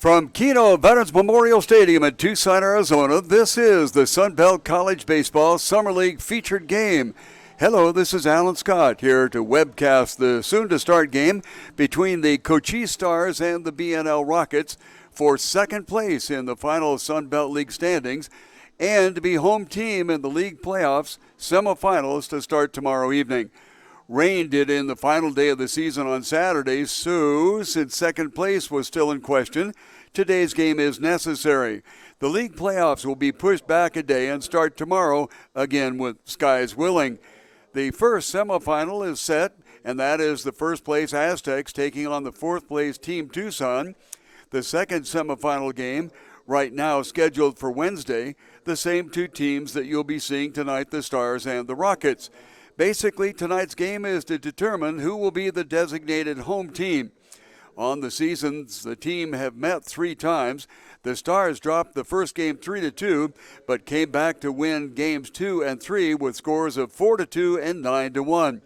From Kino Veterans Memorial Stadium in Tucson, Arizona, this is the Sun Belt College Baseball Summer League featured game. Hello, this is Alan Scott here to webcast the soon-to-start game between the Cochise Stars and the BNL Rockets for second place in the final Sun Belt League standings and to be home team in the league playoffs semifinals to start tomorrow evening. Rain did in the final day of the season on Saturday, so since second place was still in question, today's game is necessary. The league playoffs will be pushed back a day and start tomorrow, again with skies willing. The first semifinal is set, and that is the first place Aztecs taking on the fourth place Team Tucson. The second semifinal game, right now scheduled for Wednesday, the same two teams that you'll be seeing tonight, the Stars and the Rockets. Basically, tonight's game is to determine who will be the designated home team. On the seasons, the team have met 3 times. The Stars dropped the first game 3-2, but came back to win games 2 and 3 with scores of 4-2 and 9-1.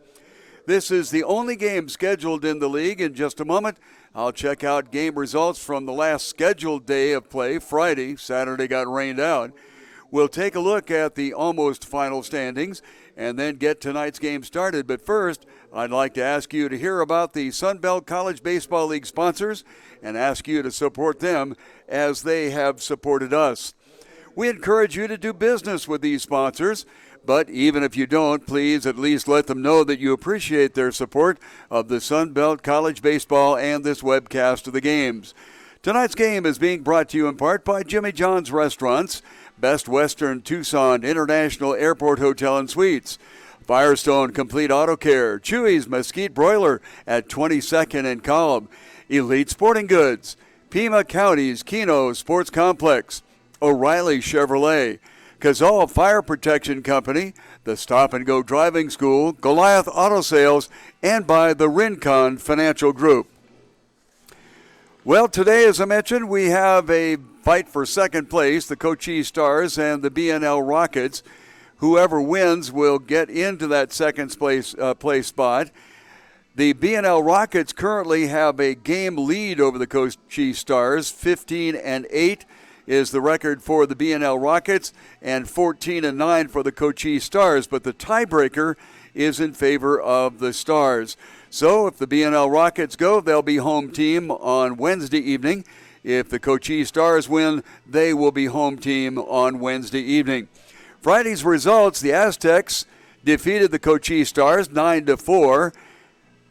This is the only game scheduled in the league. In just a moment, I'll check out game results from the last scheduled day of play, Friday. Saturday got rained out. We'll take a look at the almost final standings and then get tonight's game started. But first, I'd like to ask you to hear about the Sun Belt College Baseball League sponsors and ask you to support them as they have supported us. We encourage you to do business with these sponsors, but even if you don't, please at least let them know that you appreciate their support of the Sun Belt College Baseball and this webcast of the games. Tonight's game is being brought to you in part by Jimmy John's Restaurants, Best Western Tucson International Airport Hotel and Suites, Firestone Complete Auto Care, Chewy's Mesquite Broiler at 22nd and Cobb, Elite Sporting Goods, Pima County's Kino Sports Complex, O'Reilly Chevrolet, Cazal Fire Protection Company, the Stop and Go Driving School, Goliath Auto Sales, and by the Rincon Financial Group. Well, today, as I mentioned, we have a fight for second place, the Cochise Stars and the BNL Rockets. Whoever wins will get into that second place spot. The BNL Rockets currently have a game lead over the Cochise Stars. 15-8 is the record for the BNL Rockets and 14-9 for the Cochise Stars. But the tiebreaker is in favor of the Stars. So if the BNL Rockets go, they'll be home team on Wednesday evening. If the Cochise Stars win, they will be home team on Wednesday evening. Friday's results, the Aztecs defeated the Cochise Stars 9-4.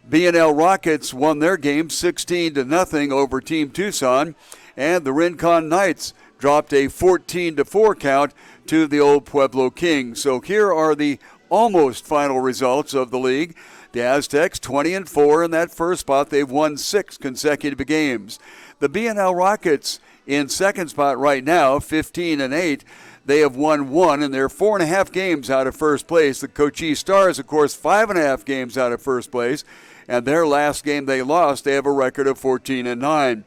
BNL Rockets won their game 16-0 over Team Tucson. And the Rincon Knights dropped a 14-4 count to the Old Pueblo Kings. So here are the almost final results of the league. The Aztecs 20-4 in that first spot. They've won 6 consecutive games. The BNL Rockets in second spot right now, 15-8. They have won 1, and they're 4.5 games out of first place. The Cochise Stars, of course, 5.5 games out of first place. And their last game they lost, they have a record of 14-9.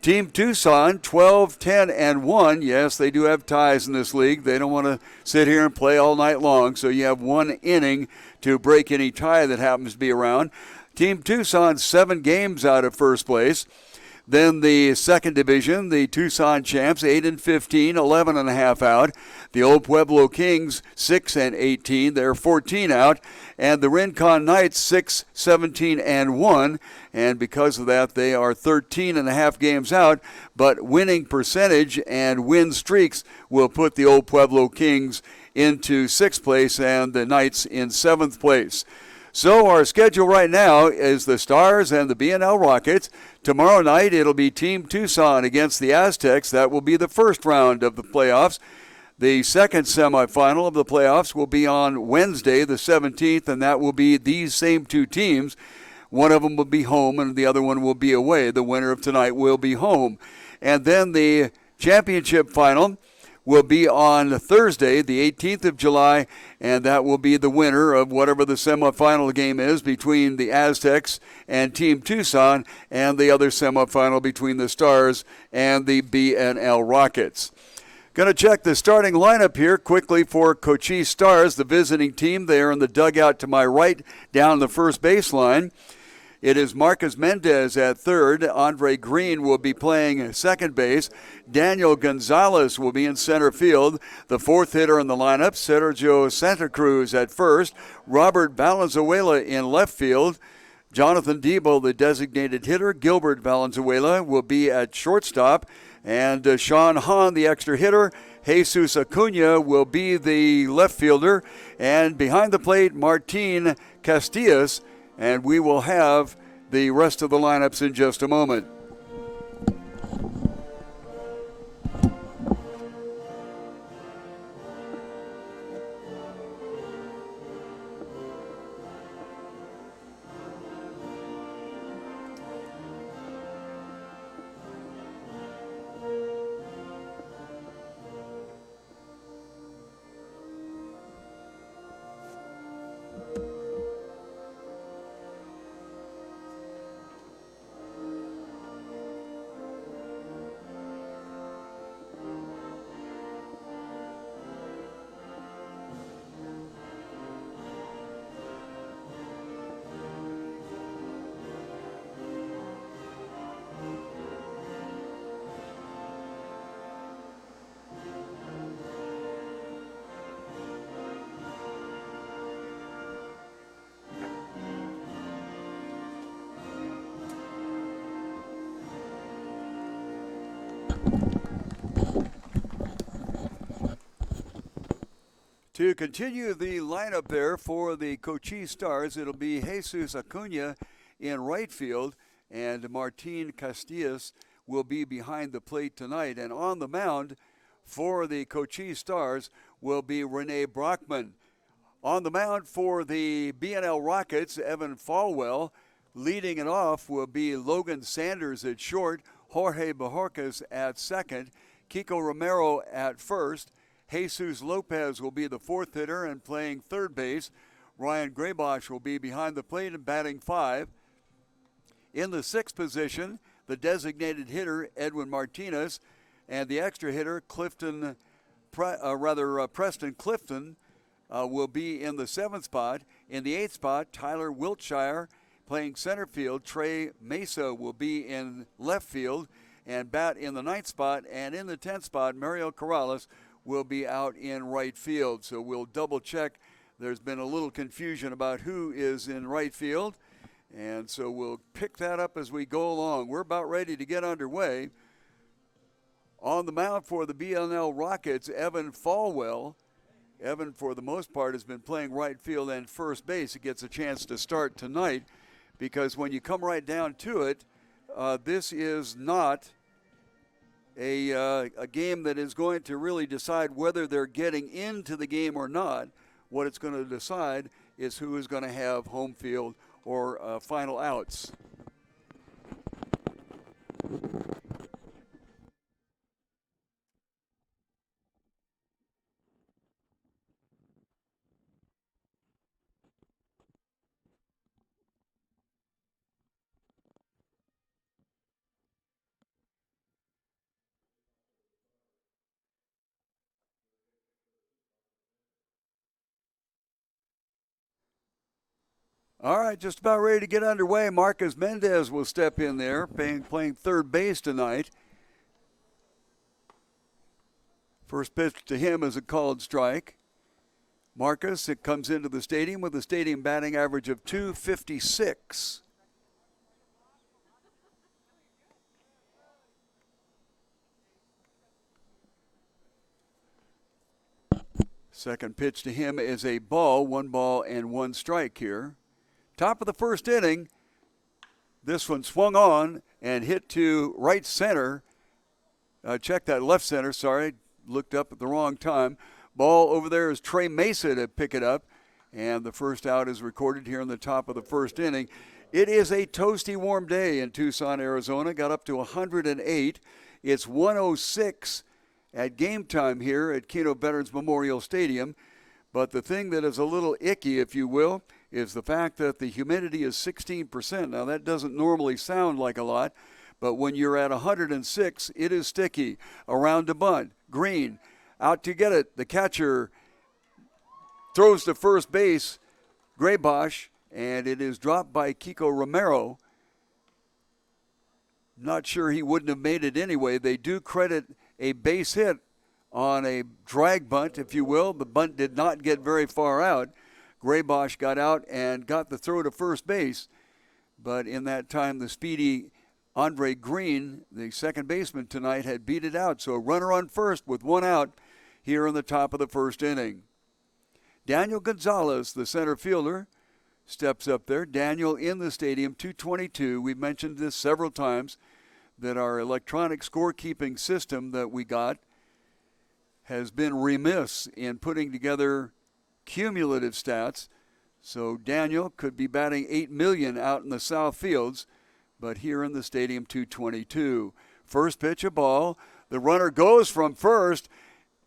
Team Tucson, 12-10-1. Yes, they do have ties in this league. They don't want to sit here and play all night long, so you have 1 inning to break any tie that happens to be around. Team Tucson, 7 games out of first place. Then the second division, the Tucson Champs, 8-15, 11.5 out. The Old Pueblo Kings, 6-18, they're 14 out. And the Rincon Knights, 6-17-1. And because of that, they are 13.5 games out. But winning percentage and win streaks will put the Old Pueblo Kings into 6th place and the Knights in 7th place. So our schedule right now is the Stars and the BNL Rockets. Tomorrow night it'll be Team Tucson against the Aztecs. That will be the first round of the playoffs. The second semifinal of the playoffs will be on Wednesday the 17th, and that will be these same 2 teams. One of them will be home and the other one will be away. The winner of tonight will be home. And then the championship final will be on Thursday, the 18th of July, and that will be the winner of whatever the semifinal game is between the Aztecs and Team Tucson, and the other semifinal between the Stars and the BNL Rockets. Going to check the starting lineup here quickly for Cochise Stars, the visiting team. They are in the dugout to my right down the first baseline. It is Marcus Mendez at third. Andre Green will be playing second base. Daniel Gonzalez will be in center field. The fourth hitter in the lineup, Sergio Santa Cruz at first. Robert Valenzuela in left field. Jonathan Debo, the designated hitter. Gilbert Valenzuela will be at shortstop. And Sean Hahn, the extra hitter. Jesus Acuna will be the left fielder. And behind the plate, Martin Castillas. And we will have the rest of the lineups in just a moment. To continue the lineup there for the Cochise Stars, it'll be Jesus Acuna in right field, and Martin Castillas will be behind the plate tonight. And on the mound for the Cochise Stars will be Rene Brockman. On the mound for the BNL Rockets, Evan Falwell. Leading it off will be Logan Sanders at short, Jorge Bajorquez at second, Kiko Romero at first. Jesus Lopez will be the fourth hitter and playing third base. Ryan Graybosch will be behind the plate and batting fifth. In the sixth position, the designated hitter, Edwin Martinez, and the extra hitter, Preston Clifton, will be in the seventh spot. In the eighth spot, Tyler Wiltshire playing center field. Trey Mesa will be in left field and bat in the ninth spot. And in the 10th spot, Mario Corrales will be out in right field. So we'll double check. There's been a little confusion about who is in right field, and so we'll pick that up as we go along. We're about ready to get underway. On the mound for the BNL Rockets, Evan Falwell. Evan, for the most part, has been playing right field and first base. He gets a chance to start tonight because when you come right down to it, this is not a game that is going to really decide whether they're getting into the game or not. What it's going to decide is who is going to have home field or final outs. All right, just about ready to get underway. Marcus Mendez will step in there, playing third base tonight. First pitch to him is a called strike. Marcus, it comes into the stadium with a stadium batting average of .256. Second pitch to him is a ball, 1 strike here. Top of the first inning, this one swung on and hit to right center. Check that, left center, sorry, looked up at the wrong time. Ball over there is Trey Mesa to pick it up, and the first out is recorded here in the top of the first inning. It is a toasty warm day in Tucson, Arizona. Got up to 108. It's 106 at game time here at Kino Veterans Memorial Stadium. But the thing that is a little icky, if you will, is the fact that the humidity is 16%. Now, that doesn't normally sound like a lot, but when you're at 106, it is sticky. Around to bunt. Green out to get it. The catcher throws to first base. Graybosch and it is dropped by Kiko Romero. Not sure he wouldn't have made it anyway. They do credit a base hit on a drag bunt, if you will. The bunt did not get very far out. Graybosch got out and got the throw to first base. But in that time, the speedy Andre Green, the second baseman tonight, had beat it out. So a runner on first with one out here in the top of the first inning. Daniel Gonzalez, the center fielder, steps up there. Daniel in the stadium, 222. We've mentioned this several times, that our electronic scorekeeping system that we got has been remiss in putting together cumulative stats. So Daniel could be batting 8 million out in the south fields, but here in the stadium, 222. First pitch, a ball. The runner goes from first,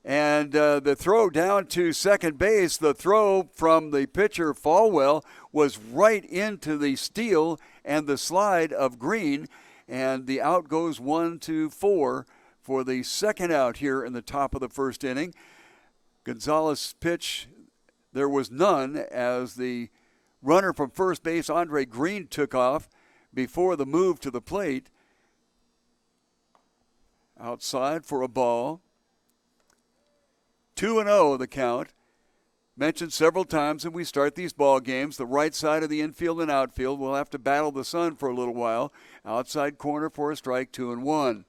and the throw down to second base, the throw from the pitcher Falwell was right into the steal and the slide of Green, and the out goes 1-4 for the second out here in the top of the first inning. Gonzalez pitch, there was none, as the runner from first base, Andre Green, took off before the move to the plate. Outside for a ball. 2-0 the count. Mentioned several times when we start these ball games, the right side of the infield and outfield will have to battle the sun for a little while. Outside corner for a strike, 2-1.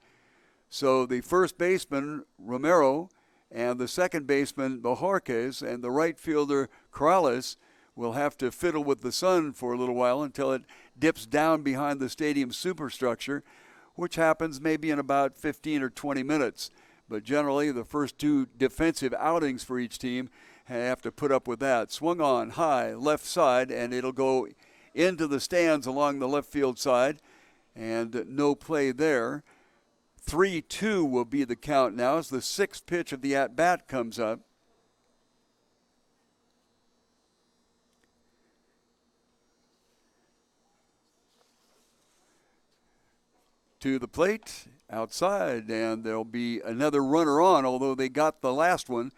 So the first baseman, Romero, and the second baseman, Bojorquez, and the right fielder, Corrales, will have to fiddle with the sun for a little while until it dips down behind the stadium superstructure, which happens maybe in about 15 or 20 minutes. But generally, the first two defensive outings for each team have to put up with that. Swung on high, left side, and it'll go into the stands along the left field side, and no play there. 3-2 will be the count now as the sixth pitch of the at-bat comes up. To the plate, outside, and there'll be another runner on, although they got the last one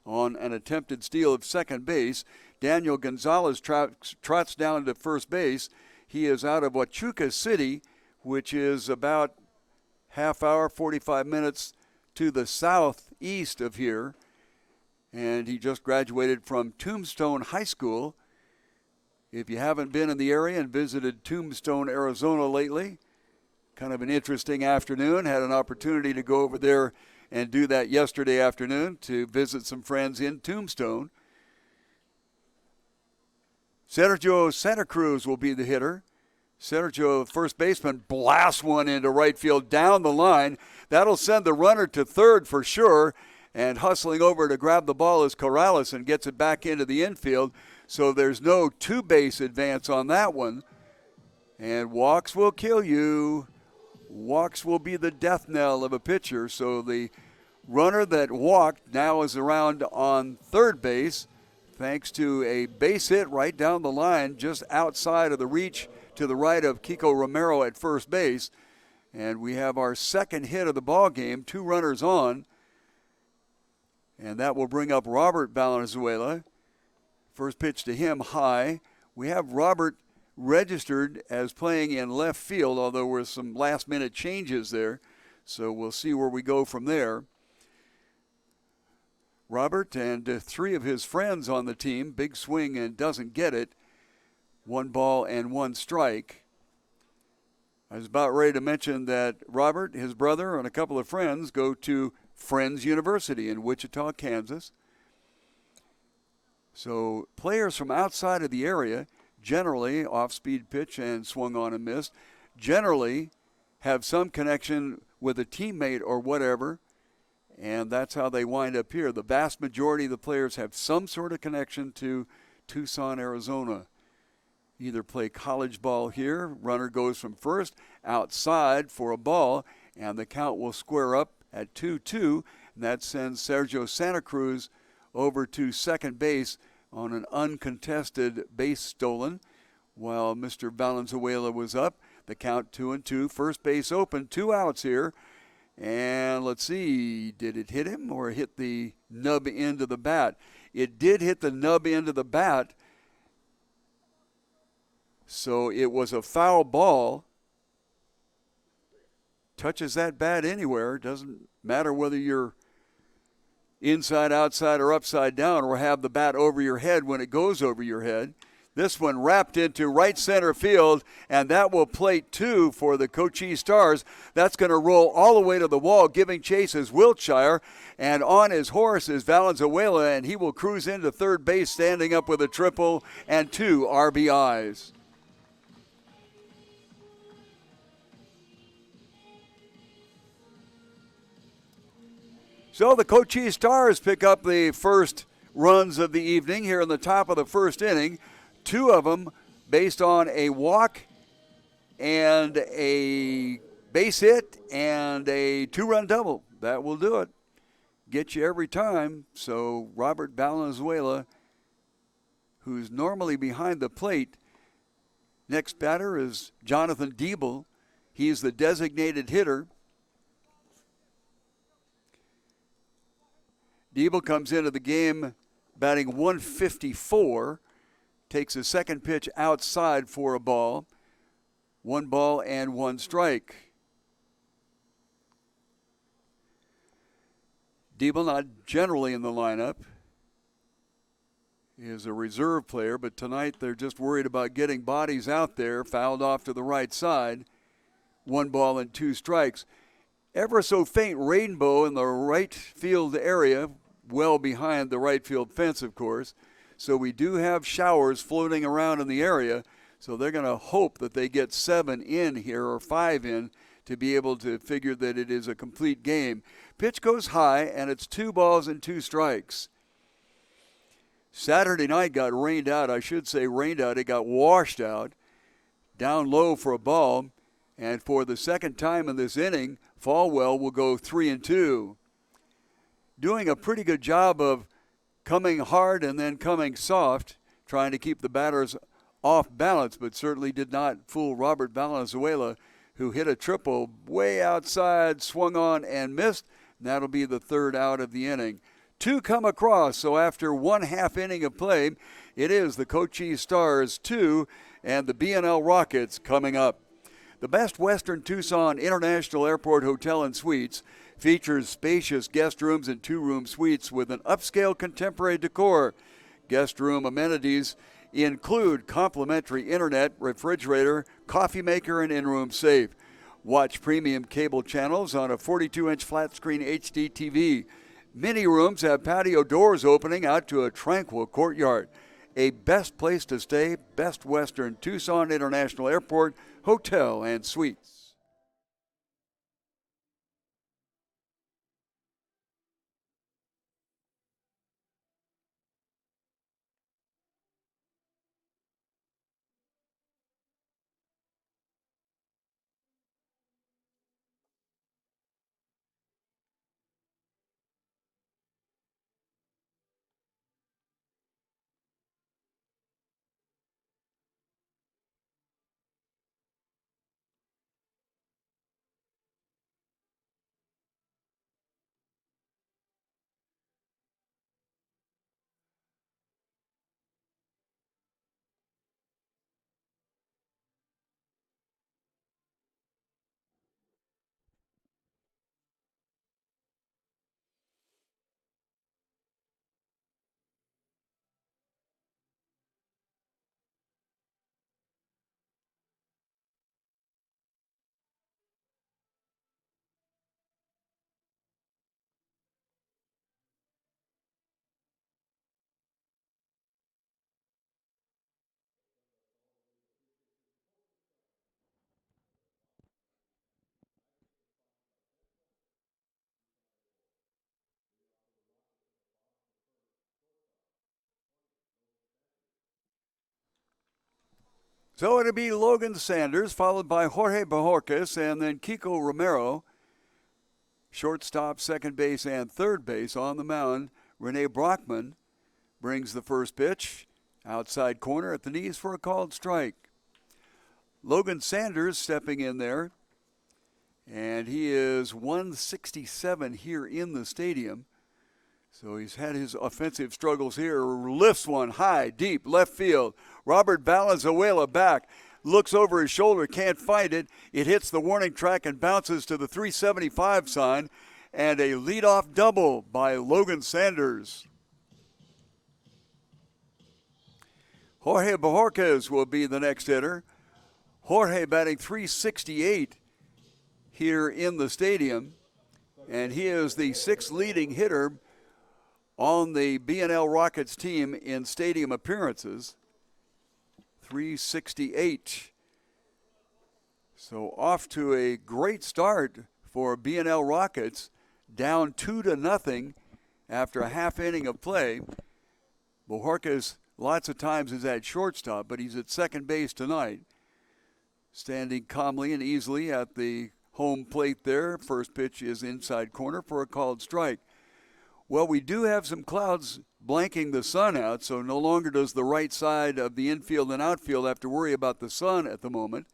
on an attempted steal of second base. Daniel Gonzalez trots down to first base. He is out of Huachuca City, which is about half hour, 45 minutes to the southeast of here. And he just graduated from Tombstone High School. If you haven't been in the area and visited Tombstone, Arizona lately, kind of an interesting afternoon. Had an opportunity to go over there and do that yesterday afternoon to visit some friends in Tombstone. Sergio Santa Cruz will be the hitter. Sergio, first baseman, blasts one into right field down the line. That'll send the runner to third for sure. And hustling over to grab the ball is Corrales and gets it back into the infield. So there's no two-base advance on that one. And walks will kill you. Walks will be the death knell of a pitcher. So the runner that walked now is around on third base thanks to a base hit right down the line just outside of the reach to the right of Kiko Romero at first base. And we have our second hit of the ball game, two runners on. And that will bring up Robert Valenzuela. First pitch to him, high. We have Robert registered as playing in left field, although there were some last-minute changes there. So we'll see where we go from there. Robert and three of his friends on the team, big swing and doesn't get it. 1 ball and 1 strike. I was about ready to mention that Robert, his brother, and a couple of friends go to Friends University in Wichita, Kansas. So players from outside of the area, generally off-speed pitch and swung on and missed, generally have some connection with a teammate or whatever, and that's how they wind up here. The vast majority of the players have some sort of connection to Tucson, Arizona. Either play college ball here, runner goes from first, outside for a ball, and the count will square up at 2-2, and that sends Sergio Santa Cruz over to second base on an uncontested base stolen, while Mr. Valenzuela was up. The count 2-2, first base open, 2 outs here. And let's see, did it hit him or hit the nub end of the bat? It did hit the nub end of the bat. So it was a foul ball. Touches that bat anywhere. Doesn't matter whether you're inside, outside, or upside down, or have the bat over your head when it goes over your head. This one wrapped into right center field, and that will plate 2 for the Cochise Stars. That's going to roll all the way to the wall. Giving chase is Wiltshire, and on his horse is Valenzuela, and he will cruise into third base, standing up with a triple and 2 RBIs. So the Cochise Stars pick up the first runs of the evening here in the top of the first inning. 2 of them based on a walk and a base hit and a 2-run double. That will do it. Get you every time. So Robert Valenzuela, who's normally behind the plate. Next batter is Jonathan Diebel. He's the designated hitter. Diebel comes into the game batting 154. Takes a second pitch outside for a ball. 1 ball and 1 strike. Diebel not generally in the lineup. He is a reserve player, but tonight they're just worried about getting bodies out there. Fouled off to the right side. 1 ball and 2 strikes. Ever so faint rainbow in the right field area, well behind the right field fence, of course. So we do have showers floating around in the area. So they're going to hope that they get 7 in here or 5 in to be able to figure that it is a complete game. Pitch goes high, and it's 2 balls and 2 strikes. Saturday night got rained out. I should say rained out. It got washed out. Down low for a ball. And for the second time in this inning, Falwell will go 3-2. Doing a pretty good job of coming hard and then coming soft, trying to keep the batters off balance, but certainly did not fool Robert Valenzuela, who hit a triple way outside, swung on and missed. And that'll be the 3rd out of the inning. 2 come across, so after 1/2 inning of play, it is the Cochise Stars 2 and the B&L Rockets coming up. The Best Western Tucson International Airport Hotel and Suites features spacious guest rooms and 2-room suites with an upscale contemporary decor. Guest room amenities include complimentary internet, refrigerator, coffee maker, and in-room safe. Watch premium cable channels on a 42-inch flat-screen HD TV. Many rooms have patio doors opening out to a tranquil courtyard. A best place to stay, Best Western Tucson International Airport Hotel and Suites. So it'll be Logan Sanders, followed by Jorge Bajorquez, and then Kiko Romero. Shortstop, second base, and third base on the mound. Rene Brockman brings the first pitch. Outside corner at the knees for a called strike. Logan Sanders stepping in there. And he is 167 here in the stadium. So he's had his offensive struggles here. Lifts one high, deep, left field. Robert Valenzuela back. Looks over his shoulder, can't find it. It hits the warning track and bounces to the 375 sign. And a leadoff double by Logan Sanders. Jorge Bojorquez will be the next hitter. Jorge batting .368 here in the stadium. And he is the sixth leading hitter on the B&L Rockets team in stadium appearances. .368. So off to a great start for B&L Rockets, down 2-0 after a half inning of play. Bojorquez lots of times is at shortstop, but he's at second base tonight. Standing calmly and easily at the home plate there. First pitch is inside corner for a called strike. Well, we do have some clouds blanking the sun out, so no longer does the right side of the infield and outfield have to worry about the sun at the moment.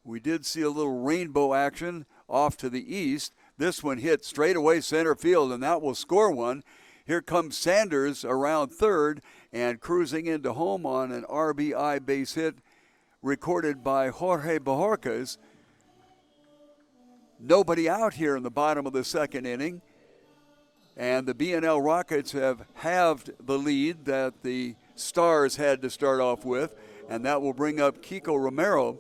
We did see a little rainbow action off to the east. This one hit straight away center field, and that will score one. Here comes Sanders around third and cruising into home on an RBI base hit recorded by Jorge Bojorquez. Nobody out here in the bottom of the second inning. And the B&L Rockets have halved the lead that the Stars had to start off with, and that will bring up Kiko Romero.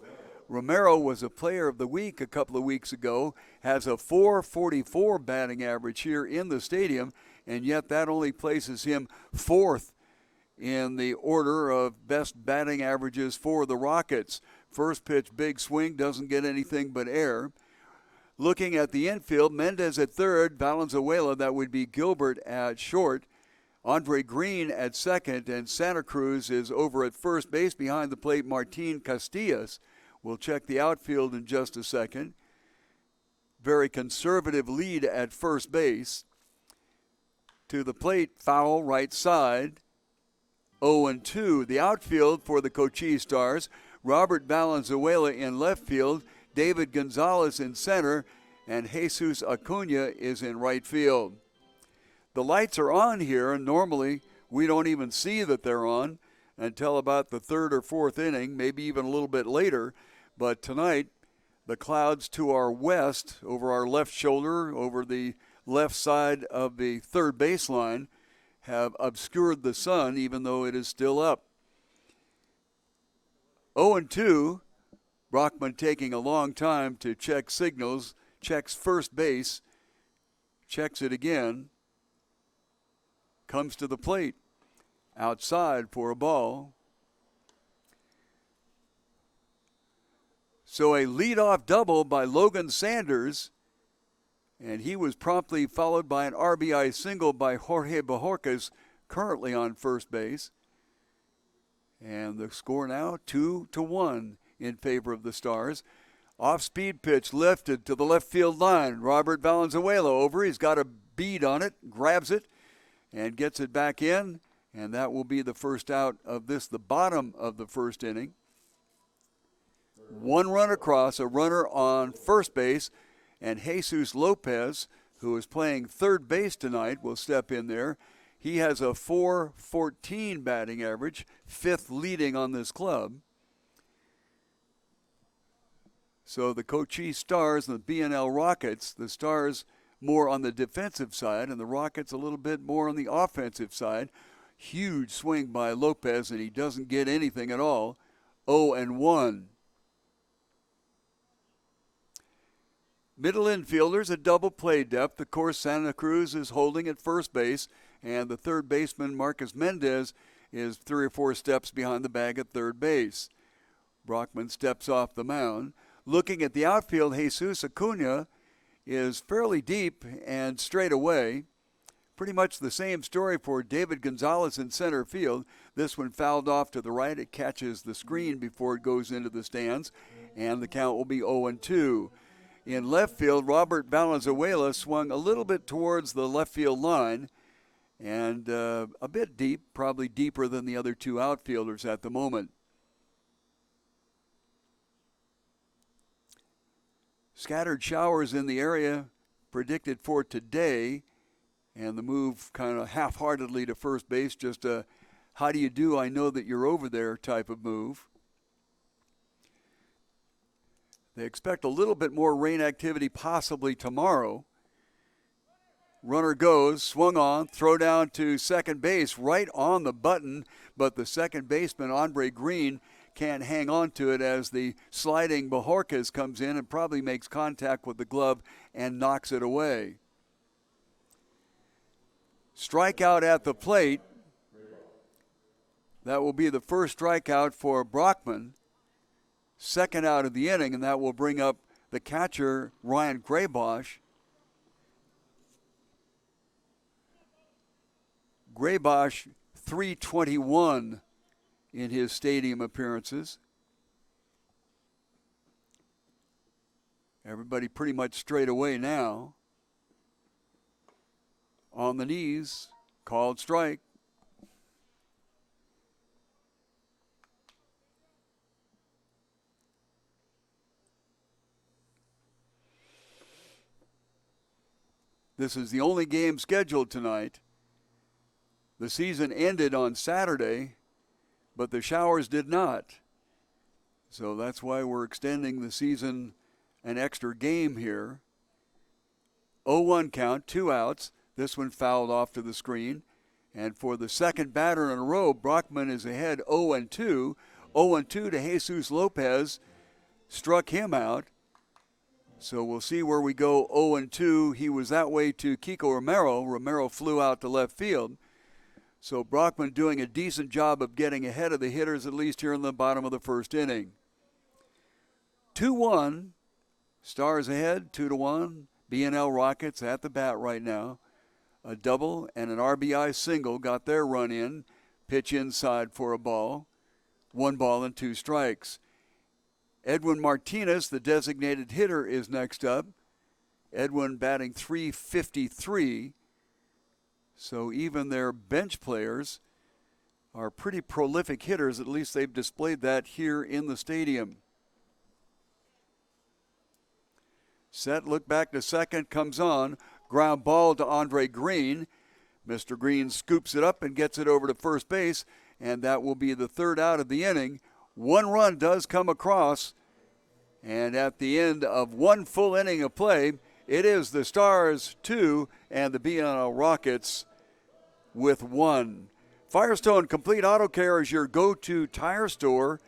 Romero was a player of the week a couple of weeks ago, has a .444 batting average here in the stadium, and yet that only places him fourth in the order of best batting averages for the Rockets. First pitch, big swing, doesn't get anything but air. Looking at the infield, Mendez at third, Valenzuela, that would be Gilbert at short, Andre Green at second, and Santa Cruz is over at first base behind the plate. Martin Castillas will check the outfield in just a second. Very conservative lead at first base. To the plate, foul right side. 0-2. The outfield for the Cochise Stars, Robert Valenzuela in left field, David Gonzalez in center, and Jesus Acuna is in right field. The lights are on here, and normally we don't even see that they're on until about the third or fourth inning, maybe even a little bit later. But tonight, the clouds to our west, over our left shoulder, over the left side of the third baseline, have obscured the sun, even though it is still up. 0-2. Brockman taking a long time to check signals, checks first base, checks it again, comes to the plate, outside for a ball. So a leadoff double by Logan Sanders, and he was promptly followed by an RBI single by Jorge Bojorquez, currently on first base. And the score now 2-1. In favor of the Stars. Off-speed pitch lifted to the left field line. Robert Valenzuela over. He's got a bead on it, grabs it, and gets it back in. And that will be the first out of this, the bottom of the first inning. One run across, a runner on first base, and Jesus Lopez, who is playing third base tonight, will step in there. He has a .414 batting average, fifth leading on this club. So the Cochise Stars and the B&L Rockets, the Stars more on the defensive side and the Rockets a little bit more on the offensive side. Huge swing by Lopez, and he doesn't get anything at all. 0-1. Middle infielders, a double play depth. Of course, Santa Cruz is holding at first base, and the third baseman, Marcus Mendez, is 3 or 4 steps behind the bag at third base. Brockman steps off the mound. Looking at the outfield, Jesus Acuna is fairly deep and straight away. Pretty much the same story for David Gonzalez in center field. This one fouled off to the right. It catches the screen before it goes into the stands, and the count will be 0-2. In left field, Robert Valenzuela swung a little bit towards the left field line and a bit deep, probably deeper than the other two outfielders at the moment. Scattered showers in the area predicted for today. And the move kind of half-heartedly to first base, just a how do you do, I know that you're over there type of move. They expect a little bit more rain activity possibly tomorrow. Runner goes, swung on, throw down to second base, right on the button, but the second baseman, Andre Green, can't hang on to it as the sliding Bajorquez comes in and probably makes contact with the glove and knocks it away. Strikeout at the plate. That will be the first strikeout for Brockman. Second out of the inning, and that will bring up the catcher, Ryan Graybosch. Graybosch, 321 in his stadium appearances. Everybody pretty much straight away now. On the knees, called strike. This is the only game scheduled tonight. The season ended on Saturday, but the showers did not. So that's why we're extending the season an extra game here. 0-1 count, 2 outs. This one fouled off to the screen. And for the second batter in a row, Brockman is ahead 0-2. 0-2 to Jesus Lopez. Struck him out. So we'll see where we go 0-2. He was that way to Kiko Romero. Romero flew out to left field. So Brockman doing a decent job of getting ahead of the hitters, at least here in the bottom of the first inning. 2-1. Stars ahead, 2-1. B&L Rockets at the bat right now. A double and an RBI single got their run in. Pitch inside for a ball. 1 ball and 2 strikes. Edwin Martinez, the designated hitter, is next up. Edwin batting .353. So even their bench players are pretty prolific hitters. At least they've displayed that here in the stadium. Set, look back to second, comes on. Ground ball to Andre Green. Mr. Green scoops it up and gets it over to first base, and that will be the third out of the inning. 1 run does come across, and at the end of 1 full inning of play, it is the Stars 2 and the B&L Rockets with 1. Firestone Complete Auto Care is your go-to tire store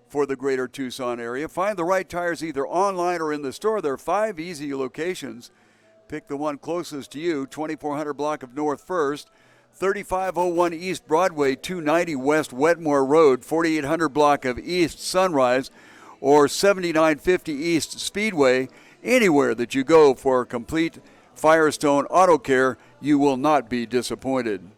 for the greater Tucson area. Find the right tires either online or in the store. There are 5 easy locations. Pick the one closest to you. 2400 block of North First, 3501 East Broadway, 290 West Wetmore Road, 4800 block of East Sunrise, or 7950 East Speedway. Anywhere that you go for complete Firestone Auto Care, you will not be disappointed.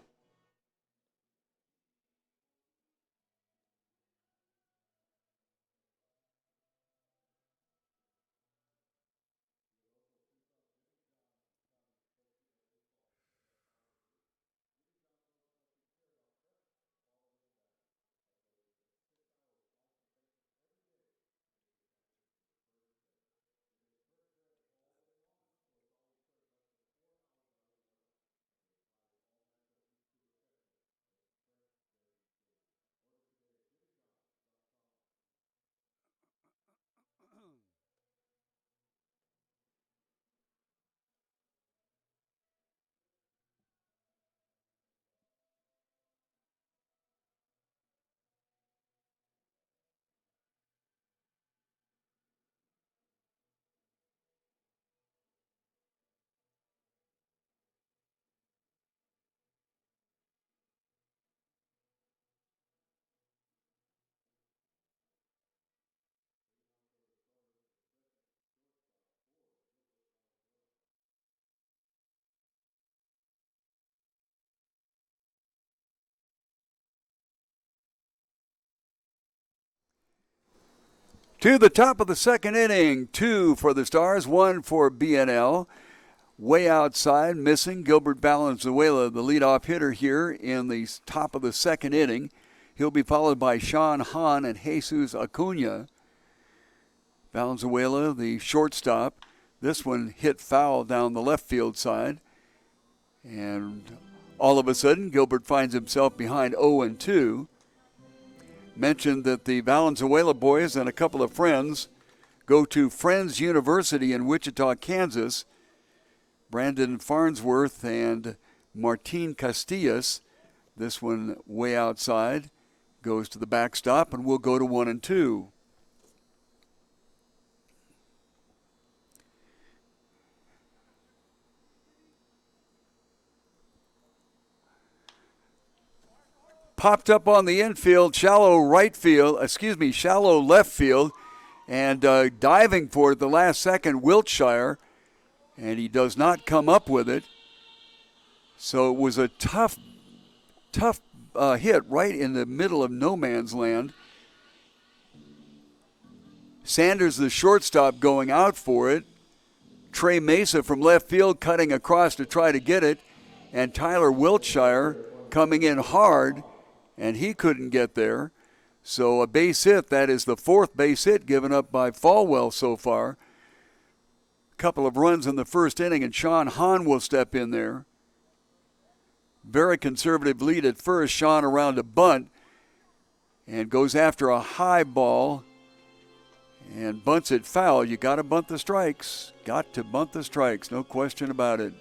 To the top of the second inning, 2 for the Stars, 1 for B&L. Way outside, missing Gilbert Valenzuela, the leadoff hitter here in the top of the second inning. He'll be followed by Sean Hahn and Jesus Acuna. Valenzuela, the shortstop. This one hit foul down the left field side. And all of a sudden, Gilbert finds himself behind 0-2. Mentioned that the Valenzuela boys and a couple of friends go to Friends University in Wichita, Kansas. Brandon Farnsworth and Martin Castillas, this one way outside, goes to the backstop, and we'll go to 1-2. Popped up on the infield, shallow left field, and diving for it at the last second, Wiltshire, and he does not come up with it. So it was a tough hit right in the middle of no man's land. Sanders, the shortstop, going out for it. Trey Mesa from left field cutting across to try to get it, and Tyler Wiltshire coming in hard, and he couldn't get there. So a base hit. That is the fourth base hit given up by Falwell so far. A couple of runs in the first inning, and Sean Hahn will step in there. Very conservative lead at first. Sean around a bunt and goes after a high ball and bunts it foul. You got to bunt the strikes. Got to bunt the strikes. No question about it.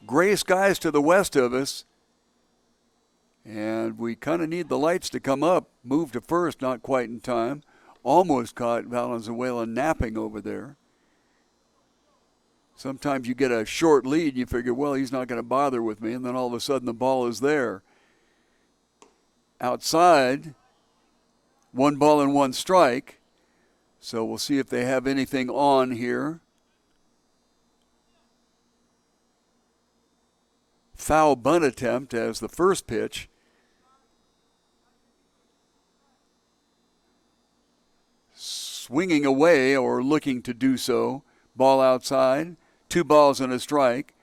Gray skies to the west of us, and we kind of need the lights to come up. Move to first, not quite in time. Almost caught Valenzuela napping over there. Sometimes you get a short lead and you figure, well, he's not going to bother with me, and then all of a sudden the ball is there. Outside, 1 ball and 1 strike. So we'll see if they have anything on here. Foul bunt attempt as the first pitch. Swinging away or looking to do so. Ball outside. 2 balls and a strike.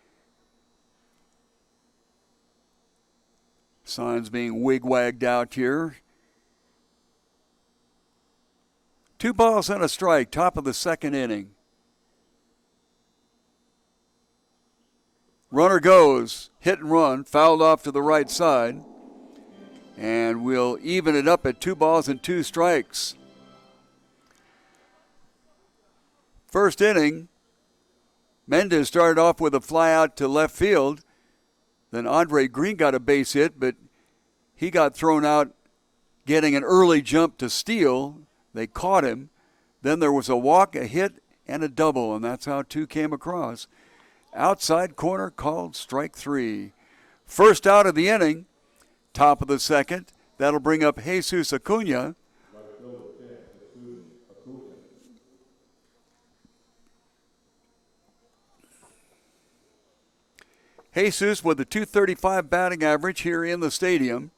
Signs being wig-wagged out here. 2 balls and a strike, top of the second inning. Runner goes, hit and run, fouled off to the right side. And we'll even it up at 2 balls and 2 strikes. First inning, Mendez started off with a fly out to left field. Then Andre Green got a base hit, but he got thrown out getting an early jump to steal. They caught him. Then there was a walk, a hit, and a double, and that's how 2 came across. Outside corner called strike 3. First out of the inning, top of the second. That'll bring up Jesus Acuna. Jesus with a .235 batting average here in the stadium.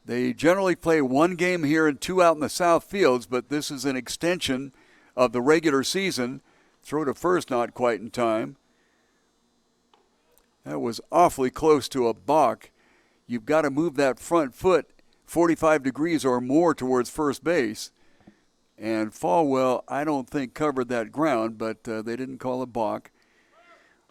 They generally play 1 game here and 2 out in the south fields, but this is an extension of the regular season. Throw to first, not quite in time. That was awfully close to a balk. You've got to move that front foot 45 degrees or more towards first base. And Falwell, I don't think, covered that ground, but they didn't call a balk.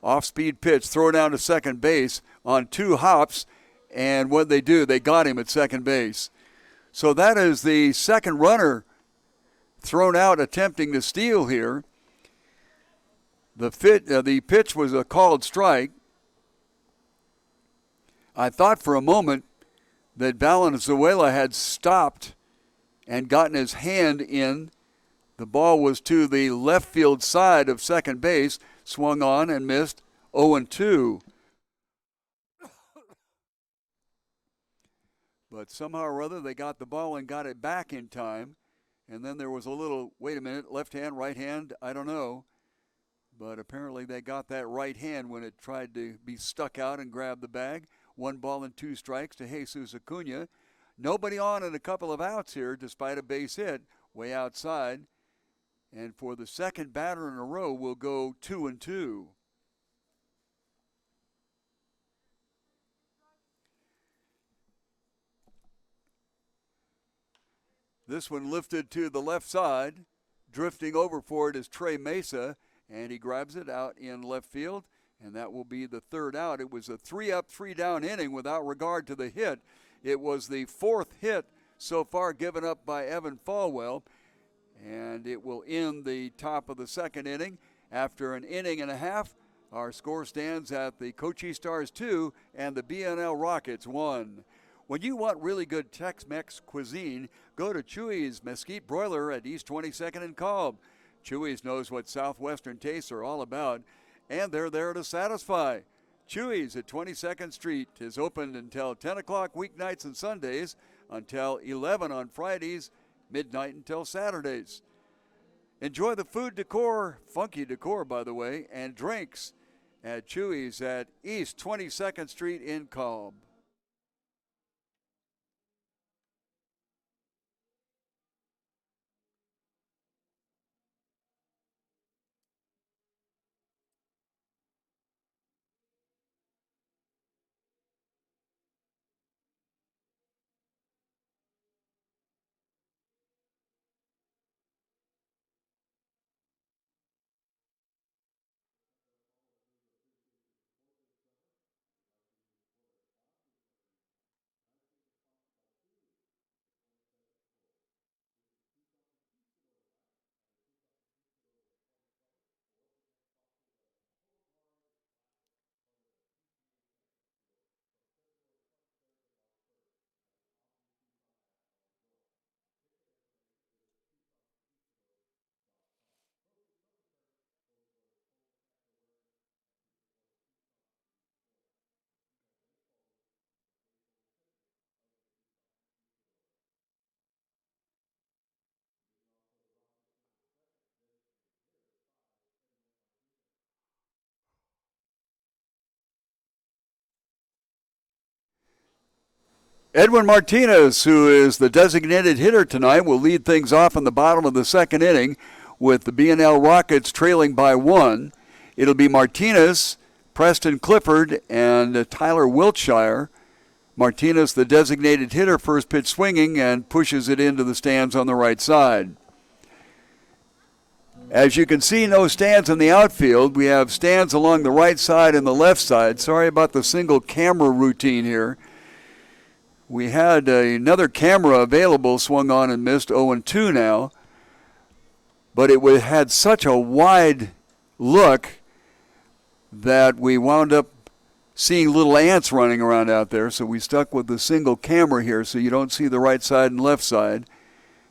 Off-speed pitch, throw down to second base on 2 hops, and what they do, they got him at second base. So that is the second runner thrown out attempting to steal here. The pitch was a called strike. I thought for a moment that Valenzuela had stopped and gotten his hand in. The ball was to the left field side of second base, swung on and missed 0-2. But somehow or other they got the ball and got it back in time. And then there was a little, wait a minute, left hand, right hand, I don't know. But apparently they got that right hand when it tried to be stuck out and grab the bag. 1 ball and 2 strikes to Jesus Acuna. Nobody on and a couple of outs here despite a base hit way outside. And for the second batter in a row, we'll go 2-2. This one lifted to the left side. Drifting over for it is Trey Mesa, and he grabs it out in left field, and that will be the third out. It was a 3-up, 3-down inning without regard to the hit. It was the fourth hit so far given up by Evan Falwell, and it will end the top of the second inning. After an inning and a half, our score stands at the Cochise Stars 2 and the BNL Rockets 1. When you want really good Tex-Mex cuisine, go to Chuy's Mesquite Broiler at East 22nd and Cobb. Chuy's knows what Southwestern tastes are all about, and they're there to satisfy. Chuy's at 22nd Street is open until 10 o'clock weeknights and Sundays, until 11 on Fridays, midnight until Saturdays. Enjoy the food decor, funky decor by the way, and drinks at Chuy's at East 22nd Street in Cobb. Edwin Martinez, who is the designated hitter tonight, will lead things off in the bottom of the second inning with the BNL Rockets trailing by 1. It'll be Martinez, Preston Clifford, and Tyler Wiltshire. Martinez, the designated hitter, first pitch swinging and pushes it into the stands on the right side. As you can see, no stands in the outfield. We have stands along the right side and the left side. Sorry about the single camera routine here. We had another camera available, swung on and missed, 0-2 now. But it had such a wide look that we wound up seeing little ants running around out there. So we stuck with the single camera here so you don't see the right side and left side.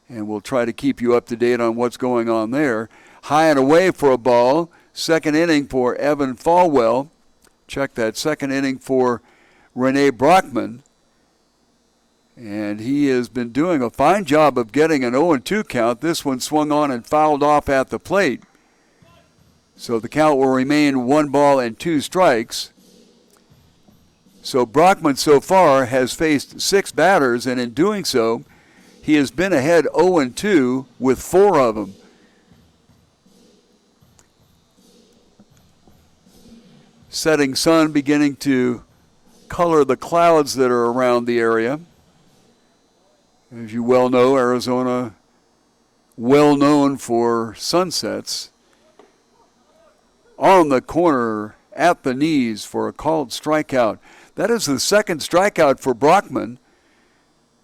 And we'll try to keep you up to date on what's going on there. High and away for a ball. Second inning for Evan Falwell. Check that, second inning for Rene Brockman. And he has been doing a fine job of getting an 0-2 count. This one swung on and fouled off at the plate. So the count will remain 1-2 strikes. So Brockman so far has faced 6 batters, and in doing so, he has been ahead 0-2 with 4 of them. Setting sun beginning to color the clouds that are around the area. As you well know, Arizona, well known for sunsets. On the corner, at the knees for a called strikeout. That is the second strikeout for Brockman.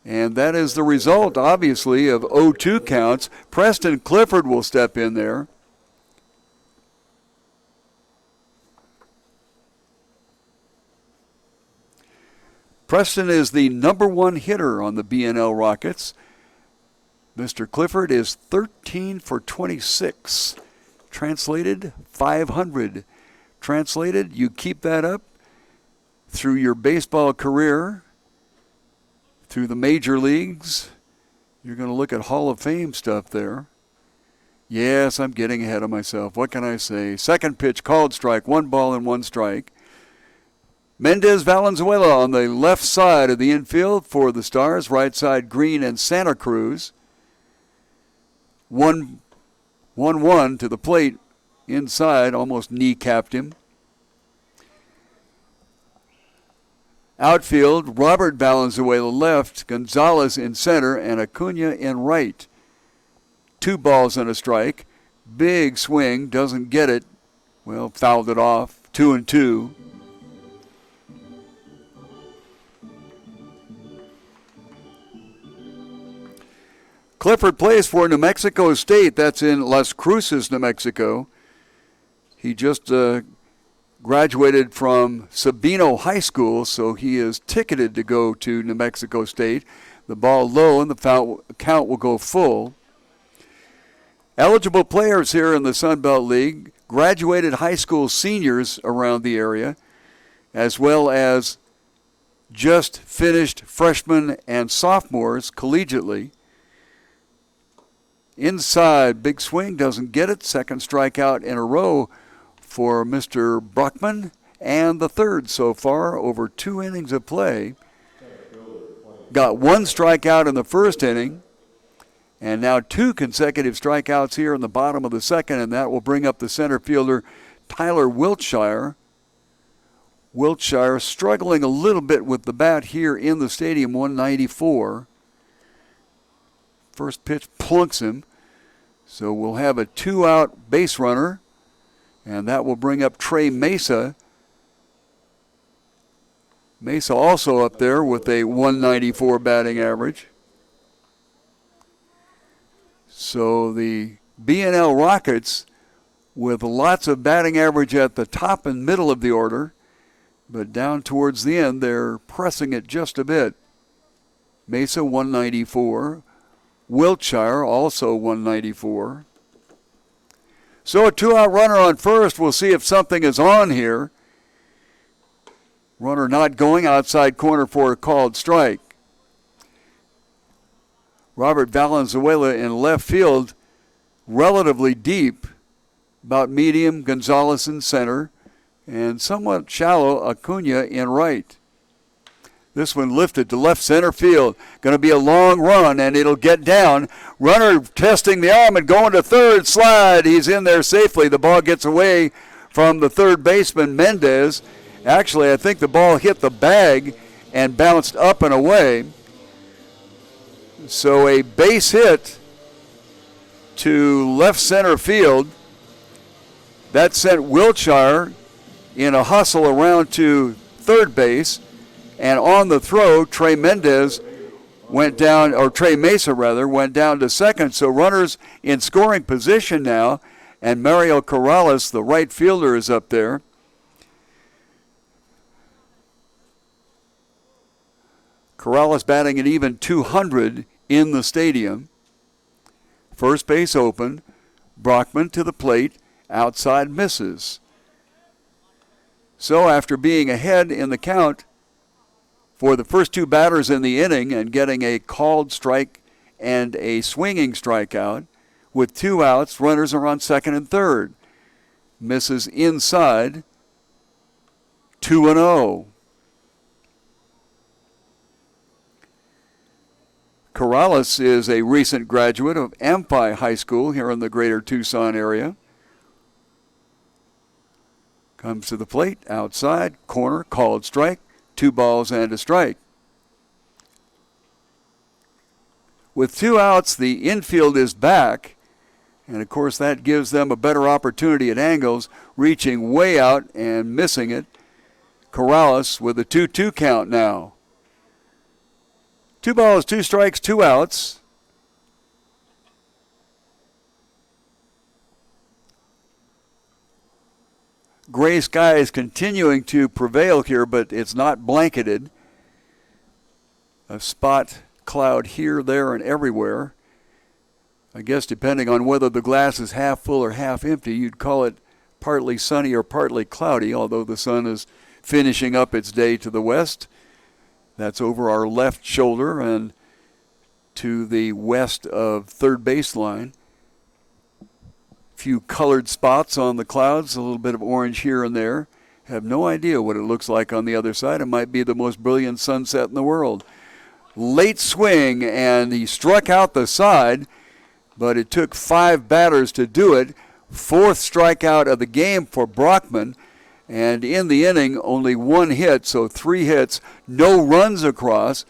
And that is the result, obviously, of 0-2 counts. Preston Clifford will step in there. Preston is the number 1 hitter on the BNL Rockets. Mr. Clifford is 13 for 26. Translated, 500. Translated, you keep that up through your baseball career, through the major leagues. You're going to look at Hall of Fame stuff there. Yes, I'm getting ahead of myself. What can I say? Second pitch, called strike, 1 strike. Mendez Valenzuela on the left side of the infield for the Stars. Right side, Green and Santa Cruz. 1-1 to the plate inside, almost kneecapped him. Outfield, Robert Valenzuela left, Gonzalez in center, and Acuna in right. 2 balls and a strike. Big swing, doesn't get it. Well, fouled it off. 2-2. Clifford plays for New Mexico State. That's in Las Cruces, New Mexico. He just graduated from Sabino High School, so he is ticketed to go to New Mexico State. The ball low, and the count will go full. Eligible players here in the Sun Belt League, graduated high school seniors around the area, as well as just finished freshmen and sophomores collegiately. Inside, big swing, doesn't get it. Second strikeout in a row for Mr. Brockman, and the third so far over 2 innings of play. Got 1 strikeout in the first inning, and now 2 consecutive strikeouts here in the bottom of the second, and that will bring up the center fielder, Tyler Wiltshire. Wiltshire struggling a little bit with the bat here in the stadium, 194. First pitch plunks him. So we'll have a 2-out base runner, and that will bring up Trey Mesa. Mesa also up there with a 194 batting average. So the B&L Rockets with lots of batting average at the top and middle of the order, but down towards the end they're pressing it just a bit. Mesa 194. Wiltshire also 194. So a 2-out runner on first. We'll see if something is on here. Runner not going, outside corner for a called strike. Robert Valenzuela in left field, relatively deep, about medium. Gonzalez in center, and somewhat shallow Acuna in right. This one lifted to left center field. Going to be a long run, and it'll get down. Runner testing the arm and going to third. Slide. He's in there safely. The ball gets away from the third baseman, Mendez. Actually, I think the ball hit the bag and bounced up and away. So a base hit to left center field. That sent Wiltshire in a hustle around to third base. And on the throw, Trey Mesa went down to second. So runners in scoring position now, and Mario Corrales, the right fielder, is up there. Corrales batting at even 200 in the stadium. First base open. Brockman to the plate. Outside misses. So after being ahead in the count for the first 2 batters in the inning and getting a called strike and a swinging strikeout, with 2 outs, runners are on second and third. Misses inside. 2-0. Corrales is a recent graduate of Amphi High School here in the greater Tucson area. Comes to the plate, outside, corner, called strike, 2 balls and a strike. With 2 outs, the infield is back, and of course that gives them a better opportunity at angles, reaching way out and missing it. Corrales with a 2-2 count now. 2 balls, 2 strikes, 2 outs. Gray sky is continuing to prevail here, but it's not blanketed. A spot cloud here, there, and everywhere. I guess depending on whether the glass is half full or half empty, you'd call it partly sunny or partly cloudy, although the sun is finishing up its day to the west. That's over our left shoulder and to the west of third baseline. Few colored spots on the clouds, a little bit of orange here and there. Have no idea what it looks like on the other side. It might be the most brilliant sunset in the world. Late swing, and he struck out the side, but it took 5 batters to do it. 4th strikeout of the game for Brockman, And in the inning, only one hit, so 3 hits, no runs across.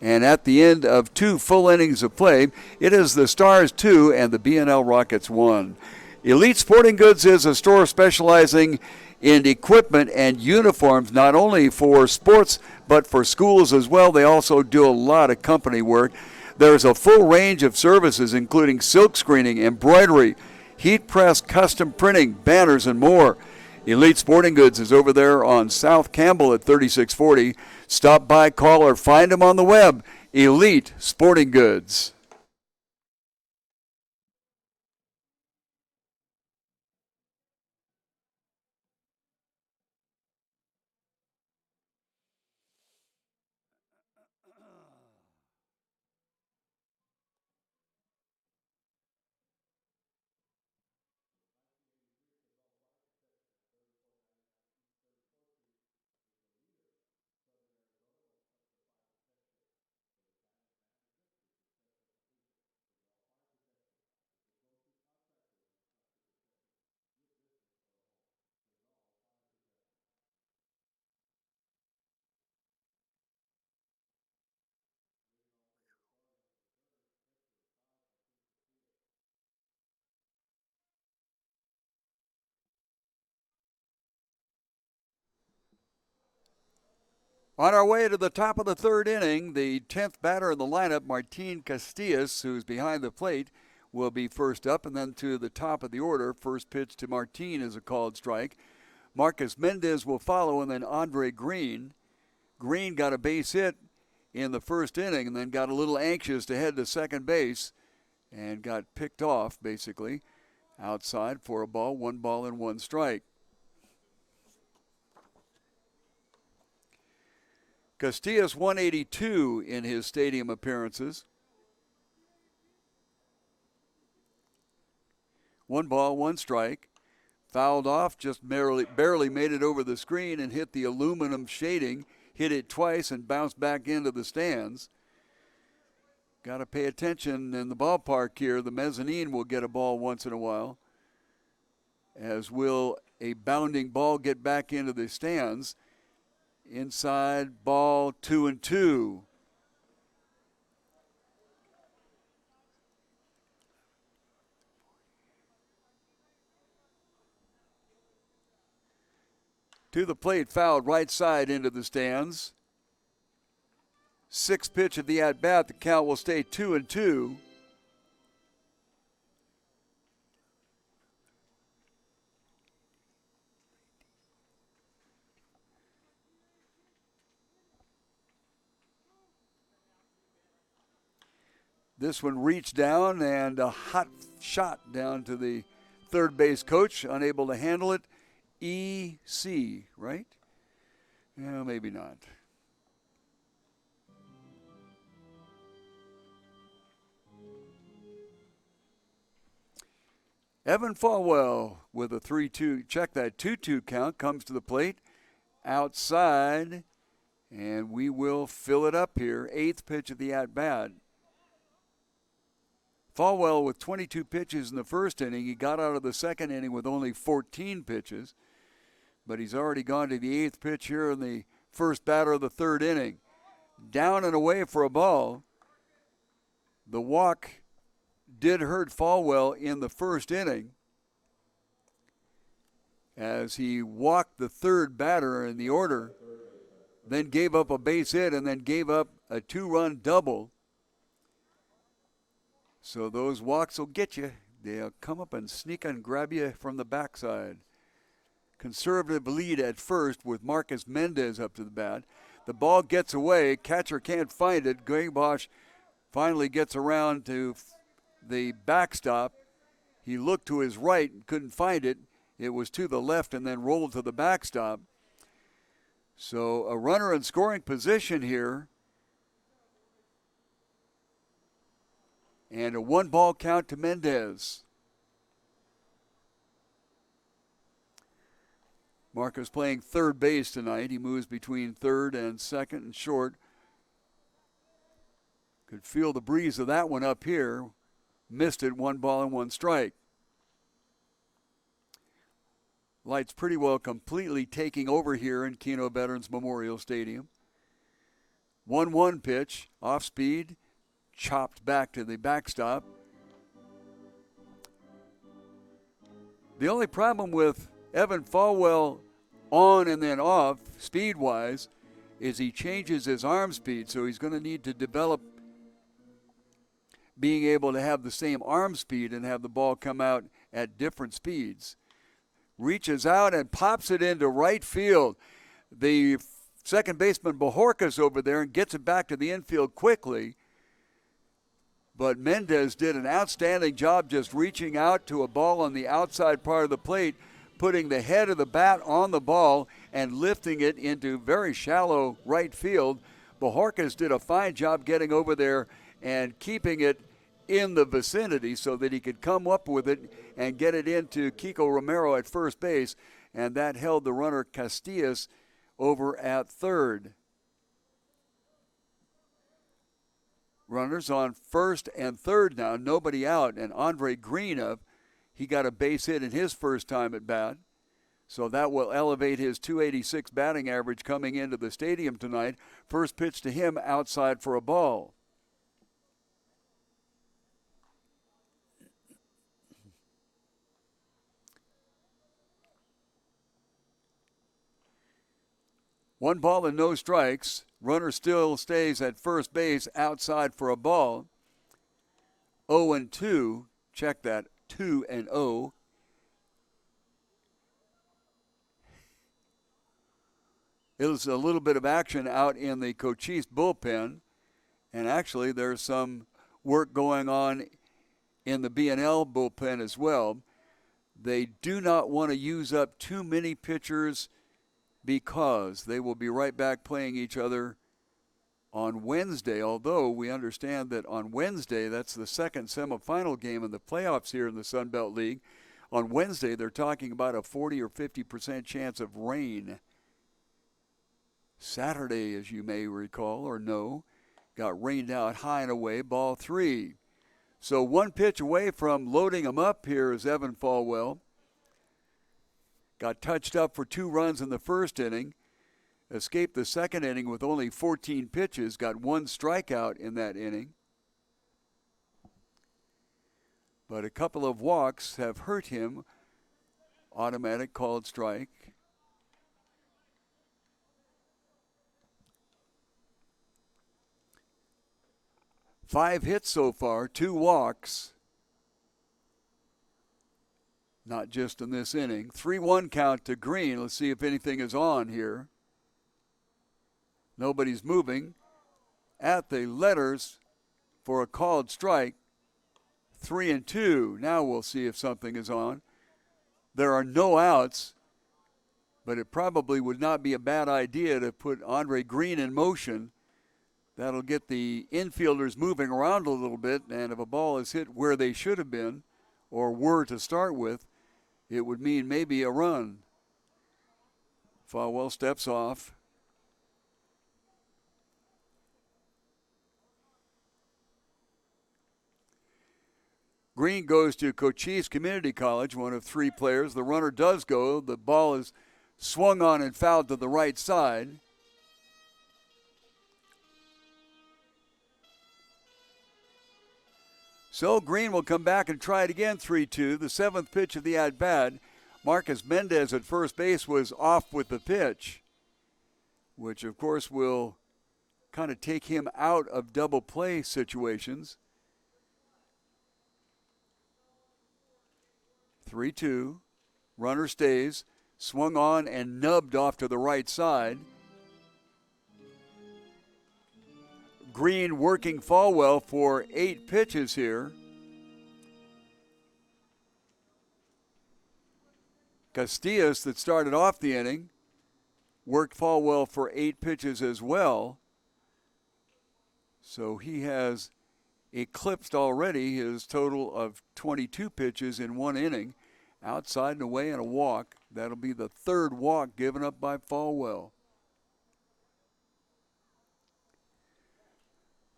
And at the end of 2 full innings of play, it is the Stars 2 and the B&L Rockets 1. Elite Sporting Goods is a store specializing in equipment and uniforms, not only for sports but for schools as well. They also do a lot of company work. There's a full range of services, including silk screening, embroidery, heat press, custom printing, banners, and more. Elite Sporting Goods is over there on South Campbell at 3640. Stop by, call, or find them on the web. Elite Sporting Goods. On our way to the top of the 3rd inning, the 10th batter in the lineup, Martin Cochise, who's behind the plate, will be first up. And then to the top of the order, first pitch to Martin is a called strike. Marcus Mendez will follow, and then Andre Green. Green got a base hit in the 1st inning and then got a little anxious to head to second base and got picked off, basically, outside for a ball, 1 ball and 1 strike. Castillas 182 in his stadium appearances. 1 ball, 1 strike. Fouled off, just barely made it over the screen and hit the aluminum shading. Hit it twice and bounced back into the stands. Got to pay attention in the ballpark here. The mezzanine will get a ball once in a while, as will a bounding ball get back into the stands. Inside, ball 2-2. To the plate, fouled right side into the stands. 6th pitch of the at-bat. The count will stay 2-2. This one reached down and a hot shot down to the third base coach, unable to handle it. EC, right? Yeah, maybe not. Evan Falwell with a 3-2. Check that 2-2 count. Comes to the plate. Outside. And we will fill it up here. 8th pitch of the at-bat. Falwell with 22 pitches in the 1st inning. He got out of the 2nd inning with only 14 pitches. But he's already gone to the 8th pitch here in the first batter of the 3rd inning. Down and away for a ball. The walk did hurt Falwell in the 1st inning as he walked the 3rd batter in the order, then gave up a base hit and then gave up a 2-run double. So those walks will get you. They'll come up and sneak and grab you from the backside. Conservative lead at first with Marcus Mendez up to the bat. The ball gets away. Catcher can't find it. Greenbosch finally gets around to the backstop. He looked to his right and couldn't find it. It was to the left and then rolled to the backstop. So a runner in scoring position here. And a 1-ball count to Mendez. Marcus playing third base tonight. He moves between third and second and short. Could feel the breeze of that one up here. Missed it, 1 ball and 1 strike. Lights pretty well completely taking over here in Kino Veterans Memorial Stadium. 1-1 pitch, off speed, chopped back to the backstop. The only problem with Evan Falwell on and then off, speed-wise, is he changes his arm speed, so he's going to need to develop being able to have the same arm speed and have the ball come out at different speeds. Reaches out and pops it into right field. The second baseman Bajorquez over there and gets it back to the infield quickly. But Mendez did an outstanding job just reaching out to a ball on the outside part of the plate, putting the head of the bat on the ball and lifting it into very shallow right field. Bajorquez did a fine job getting over there and keeping it in the vicinity so that he could come up with it and get it into Kiko Romero at first base, and that held the runner Cochise over at third. Runners on first and third now, nobody out, and Andre Green up. He got a base hit in his first time at bat, so that will elevate his .286 batting average coming into the stadium tonight. First pitch to him outside for a ball. One ball and no strikes. Runner still stays at first base outside for a ball. 0-2. Check that. 2-0. It was a little bit of action out in the Cochise bullpen. And actually there's some work going on in the B&L bullpen as well. They do not want to use up too many pitchers because they will be right back playing each other on Wednesday, although we understand that on Wednesday, that's the second semifinal game in the playoffs here in the Sun Belt League. On Wednesday, they're talking about a 40 or 50% chance of rain. Saturday, as you may recall or know, got rained out high and away, ball 3. So one pitch away from loading him up here is Evan Falwell. Got touched up for 2 runs in the first inning. Escaped the second inning with only 14 pitches. Got 1 strikeout in that inning. But a couple of walks have hurt him. Automatic called strike. Five hits so far, 2 walks. Not just in this inning. 3-1 count to Green. Let's see if anything is on here. Nobody's moving. At the letters for a called strike. 3-2. Now we'll see if something is on. There are no outs, but it probably would not be a bad idea to put Andre Green in motion. That'll get the infielders moving around a little bit, and if a ball is hit where they should have been or were to start with, it would mean maybe a run. Falwell steps off. Green goes to Cochise Community College, one of 3 players. The runner does go. The ball is swung on and fouled to the right side. So Green will come back and try it again, 3-2. The 7th pitch of the at-bat. Marcus Mendez at first base was off with the pitch, which of course will kind of take him out of double play situations. 3-2. Runner stays. Swung on and nubbed off to the right side. Green working Falwell for 8 pitches here. Castillas, that started off the inning, worked Falwell for 8 pitches as well. So he has eclipsed already his total of 22 pitches in 1 inning. Outside and away and a walk. That'll be the 3rd walk given up by Falwell.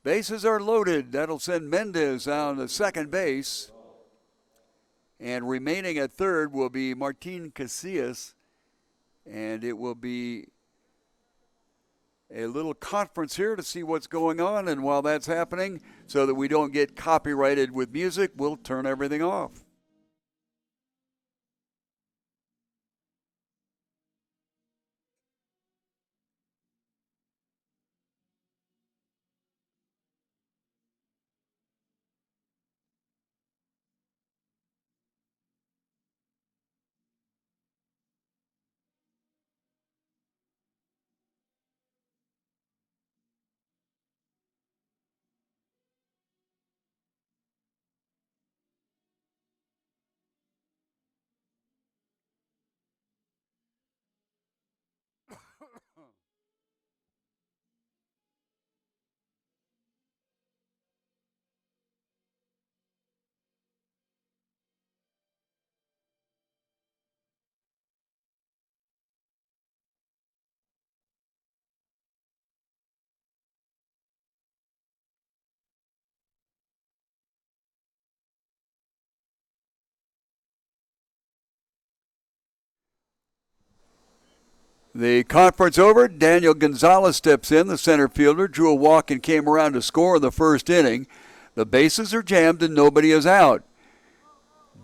Bases are loaded. That'll send Mendez down to second base. And remaining at third will be Martin Casillas, and it will be a little conference here to see what's going on. And while that's happening, so that we don't get copyrighted with music, we'll turn everything off. The conference over. Daniel Gonzalez steps in, the center fielder, drew a walk and came around to score in the first inning. The bases are jammed and nobody is out.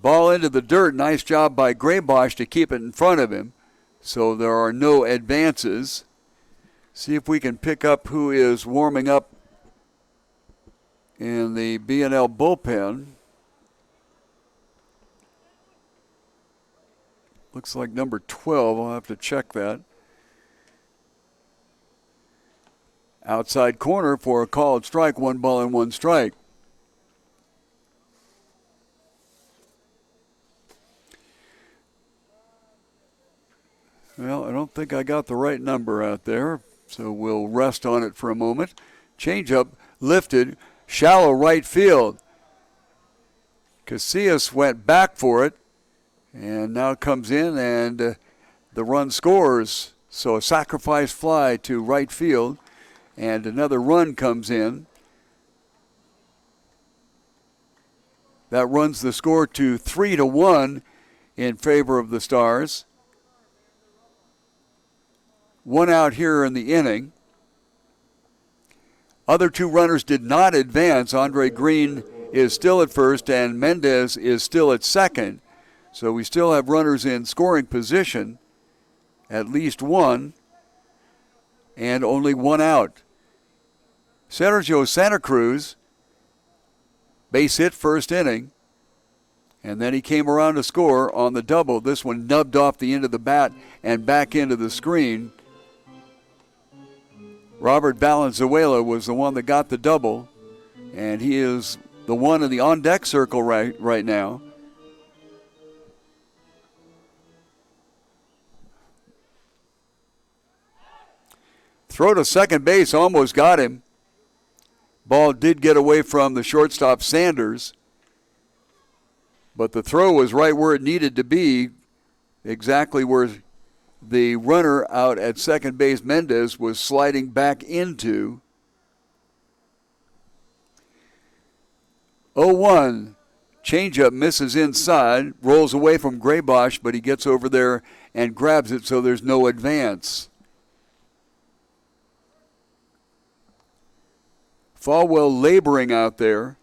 Ball into the dirt. Nice job by Graybosch to keep it in front of him. So there are no advances. See if we can pick up who is warming up in the B&L bullpen. Looks like number 12. I'll have to check that. Outside corner for a called strike, 1 ball and 1 strike. Well, I don't think I got the right number out there, so we'll rest on it for a moment. Changeup lifted, shallow right field. Casillas went back for it, and now comes in, and the run scores. So a sacrifice fly to right field. And another run comes in. That runs the score to 3-1 in favor of the Stars. 1 out here in the inning. Other 2 runners did not advance. Andre Green is still at first and Mendez is still at second. So we still have runners in scoring position, at least 1, and only 1 out. Sergio Santa Cruz, base hit first inning, and then he came around to score on the double. This one nubbed off the end of the bat and back into the screen. Robert Valenzuela was the one that got the double, and he is the one in the on-deck circle right now. Throw to second base almost got him. Ball did get away from the shortstop Sanders, but the throw was right where it needed to be, exactly where the runner out at second base, Mendez, was sliding back into. 0-1. Changeup misses inside, rolls away from Graybosch, but he gets over there and grabs it, so there's no advance. Falwell laboring out there.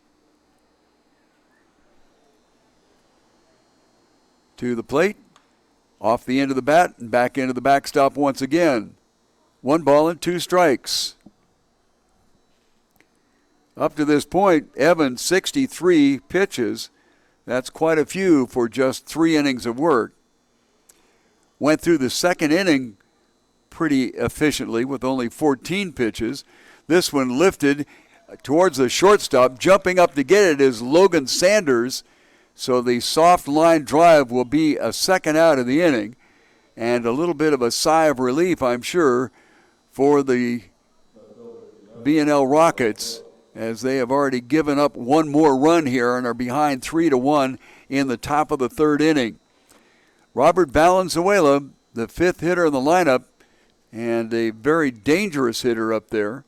To the plate. Off the end of the bat and back into the backstop once again. 1 ball and 2 strikes. Up to this point, Evans, 63 pitches. That's quite a few for just 3 innings of work. Went through the second inning pretty efficiently with only 14 pitches. This one lifted towards the shortstop. Jumping up to get it is Logan Sanders. So the soft line drive will be a second out of the inning. And a little bit of a sigh of relief, I'm sure, for the B&L Rockets, as they have already given up 1 more run here and are behind 3-1 in the top of the 3rd inning. Robert Valenzuela, the 5th hitter in the lineup, and a very dangerous hitter up there.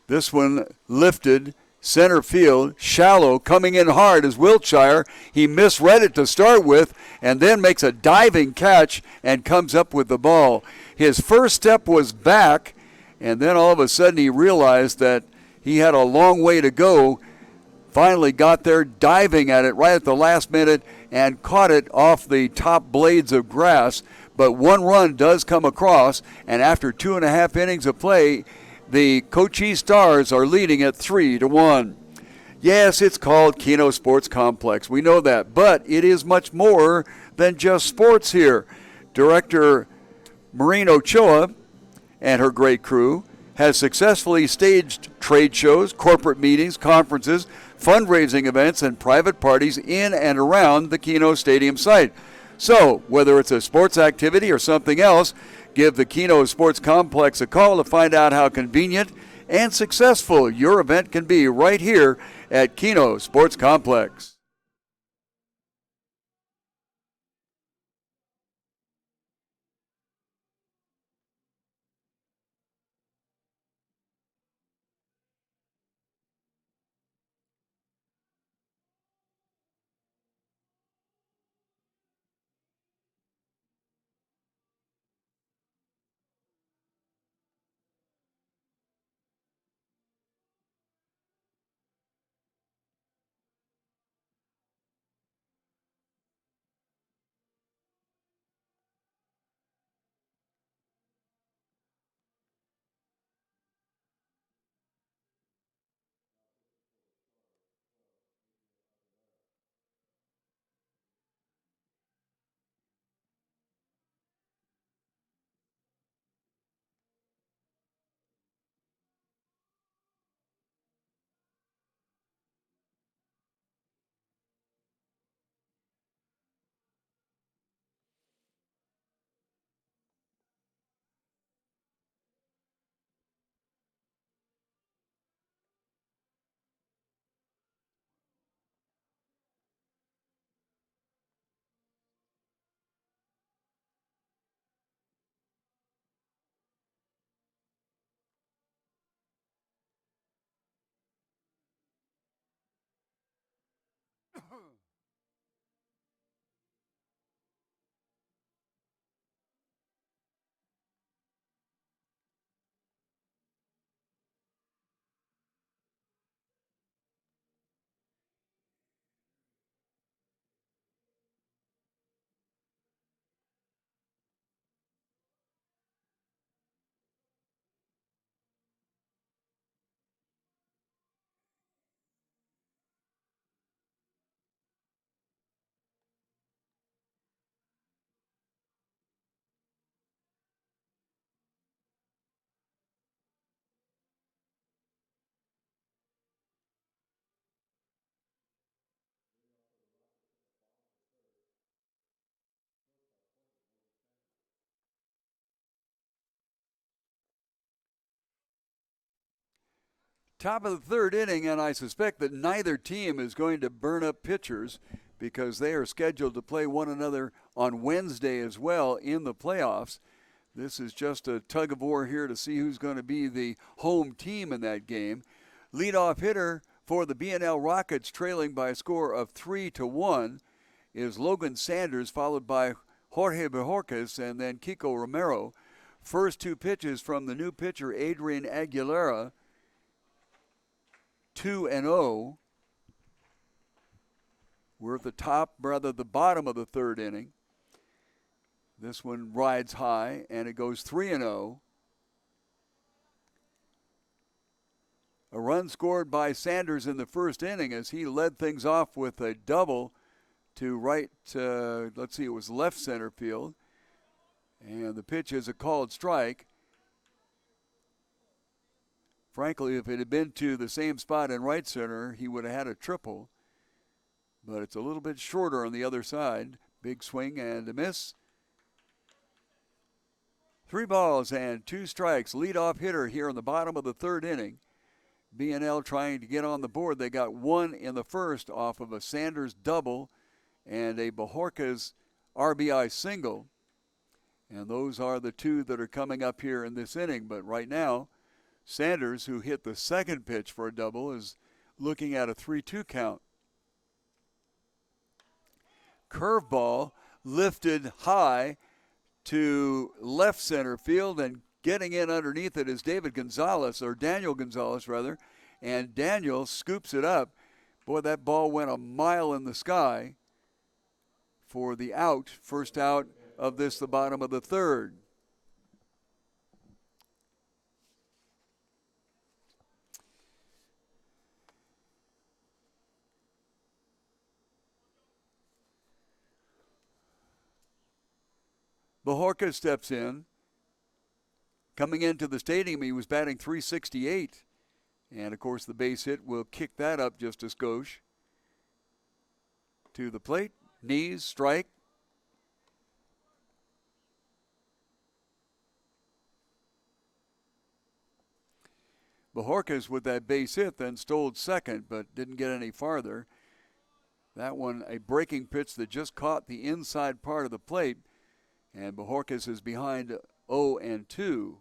This one lifted center field, shallow, coming in hard is Wiltshire. He misread it to start with and then makes a diving catch and comes up with the ball. His first step was back, and then all of a sudden he realized that he had a long way to go. Finally got there diving at it right at the last minute and caught it off the top blades of grass. But one run does come across, and after 2.5 innings of play, the Cochise Stars are leading at 3-1. Yes, it's called Kino Sports Complex. We know that, but it is much more than just sports here. Director Maureen Ochoa and her great crew has successfully staged trade shows, corporate meetings, conferences, fundraising events, and private parties in and around the Kino Stadium site. So, whether it's a sports activity or something else, give the Kino Sports Complex a call to find out how convenient and successful your event can be right here at Kino Sports Complex. Top of the third inning, and I suspect that neither team is going to burn up pitchers because they are scheduled to play one another on Wednesday as well in the playoffs. This is just a tug of war here to see who's going to be the home team in that game. Leadoff hitter for the B&L Rockets, trailing by a score of 3-1, is Logan Sanders, followed by Jorge Bojorquez and then Kiko Romero. First two pitches from the new pitcher, Adrian Aguilera, 2-0. We're at the bottom of the third inning. This one rides high, and it goes 3-0. A run scored by Sanders in the first inning as he led things off with a double to it was left center field. And the pitch is a called strike. Frankly, if it had been to the same spot in right center, he would have had a triple. But it's a little bit shorter on the other side. Big swing and a miss. 3 balls and 2 strikes. Leadoff hitter here in the bottom of the third inning. B&L trying to get on the board. They got one in the first off of a Sanders double and a Bojorquez RBI single. And those are the two that are coming up here in this inning. But right now, Sanders, who hit the second pitch for a double, is looking at a 3-2 count. Curveball lifted high to left center field, and getting in underneath it is Daniel Gonzalez rather, and Daniel scoops it up. Boy, that ball went a mile in the sky for the out, first out of this, the bottom of the third. Bajorquez steps in. Coming into the stadium, he was batting .368. And, of course, the base hit will kick that up just a skosh. To the plate, knees, strike. Bajorquez with that base hit then stole second, but didn't get any farther. That one, a breaking pitch that just caught the inside part of the plate. And Bajorquez is behind 0-2.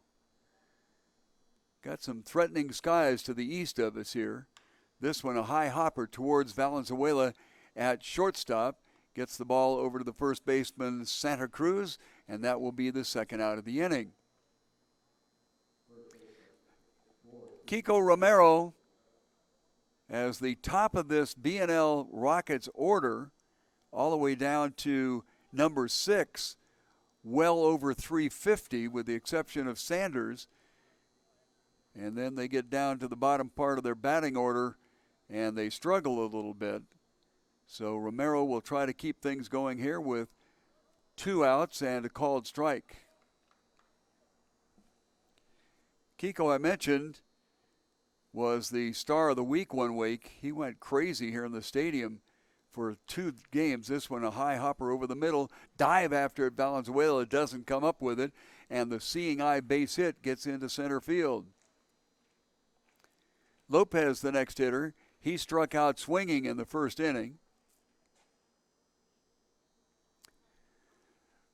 Got some threatening skies to the east of us here. This one, a high hopper towards Valenzuela at shortstop. Gets the ball over to the first baseman, Santa Cruz, and that will be the second out of the inning. Kiko Romero, as the top of this B&L Rockets order, all the way down to number 6, well over 350 with the exception of Sanders. And then they get down to the bottom part of their batting order and they struggle a little bit. So Romero will try to keep things going here with 2 outs and a called strike. Kiko, I mentioned, was the star of the week one week. He went crazy here in the stadium for 2 games. This one, a high hopper over the middle, dive after it. Valenzuela doesn't come up with it, and the seeing eye base hit gets into center field. Lopez, the next hitter, he struck out swinging in the first inning.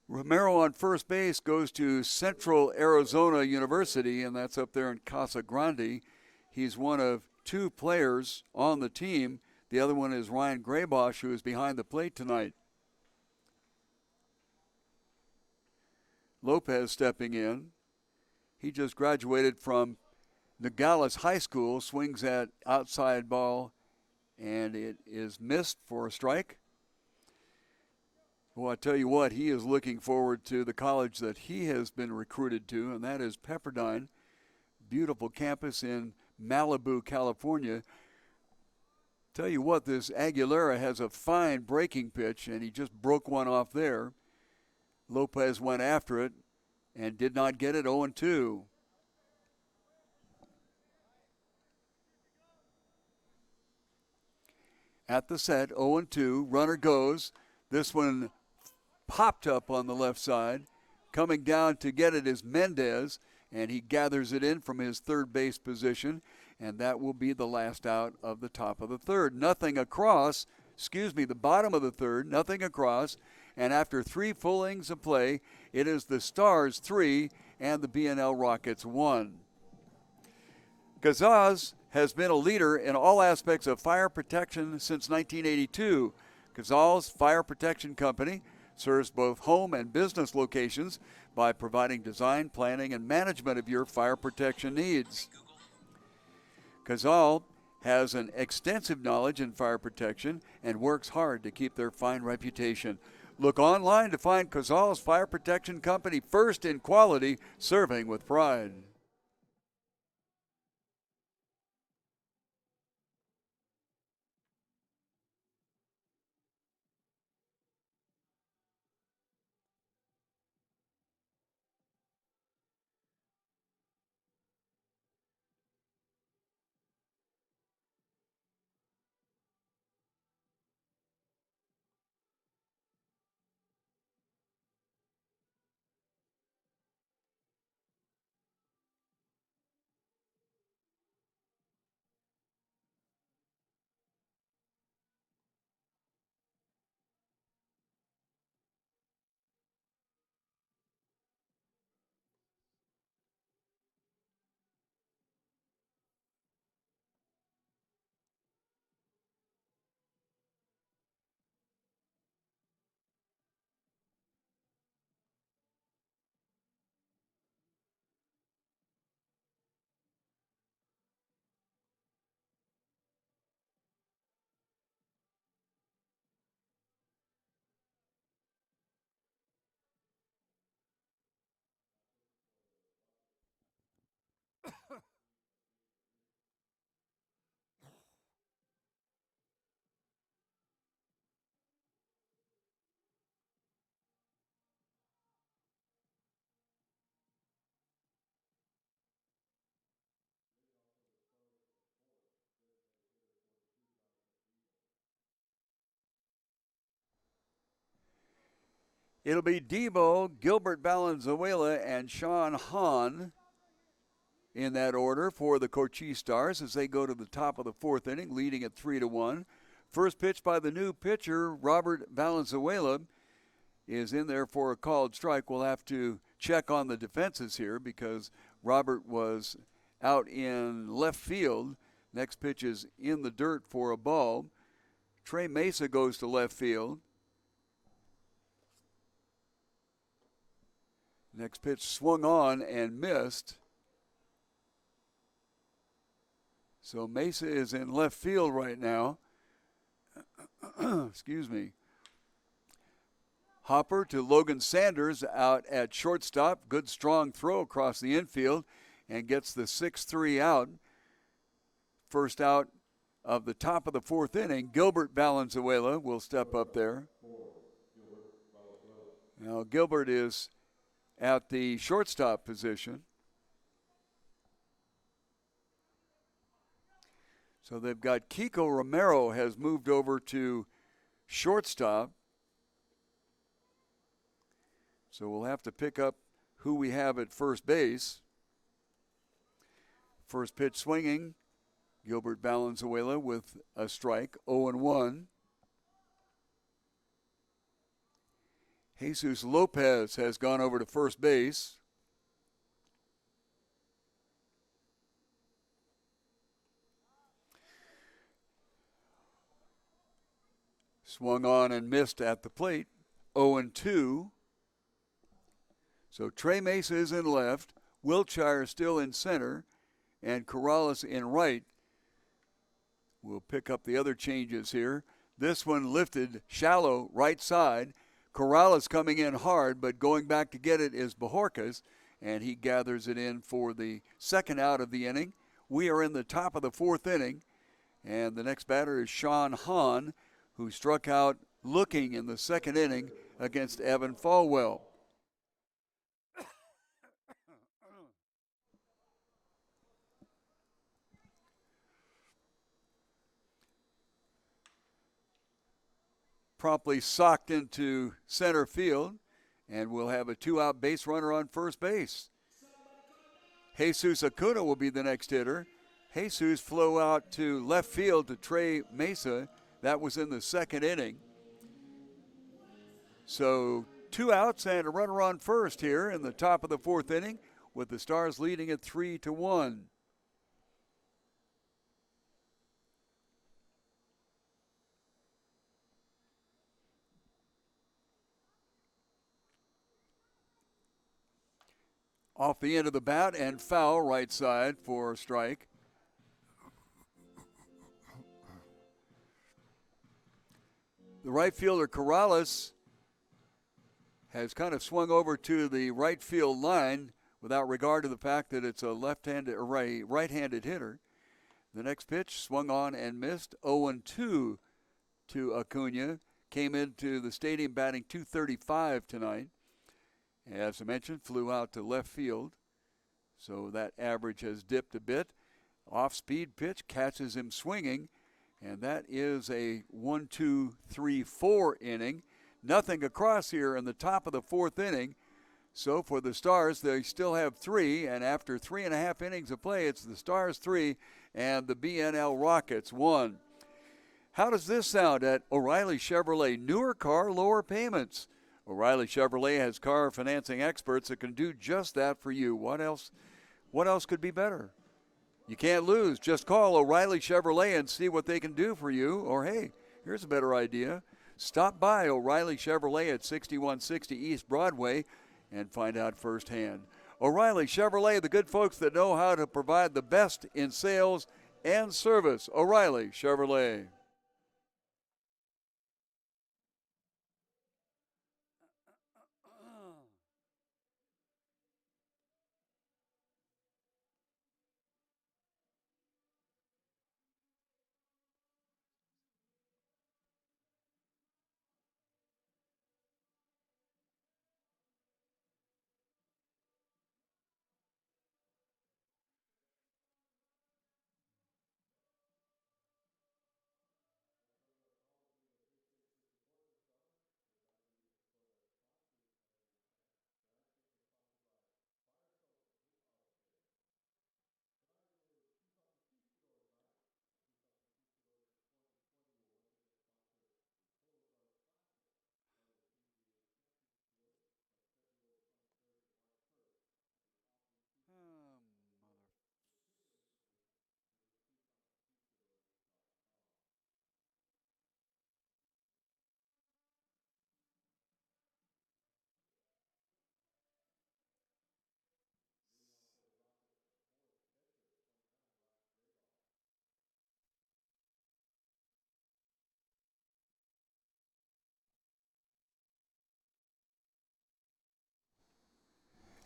Romero on first base goes to Central Arizona University, and that's up there in Casa Grande. He's one of 2 players on the team. The other one is Ryan Graybosch, who is behind the plate tonight. Lopez stepping in. He just graduated from Nogales High School, swings at outside ball, and it is missed for a strike. Well, I tell you what, he is looking forward to the college that he has been recruited to, and that is Pepperdine. Beautiful campus in Malibu, California. Tell you what, this Aguilera has a fine breaking pitch, and he just broke one off there. Lopez went after it and did not get it. 0-2. At the set, 0-2. Runner goes. This one popped up on the left side. Coming down to get it is Mendez, and he gathers it in from his third base position, and that will be the last out of the top of the third. The bottom of the third, nothing across, and after 3 full innings of play, it is the Stars 3 and the B&L Rockets 1. Cochise has been a leader in all aspects of fire protection since 1982. Cochise Fire Protection Company serves both home and business locations by providing design, planning, and management of your fire protection needs. Cochise has an extensive knowledge in fire protection and works hard to keep their fine reputation. Look online to find Cochise Fire Protection Company, first in quality, serving with pride. It'll be Debo, Gilbert Valenzuela, and Sean Hahn in that order for the Cochise Stars as they go to the top of the fourth inning, leading at 3-1. First pitch by the new pitcher, Robert Valenzuela, is in there for a called strike. We'll have to check on the defenses here because Robert was out in left field. Next pitch is in the dirt for a ball. Trey Mesa goes to left field. Next pitch swung on and missed. So Mesa is in left field right now. Excuse me. Hopper to Logan Sanders out at shortstop. Good strong throw across the infield and gets the 6-3 out. First out of the top of the fourth inning. Gilbert Valenzuela will step up there. Now Gilbert is at the shortstop position. So they've got Kiko Romero has moved over to shortstop. So we'll have to pick up who we have at first base. First pitch swinging, Gilbert Valenzuela with a strike, 0-1. Jesus Lopez has gone over to first base. Swung on and missed at the plate, 0-2. So Trey Mesa is in left, Wiltshire still in center, and Corrales in right. We'll pick up the other changes here. This one lifted shallow right side. Corrales coming in hard, but going back to get it is Bajorquez, and he gathers it in for the second out of the inning. We are in the top of the fourth inning, and the next batter is Sean Hahn, who struck out looking in the second inning against Evan Falwell. Promptly socked into center field, and we'll have a two-out base runner on first base. Jesus Acuna will be the next hitter. Jesus flew out to left field to Trey Mesa. That was in the second inning. So 2 outs and a runner on first here in the top of the fourth inning, with the Stars leading at 3-1. Off the end of the bat and foul right side for a strike. The right fielder Corrales has kind of swung over to the right field line without regard to the fact that it's a left-handed or a right-handed hitter. The next pitch swung on and missed, 0-2 to Acuna. Came into the stadium batting .235 tonight. As I mentioned, flew out to left field, so that average has dipped a bit. Off-speed pitch catches him swinging, and that is a 1-2-3-4 inning. Nothing across here in the top of the fourth inning. So for the Stars, they still have 3, and after 3.5 innings of play, it's the Stars 3 and the BNL Rockets 1. How does this sound at O'Reilly Chevrolet? Newer car, lower payments. O'Reilly Chevrolet has car financing experts that can do just that for you. What else could be better? You can't lose. Just call O'Reilly Chevrolet and see what they can do for you. Or, hey, here's a better idea. Stop by O'Reilly Chevrolet at 6160 East Broadway and find out firsthand. O'Reilly Chevrolet, the good folks that know how to provide the best in sales and service. O'Reilly Chevrolet.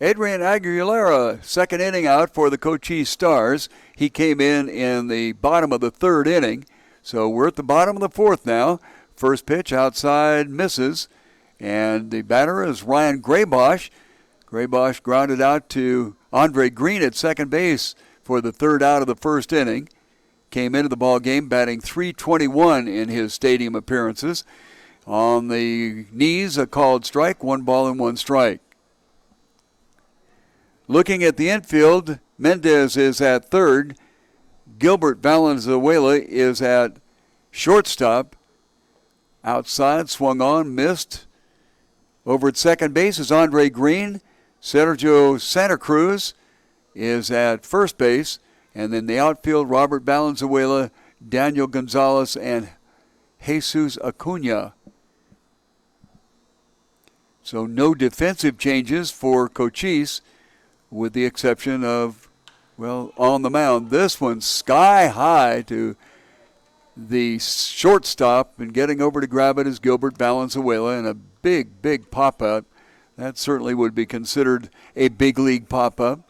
Adrian Aguilera, second inning out for the Cochise Stars. He came in the bottom of the third inning. So we're at the bottom of the fourth now. First pitch outside misses. And the batter is Ryan Graybosch. Graybosch grounded out to Andre Green at second base for the third out of the first inning. Came into the ball game batting .321 in his stadium appearances. On the knees, a called strike, 1 ball and 1 strike. Looking at the infield, Mendez is at third. Gilbert Valenzuela is at shortstop. Outside, swung on, missed. Over at second base is Andre Green. Sergio Santa Cruz is at first base. And then the outfield, Robert Valenzuela, Daniel Gonzalez, and Jesus Acuna. So no defensive changes for Cochise, with the exception of, well, on the mound. This one sky high to the shortstop, and getting over to grab it is Gilbert Valenzuela, and a big, big pop-up. That certainly would be considered a big league pop-up.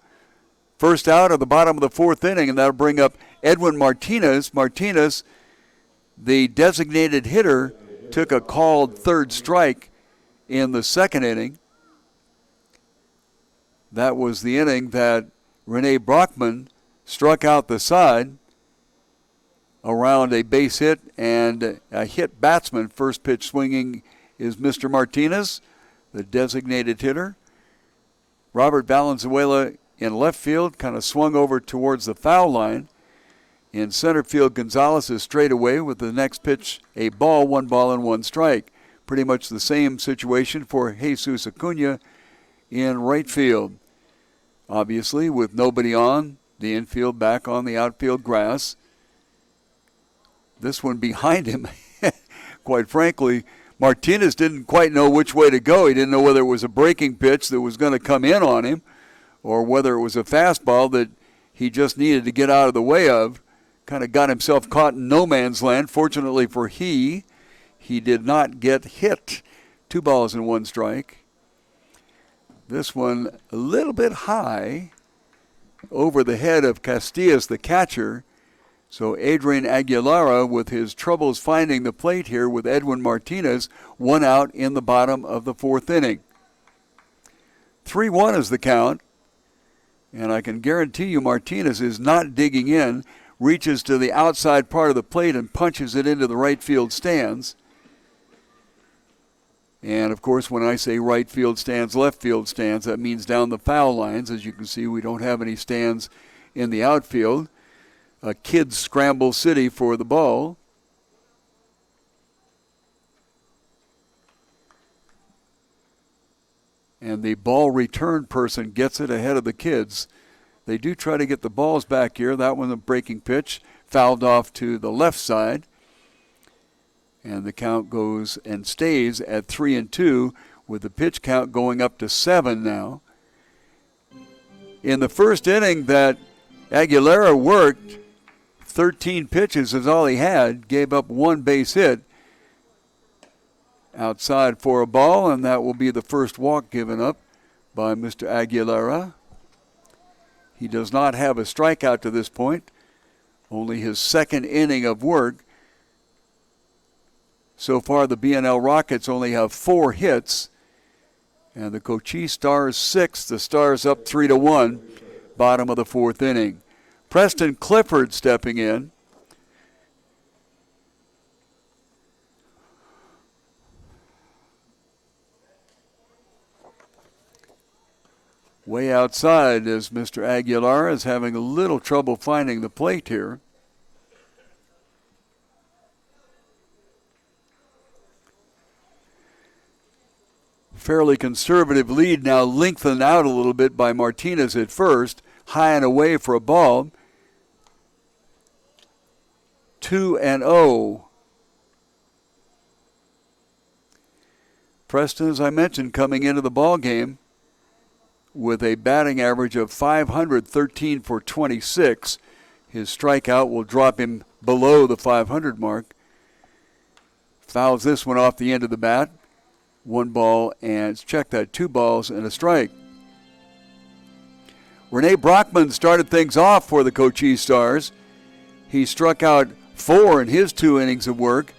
First out of the bottom of the fourth inning, and that'll bring up Edwin Martinez. Martinez, the designated hitter, took a called third strike in the second inning. That was the inning that Rene Brockman struck out the side around a base hit and a hit batsman. First pitch swinging is Mr. Martinez, the designated hitter. Robert Valenzuela in left field, kind of swung over towards the foul line. In center field, Gonzalez is straight away with the next pitch a ball, 1 ball and 1 strike. Pretty much the same situation for Jesus Acuna in right field. Obviously, with nobody on, the infield back on the outfield grass. This one behind him, quite frankly, Martinez didn't quite know which way to go. He didn't know whether it was a breaking pitch that was going to come in on him or whether it was a fastball that he just needed to get out of the way of. Kind of got himself caught in no man's land. Fortunately for he did not get hit. 2 balls and 1 strike. This one a little bit high over the head of Castillas, the catcher. So Adrian Aguilera, with his troubles finding the plate here with Edwin Martinez, 1 out in the bottom of the fourth inning. 3-1 is the count. And I can guarantee you Martinez is not digging in, reaches to the outside part of the plate and punches it into the right field stands. And, of course, when I say right field stands, left field stands, that means down the foul lines. As you can see, we don't have any stands in the outfield. A kid's scramble city for the ball. And the ball return person gets it ahead of the kids. They do try to get the balls back here. That one, a breaking pitch, fouled off to the left side. And the count goes and stays at 3-2, with the pitch count going up to 7 now. In the first inning that Aguilera worked, 13 pitches is all he had, gave up 1 base hit. Outside for a ball, and that will be the first walk given up by Mr. Aguilera. He does not have a strikeout to this point, only his second inning of work. So far, the BNL Rockets only have 4 hits, and the Cochise Stars 6. The Stars up 3-1, bottom of the fourth inning. Preston Clifford stepping in. Way outside as Mr. Aguilar is having a little trouble finding the plate here. Fairly conservative lead now lengthened out a little bit by Martinez at first. High and away for a ball. 2-0. Preston, as I mentioned, coming into the ball game with a batting average of .500, 13 for 26. His strikeout will drop him below the .500 mark. Fouls this one off the end of the bat. 1 ball, and check that, 2 balls and a strike. Rene Brockman started things off for the Cochise Stars. He struck out 4 in his 2 innings of work,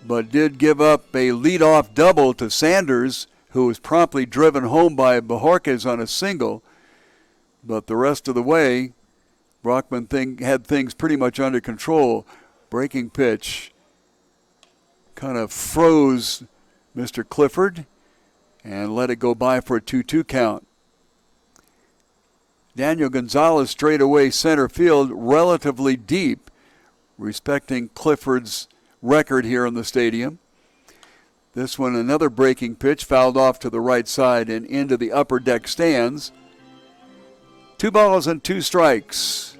but did give up a leadoff double to Sanders, who was promptly driven home by Bojorquez on a single. But the rest of the way, Brockman had things pretty much under control. Breaking pitch kind of froze Mr. Clifford and let it go by for a 2-2 count. Daniel Gonzalez straight away center field, relatively deep, respecting Clifford's record here in the stadium. This one, another breaking pitch, fouled off to the right side and into the upper deck stands. 2 balls and 2 strikes.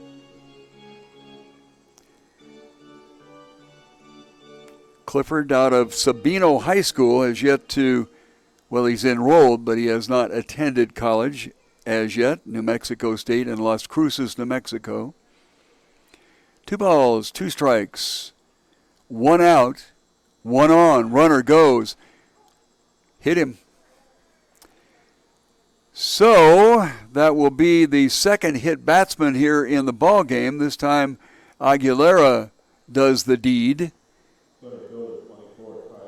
Clifford out of Sabino High School has yet to, well, he's enrolled, but he has not attended college as yet. New Mexico State and Las Cruces, New Mexico. 2 balls, 2 strikes. 1 out, 1 on, runner goes. Hit him. So that will be the second hit batsman here in the ball game. This time Aguilera does the deed.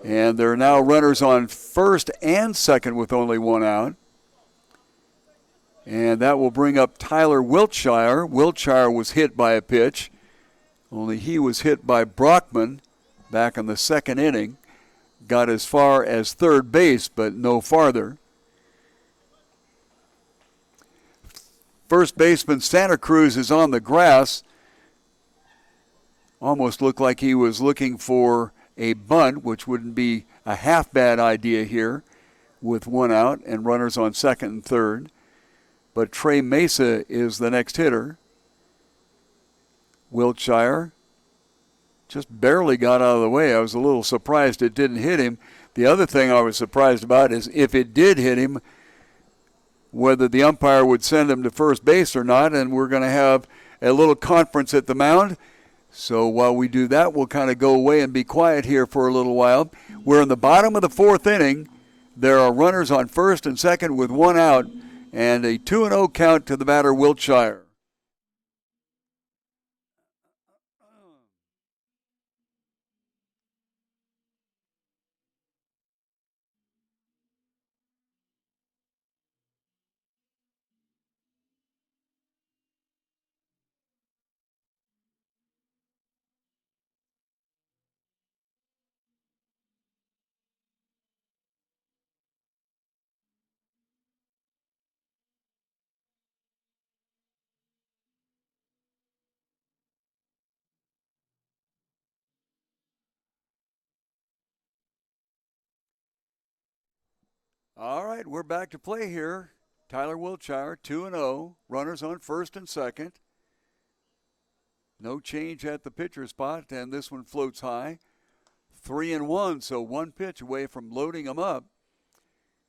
And there are now runners on first and second with only 1 out. And that will bring up Tyler Wiltshire. Wiltshire was hit by a pitch, only he was hit by Brockman back in the second inning. Got as far as third base, but no farther. First baseman Santa Cruz is on the grass. Almost looked like he was looking for a bunt, which wouldn't be a half bad idea here with 1 out and runners on second and third. But Trey Mesa is the next hitter. Wiltshire just barely got out of the way. I was a little surprised it didn't hit him. The other thing I was surprised about is if it did hit him, whether the umpire would send him to first base or not, and we're going to have a little conference at the mound. So while we do that, we'll kind of go away and be quiet here for a little while. We're in the bottom of the 4th inning. There are runners on first and second with 1 out, and a 2-0 count to the batter, Wiltshire. All right, we're back to play here. Tyler Wiltshire, 2-0. Runners on first and second. No change at the pitcher spot, and this one floats high. 3-1, so 1 pitch away from loading them up.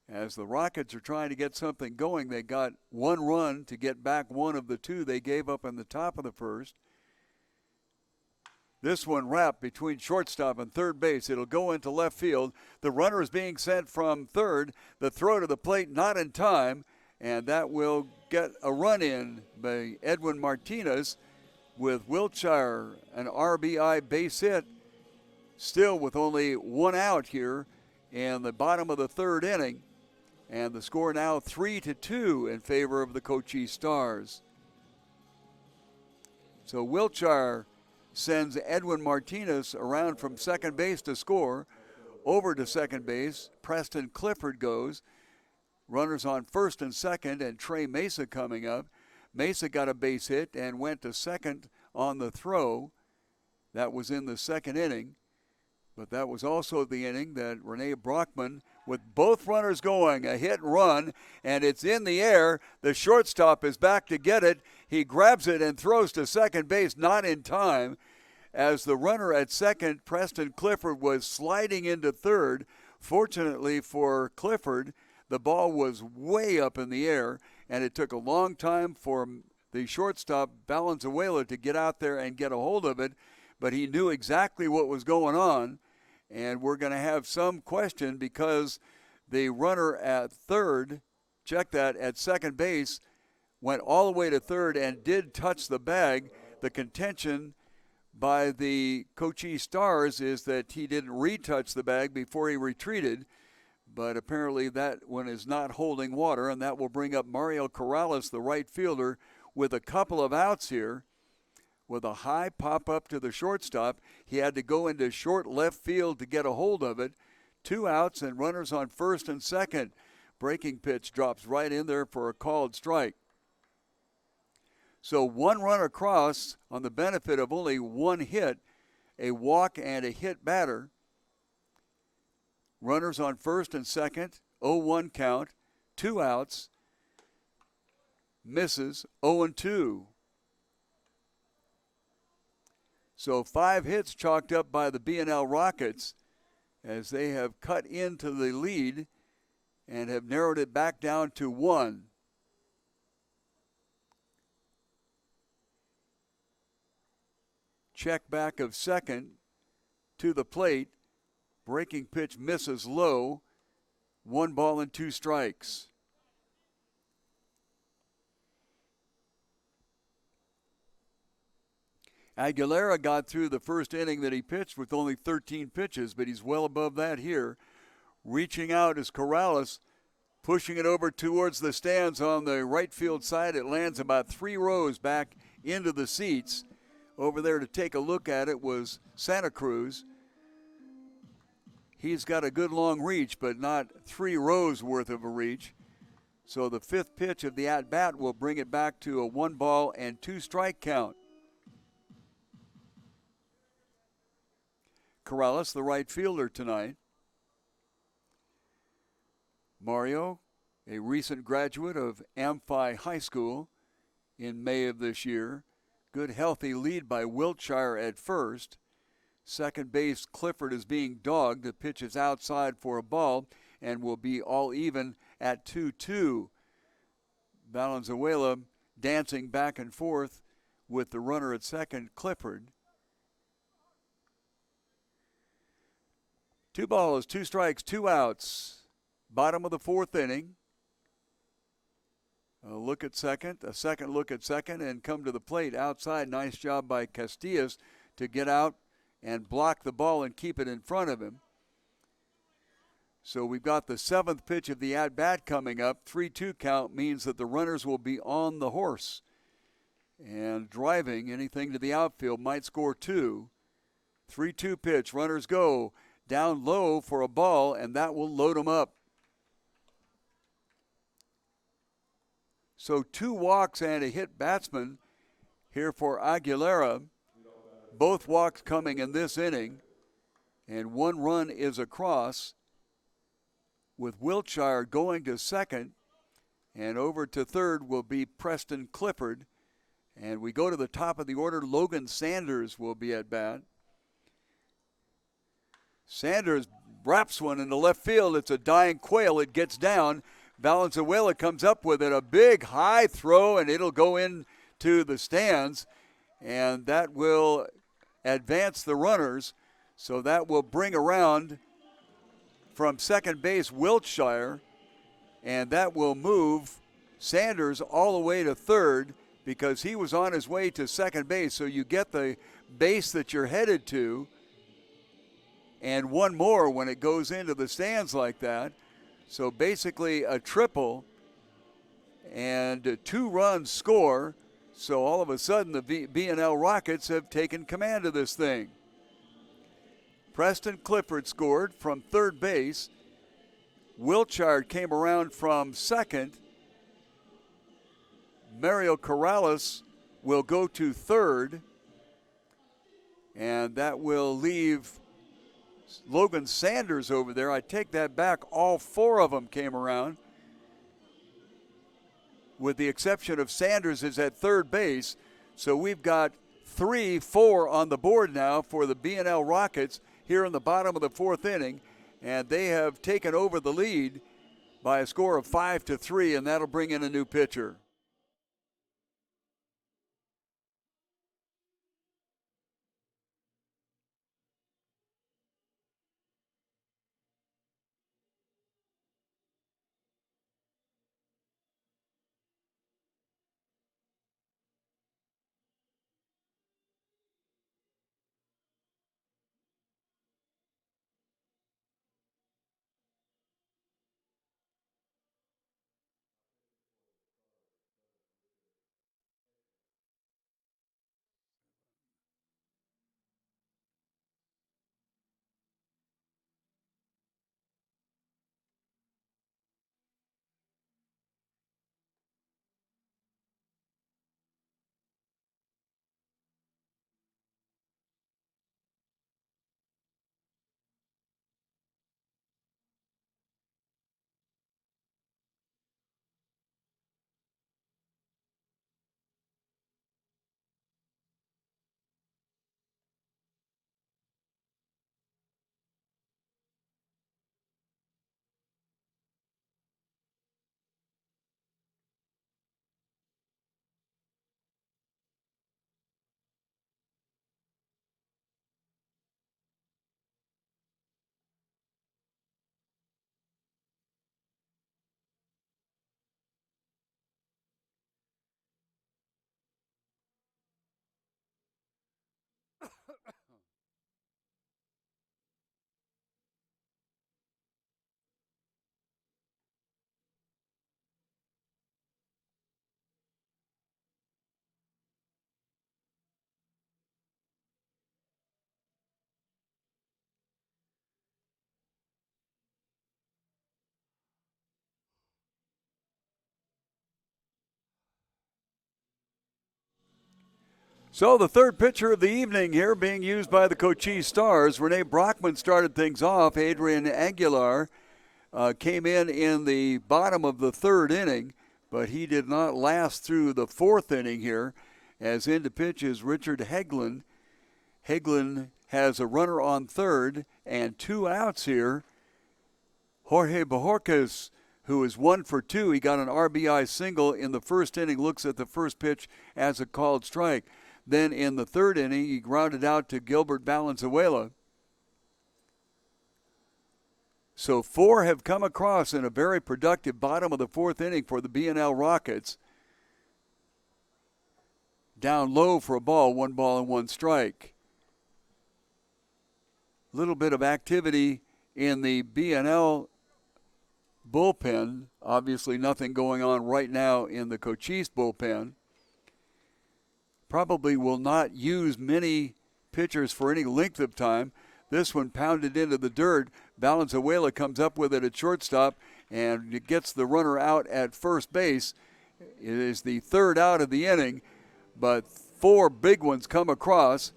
As the Rockets are trying to get something going, they got 1 run to get back 1 of the 2 they gave up in the top of the first. This one wrapped between shortstop and third base. It'll go into left field. The runner is being sent from third. The throw to the plate not in time, and that will get a run in by Edwin Martinez with Wiltshire, an RBI base hit, still with only 1 out here in the bottom of the 3rd inning. And the score now 3-2 in favor of the Cochise Stars. So Wiltshire sends Edwin Martinez around from second base to score. Over to second base, Preston Clifford goes. Runners on first and second, and Trey Mesa coming up. Mesa got a base hit and went to second on the throw. That was in the 2nd inning. But that was also the inning that Rene Brockman, with both runners going, a hit and run, and it's in the air. The shortstop is back to get it. He grabs it and throws to second base, not in time. As the runner at second, Preston Clifford, was sliding into third. Fortunately for Clifford, the ball was way up in the air, and it took a long time for the shortstop, Valenzuela, to get out there and get a hold of it. But he knew exactly what was going on, and we're going to have some question because the runner at third, check that, at second base, went all the way to third and did touch the bag. The contention by the Cochise Stars is that he didn't retouch the bag before he retreated, but apparently that one is not holding water, and that will bring up Mario Corrales, the right fielder, with a couple of outs here. With a high pop up to the shortstop, he had to go into short left field to get a hold of it. 2 outs and runners on first and second. Breaking pitch drops right in there for a called strike. So 1 run across on the benefit of only 1 hit, a walk and a hit batter. Runners on first and second, 0-1 count, 2 outs. Misses, 0-2. So 5 hits chalked up by the B&L Rockets as they have cut into the lead and have narrowed it back down to 1. Check back of second to the plate. Breaking pitch misses low. 1 ball and 2 strikes. Aguilera got through the first inning that he pitched with only 13 pitches, but he's well above that here. Reaching out is Corrales, pushing it over towards the stands on the right field side. It lands about 3 rows back into the seats. Over there to take a look at it was Santa Cruz. He's got a good long reach, but not 3 rows worth of a reach. So the 5th pitch of the at-bat will bring it back to a 1 ball and 2 strike count. Corrales, the right fielder tonight. Mario, a recent graduate of Amphi High School in May of this year. Good healthy lead by Wiltshire at first. Second base Clifford is being dogged. The pitch is outside for a ball and will be all even at 2-2. Valenzuela dancing back and forth with the runner at second, Clifford. 2 balls, 2 strikes, 2 outs. Bottom of the 4th inning. A look at second, a second look at second, and come to the plate outside. Nice job by Castillas to get out and block the ball and keep it in front of him. So we've got the 7th pitch of the at-bat coming up. 3-2 count means that the runners will be on the horse. And driving anything to the outfield might score 2. 3-2 pitch, runners go. Down low for a ball, and that will load them up. So 2 walks and a hit batsman here for Aguilera. Both walks coming in this inning, and 1 run is across with Wiltshire going to second, and over to third will be Preston Clifford. And we go to the top of the order. Logan Sanders will be at bat. Sanders wraps one into left field. It's a dying quail. It gets down. Valenzuela comes up with it. A big high throw, and it'll go into the stands. And that will advance the runners. So that will bring around from second base Wiltshire. And that will move Sanders all the way to third because he was on his way to second base. So you get the base that you're headed to, and 1 more when it goes into the stands like that. So basically a triple and 2 runs score. So all of a sudden the B&L Rockets have taken command of this thing. Preston Clifford scored from third base. Wiltshire came around from second. Mario Corrales will go to third. And that will leave Logan Sanders over there. I take that back. All 4 of them came around, with the exception of Sanders is at third base. So we've got 3-4 on the board now for the B&L Rockets here in the bottom of the 4th inning, and they have taken over the lead by a score of 5-3, and that'll bring in a new pitcher. So the third pitcher of the evening here being used by the Cochise Stars. Rene Brockman started things off. Adrian Aguilar came in the bottom of the third inning, but he did not last through the fourth inning here. As in to pitch is Richard Heglin. Heglin has a runner on third and 2 outs here. Jorge Bajorquez, who is 1 for 2, he got an RBI single in the first inning, looks at the first pitch as a called strike. Then in the third inning, he grounded out to Gilbert Valenzuela. So 4 have come across in a very productive bottom of the fourth inning for the B&L Rockets. Down low for a ball, 1 ball and 1 strike. Little bit of activity in the B&L bullpen. Obviously nothing going on right now in the Cochise bullpen. Probably will not use many pitchers for any length of time. This one pounded into the dirt. Valenzuela comes up with it at shortstop and it gets the runner out at first base. It is the third out of the inning, but 4 big ones come across.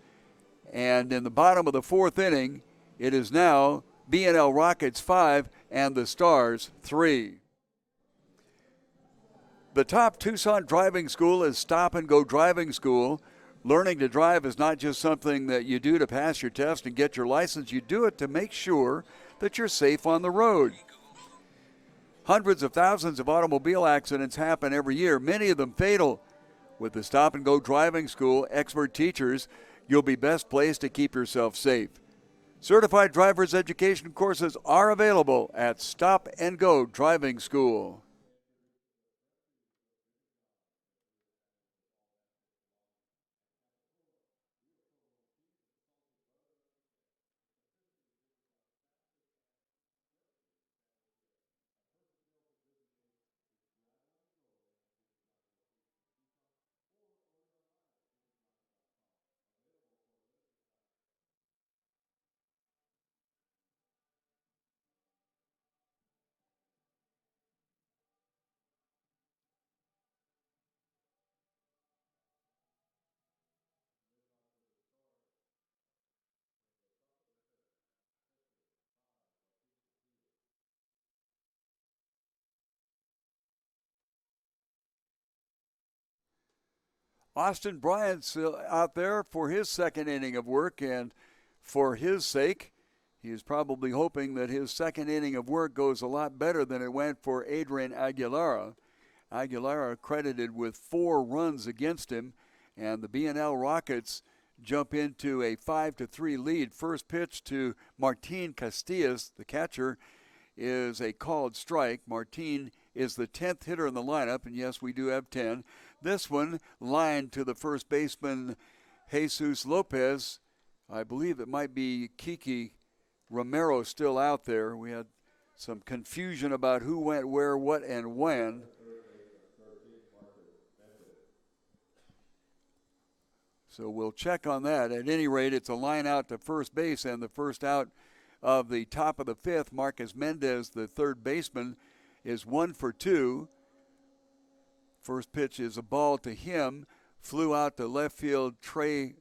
And in the bottom of the fourth inning, it is now B&L Rockets 5 and the Stars 3. The top Tucson driving school is Stop and Go Driving School. Learning to drive is not just something that you do to pass your test and get your license. You do it to make sure that you're safe on the road. Hundreds of thousands of automobile accidents happen every year, many of them fatal. With the Stop and Go Driving School expert teachers, you'll be best placed to keep yourself safe. Certified driver's education courses are available at Stop and Go Driving School. Austin Bryant's out there for his second inning of work, and for his sake, he is probably hoping that his second inning of work goes a lot better than it went for Adrian Aguilar. Aguilar credited with 4 runs against him, and the B&L Rockets jump into a 5-3 lead. First pitch to Martin Castillas, the catcher, is a called strike. Martin is the 10th hitter in the lineup, and yes, we do have 10. This one lined to the first baseman, Jesus Lopez. I believe it might be Kiki Romero still out there. We had some confusion about who went where, what, and when. So we'll check on that. At any rate, it's a line out to first base, and the first out of the top of the fifth. Marcus Mendez, the third baseman, is 1 for 2. First pitch is a ball to him. Flew out to left field, Trey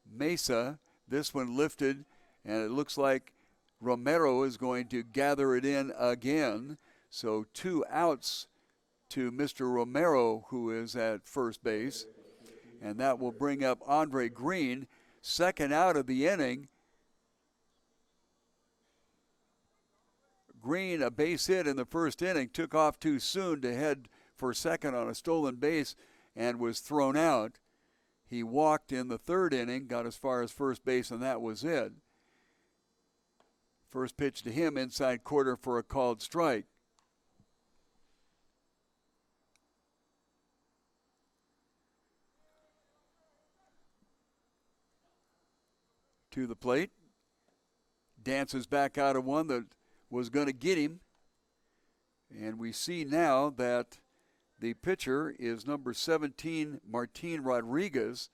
Mesa. This one lifted, and it looks like Romero is going to gather it in again. So 2 outs to Mr. Romero, who is at first base. And that will bring up Andre Green, second out of the inning. Green, a base hit in the first inning, took off too soon to head for second on a stolen base and was thrown out. He walked in the third inning, got as far as first base, and that was it. First pitch to him inside quarter for a called strike. To the plate. Dances back out of one that was going to get him. And we see now that the pitcher is number 17, Martin Rodriguez.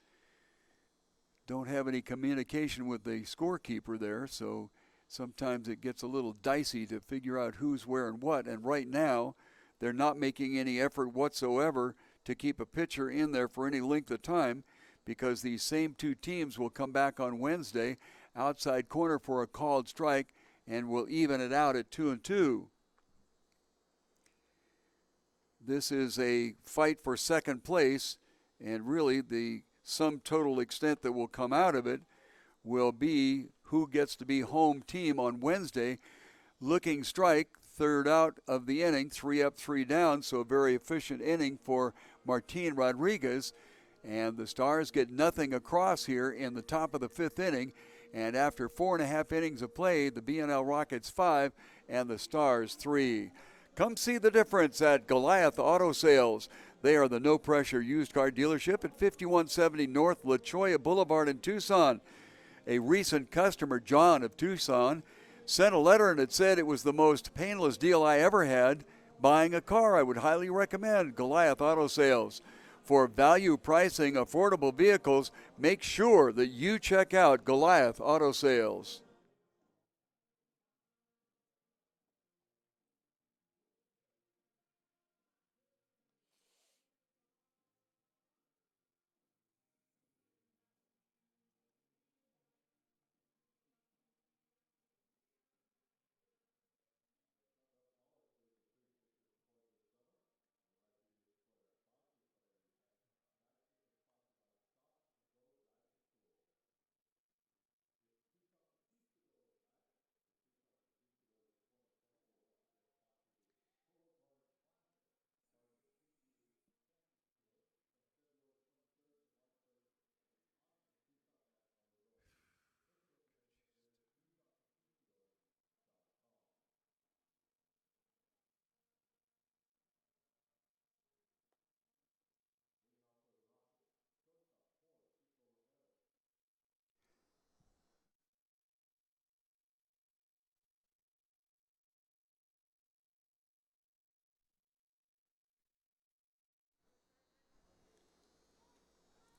Don't have any communication with the scorekeeper there, so sometimes it gets a little dicey to figure out who's where and what. And right now, they're not making any effort whatsoever to keep a pitcher in there for any length of time because these same two teams will come back on Wednesday, outside corner for a called strike, and will even it out at 2-2. This is a fight for second place, and really the sum total extent that will come out of it will be who gets to be home team on Wednesday. Looking strike, third out of the inning, 3 up, 3 down, so a very efficient inning for Martin Rodriguez. And the Stars get nothing across here in the top of the 5th inning. And after 4.5 innings of play, the BNL Rockets 5 and the Stars 3. Come see the difference at Goliath Auto Sales. They are the no-pressure used car dealership at 5170 North La Cholla Boulevard in Tucson. A recent customer, John of Tucson, sent a letter and it said it was the most painless deal I ever had buying a car. I would highly recommend Goliath Auto Sales. For value pricing, affordable vehicles, make sure that you check out Goliath Auto Sales.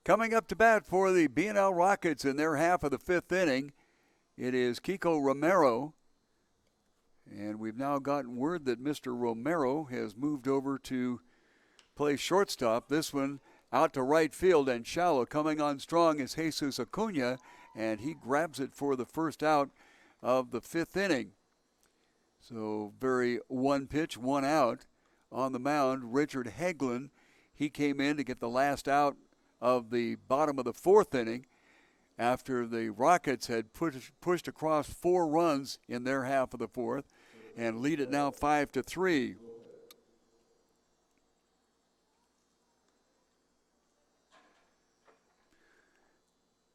Coming up to bat for the BNL Rockets in their half of the 5th inning, it is Kiko Romero. And we've now gotten word that Mr. Romero has moved over to play shortstop. This one out to right field and shallow. Coming on strong is Jesus Acuna, and he grabs it for the first out of the 5th inning. So very one pitch, one out. On the mound, Richard Hagelin. He came in to get the last out of the bottom of the 4th inning after the Rockets had pushed across 4 runs in their half of the 4th and lead it now 5-3.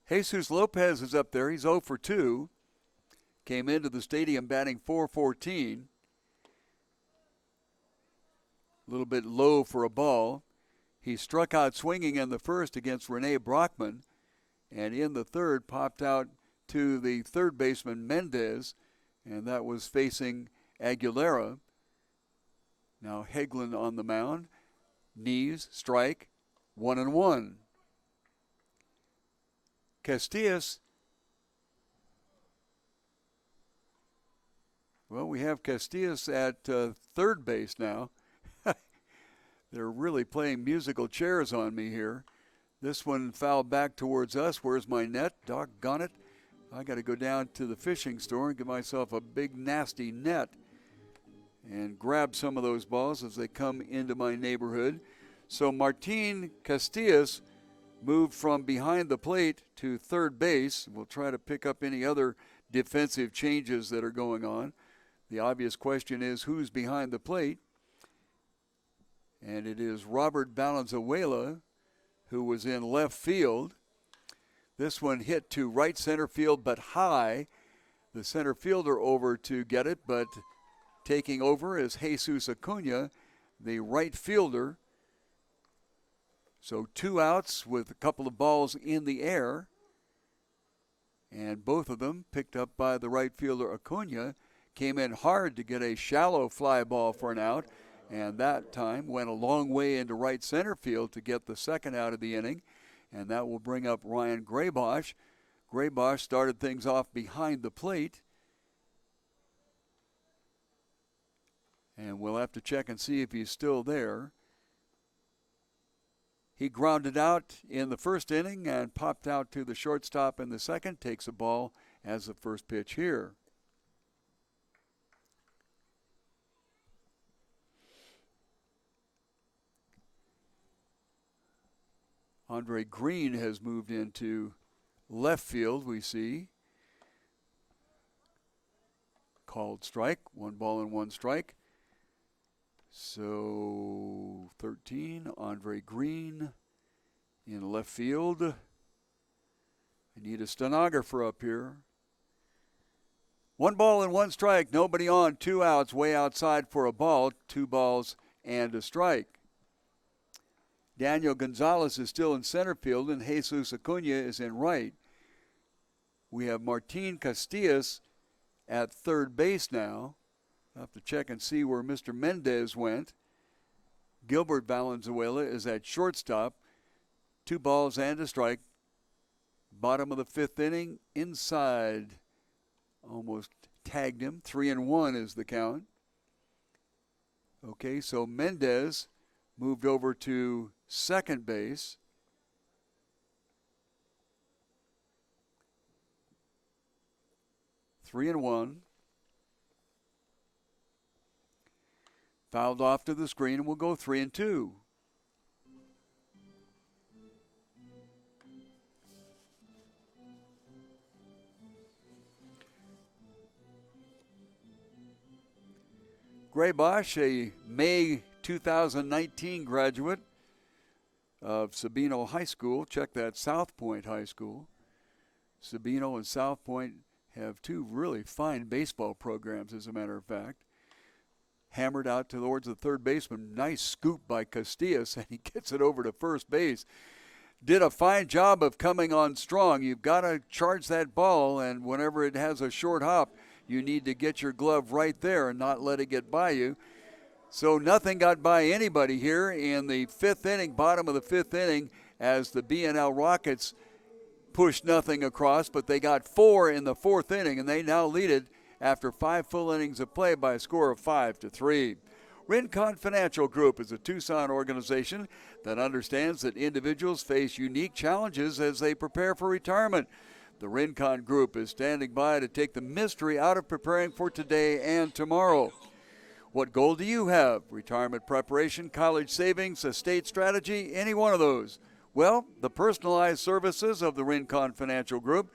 Jesus Lopez is up there. He's 0 for 2. Came into the stadium batting .414. A little bit low for a ball. He struck out swinging in the first against Rene Brockman, and in the third popped out to the third baseman Mendez, and that was facing Aguilera. Now Hagelin on the mound. Knees, strike, 1-1. Castillas. Well, we have Castillas at third base now. They're really playing musical chairs on me here. This one fouled back towards us. Where's my net? Doggone it. I got to go down to the fishing store and get myself a big, nasty net and grab some of those balls as they come into my neighborhood. So Martin Castillas moved from behind the plate to third base. We'll try to pick up any other defensive changes that are going on. The obvious question is who's behind the plate? And it is Robert Valenzuela, who was in left field. This one hit to right center field, but high. The center fielder over to get it, but taking over is Jesus Acuna, the right fielder. So 2 outs with a couple of balls in the air. And both of them picked up by the right fielder Acuna. Came in hard to get a shallow fly ball for an out. And that time went a long way into right center field to get the second out of the inning. And that will bring up Ryan Graybosch. Graybosch started things off behind the plate. And we'll have to check and see if he's still there. He grounded out in the first inning and popped out to the shortstop in the second, takes a ball as the first pitch here. Andre Green has moved into left field, we see. Called strike, 1-1 strike. So 13, Andre Green in left field. I need a stenographer up here. 1-1 strike, nobody on, 2 outs, way outside for a ball, 2 balls and a strike. Daniel Gonzalez is still in center field and Jesus Acuna is in right. We have Martin Castillas at third base now. I'll have to check and see where Mr. Mendez went. Gilbert Valenzuela is at shortstop. 2 balls and a strike. Bottom of the 5th inning, inside. Almost tagged him. 3-1 is the count. Okay, so Mendez moved over to second base. Three and one. Fouled off to the screen, and we'll go 3-2. Gray Bosch, a May 2019 graduate of Sabino High School. Check that, South Point High School. Sabino and South Point have 2 really fine baseball programs, as a matter of fact. Hammered out towards the third baseman. Nice scoop by Castillas, and he gets it over to first base. Did a fine job of coming on strong. You've got to charge that ball, and whenever it has a short hop, you need to get your glove right there and not let it get by you. So nothing got by anybody here in the 5th inning, bottom of the 5th inning, as the B&L Rockets pushed nothing across, but they got 4 in the 4th inning, and they now lead it after 5 full innings of play by a score of 5-3. Rincon Financial Group is a Tucson organization that understands that individuals face unique challenges as they prepare for retirement. The Rincon Group is standing by to take the mystery out of preparing for today and tomorrow. What goal do you have? Retirement preparation, college savings, estate strategy, any one of those? Well, the personalized services of the Rincon Financial Group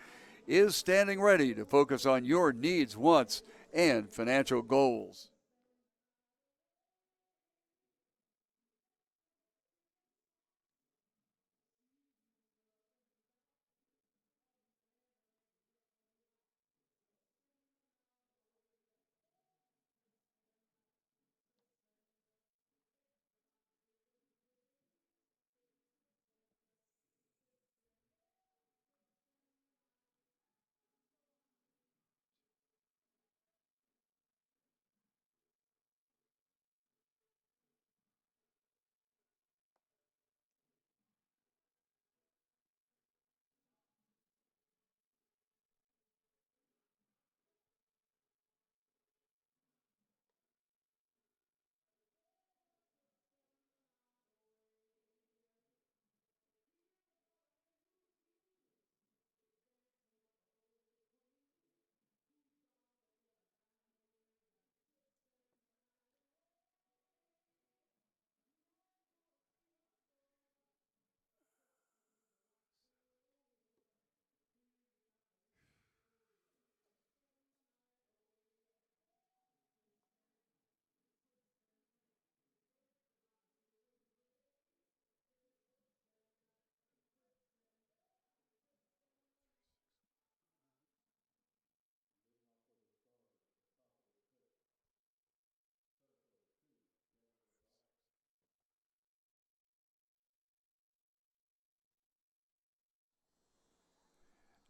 is standing ready to focus on your needs, wants, and financial goals.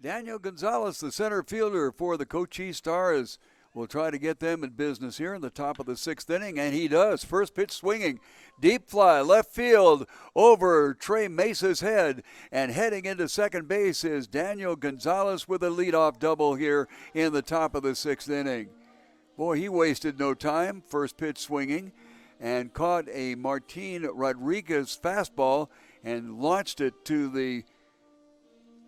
Daniel Gonzalez, the center fielder for the Cochise Stars, will try to get them in business here in the top of the 6th inning, and he does. First pitch swinging, deep fly, left field, over Trey Mesa's head, and heading into second base is Daniel Gonzalez with a leadoff double here in the top of the 6th inning. Boy, he wasted no time. First pitch swinging, and caught a Martin Rodriguez fastball and launched it to the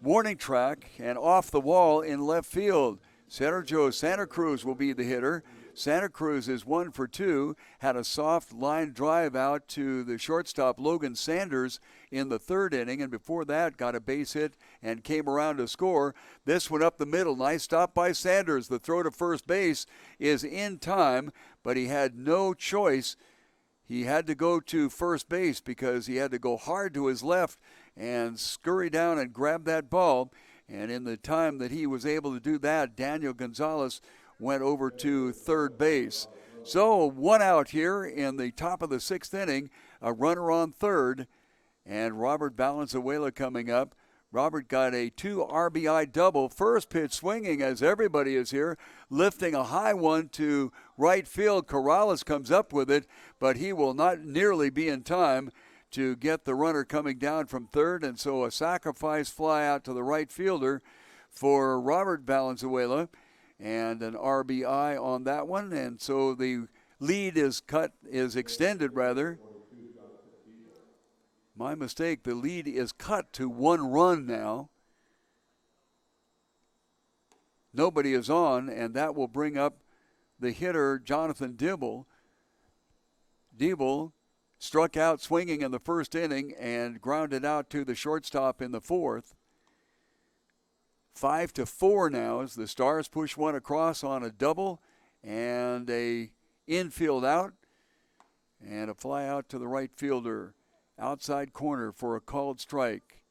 warning track and off the wall in left field. Sergio Santa Cruz will be the hitter. Santa Cruz is 1 for 2, had a soft line drive out to the shortstop Logan Sanders in the third inning, and before that got a base hit and came around to score. This one up the middle, nice stop by Sanders. The throw to first base is in time, but he had no choice. He had to go to first base because he had to go hard to his left and scurry down and grab that ball. And in the time that he was able to do that, Daniel Gonzalez went over to third base. So 1 out here in the top of the 6th inning, a runner on third, and Robert Valenzuela coming up. Robert got a 2 RBI double, first pitch swinging as everybody is here, lifting a high one to right field. Corrales comes up with it, but he will not nearly be in time to get the runner coming down from third, and so a sacrifice fly out to the right fielder for Robert Valenzuela, and an RBI on that one, and so the lead is extended rather. My mistake, the lead is cut to 1 run now. Nobody is on, and that will bring up the hitter, Jonathan Dibble. Dibble struck out swinging in the first inning and grounded out to the shortstop in the fourth. 5-4 now as the Stars push one across on a double and a infield out and a fly out to the right fielder. Outside corner for a called strike.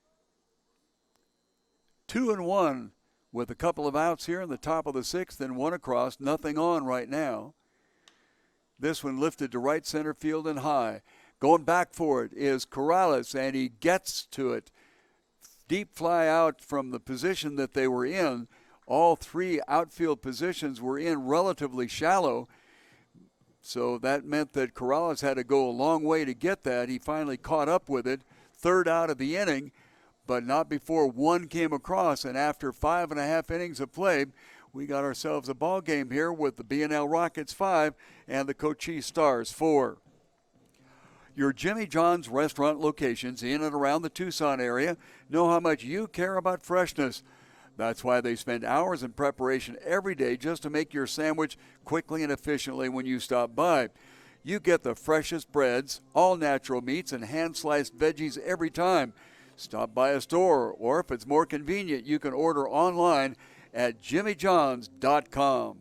2-1 with a couple of outs here in the top of the 6th and one across. Nothing on right now. This one lifted to right center field and high. Going back for it is Corrales, and he gets to it. Deep fly out from the position that they were in. All 3 outfield positions were in relatively shallow. So that meant that Corrales had to go a long way to get that. He finally caught up with it. 3rd out of the inning, but not before 1 came across. And after 5.5 innings of play, we got ourselves a ball game here with the B&L Rockets 5 and the Cochise Stars 4. Your Jimmy John's restaurant locations in and around the Tucson area know how much you care about freshness. That's why they spend hours in preparation every day just to make your sandwich quickly and efficiently when you stop by. You get the freshest breads, all natural meats, and hand-sliced veggies every time. Stop by a store, or if it's more convenient, you can order online at jimmyjohns.com.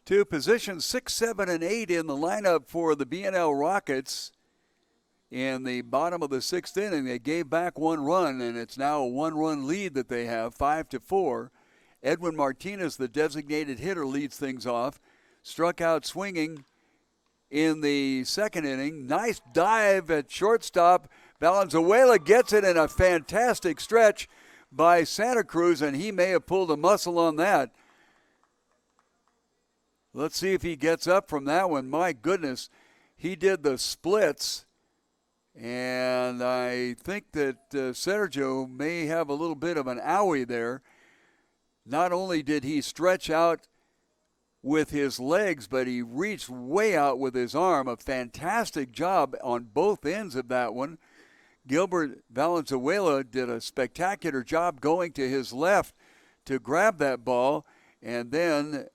To positions 6, 7, and 8 in the lineup for the B&L Rockets. In the bottom of the 6th inning, they gave back 1 run, and it's now a 1-run lead that they have, 5-4. Edwin Martinez, the designated hitter, leads things off. Struck out swinging in the 2nd inning. Nice dive at shortstop. Valenzuela gets it in a fantastic stretch by Santa Cruz, and he may have pulled a muscle on that. Let's see if he gets up from that one. My goodness, he did the splits, and I think that Sergio may have a little bit of an owie there. Not only did he stretch out with his legs, but he reached way out with his arm. A fantastic job on both ends of that one. Gilbert Valenzuela did a spectacular job going to his left to grab that ball, and then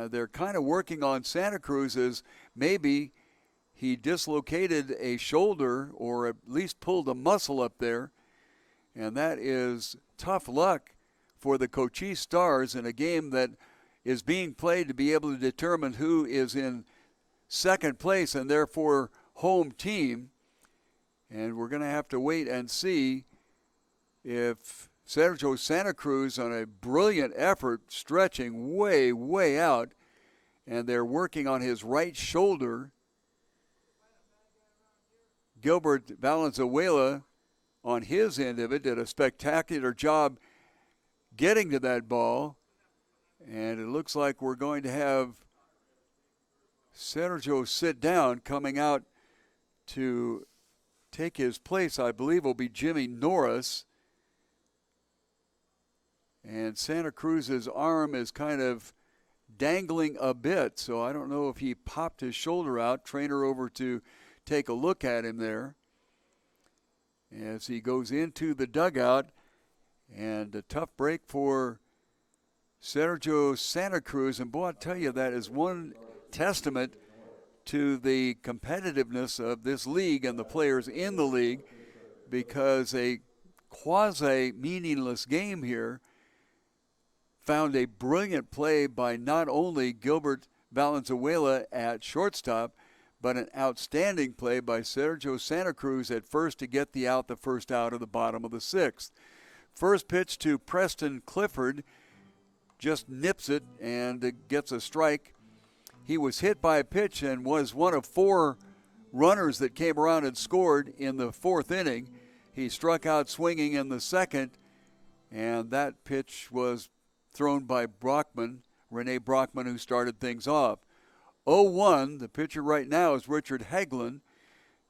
they're kind of working on Santa Cruz as maybe he dislocated a shoulder, or at least pulled a muscle up there, and that is tough luck for the Cochise Stars in a game that is being played to be able to determine who is in second place and therefore home team. And we're going to have to wait and see if Sergio Santa Cruz, on a brilliant effort, stretching way, way out, and they're working on his right shoulder. Gilbert Valenzuela, on his end of it, did a spectacular job getting to that ball. And it looks like we're going to have Sergio sit down. Coming out to take his place, I believe, will be Jimmy Norris. And Santa Cruz's arm is kind of dangling a bit, so I don't know if he popped his shoulder out. Trainer over to take a look at him there as he goes into the dugout. And a tough break for Sergio Santa Cruz. And boy, I tell you, that is one testament to the competitiveness of this league and the players in the league, because a quasi-meaningless game here found a brilliant play by not only Gilbert Valenzuela at shortstop, but an outstanding play by Sergio Santa Cruz at first to get the out, the first out of the bottom of the sixth. First pitch to Preston Clifford, just nips it and gets a strike. He was hit by a pitch and was one of four runners that came around and scored in the fourth inning. He struck out swinging in the second, and that pitch was thrown by Rene Brockman, who started things off. 0-1, the pitcher right now is Richard Hagelin,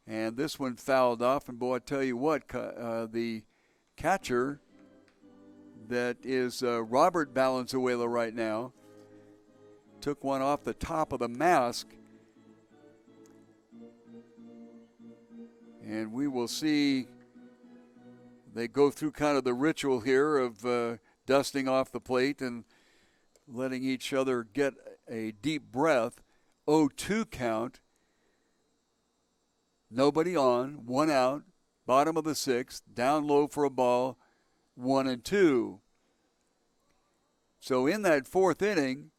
and this one fouled off. And boy, I tell you what, the catcher, that is Robert Valenzuela right now, took one off the top of the mask. And we will see, they go through kind of the ritual here of dusting off the plate and letting each other get a deep breath. 0-2 count. Nobody on, one out, bottom of the sixth, down low for a ball, 1-2. So in that fourth inning,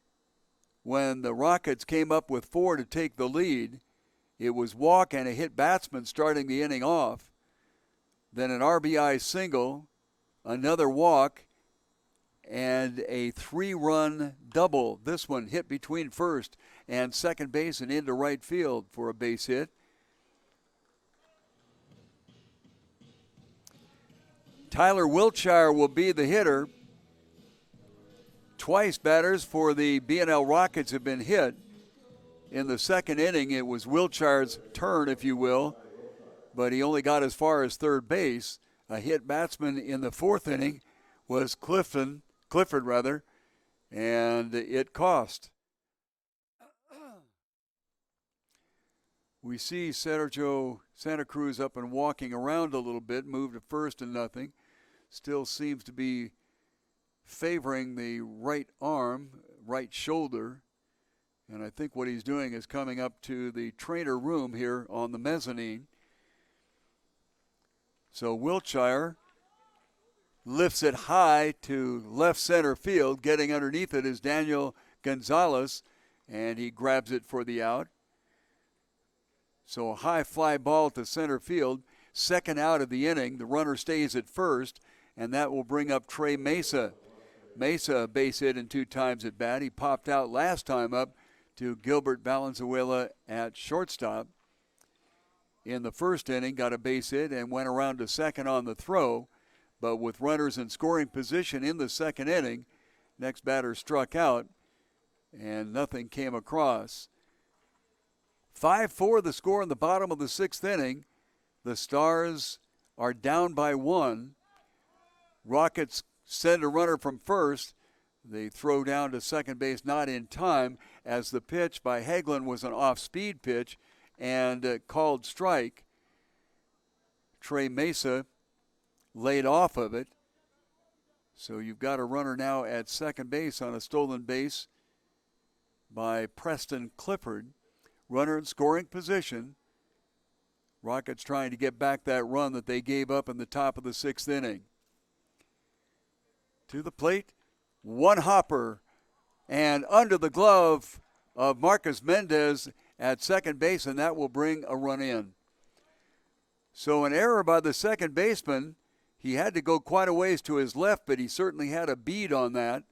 when the Rockets came up with four to take the lead, it was walk and a hit batsman starting the inning off, then an RBI single, another walk, and a three-run double. This one hit between first and second base and into right field for a base hit. Tyler Wiltshire will be the hitter. Twice batters for the B&L Rockets have been hit. In the second inning, it was Wiltshire's turn, if you will, but he only got as far as third base. A hit batsman in the fourth inning was Clifford, and it cost. We see Sergio Santa Cruz up and walking around a little bit, moved to first and nothing. Still seems to be favoring the right arm, right shoulder. And I think what he's doing is coming up to the trainer room here on the mezzanine. So Wiltshire lifts it high to left center field. Getting underneath it is Daniel Gonzalez, and he grabs it for the out. So a high fly ball to center field. Second out of the inning. The runner stays at first, and that will bring up Trey Mesa. Mesa, base hit and 2 times at bat. He popped out last time up to Gilbert Valenzuela at shortstop. In the first inning, got a base hit and went around to second on the throw. But with runners in scoring position in the second inning, next batter struck out, and nothing came across. 5-4 the score in the bottom of the sixth inning. The Stars are down by 1. Rockets send a runner from first. They throw down to second base, not in time, as the pitch by Hagelin was an off-speed pitch and called strike. Trey Mesa laid off of it. So you've got a runner now at second base on a stolen base by Preston Clifford. Runner in scoring position. Rockets trying to get back that run that they gave up in the top of the 6th inning. To the plate, one hopper, and under the glove of Marcus Mendez at second base, and that will bring a run in. So an error by the second baseman. He had to go quite a ways to his left, but he certainly had a bead on that.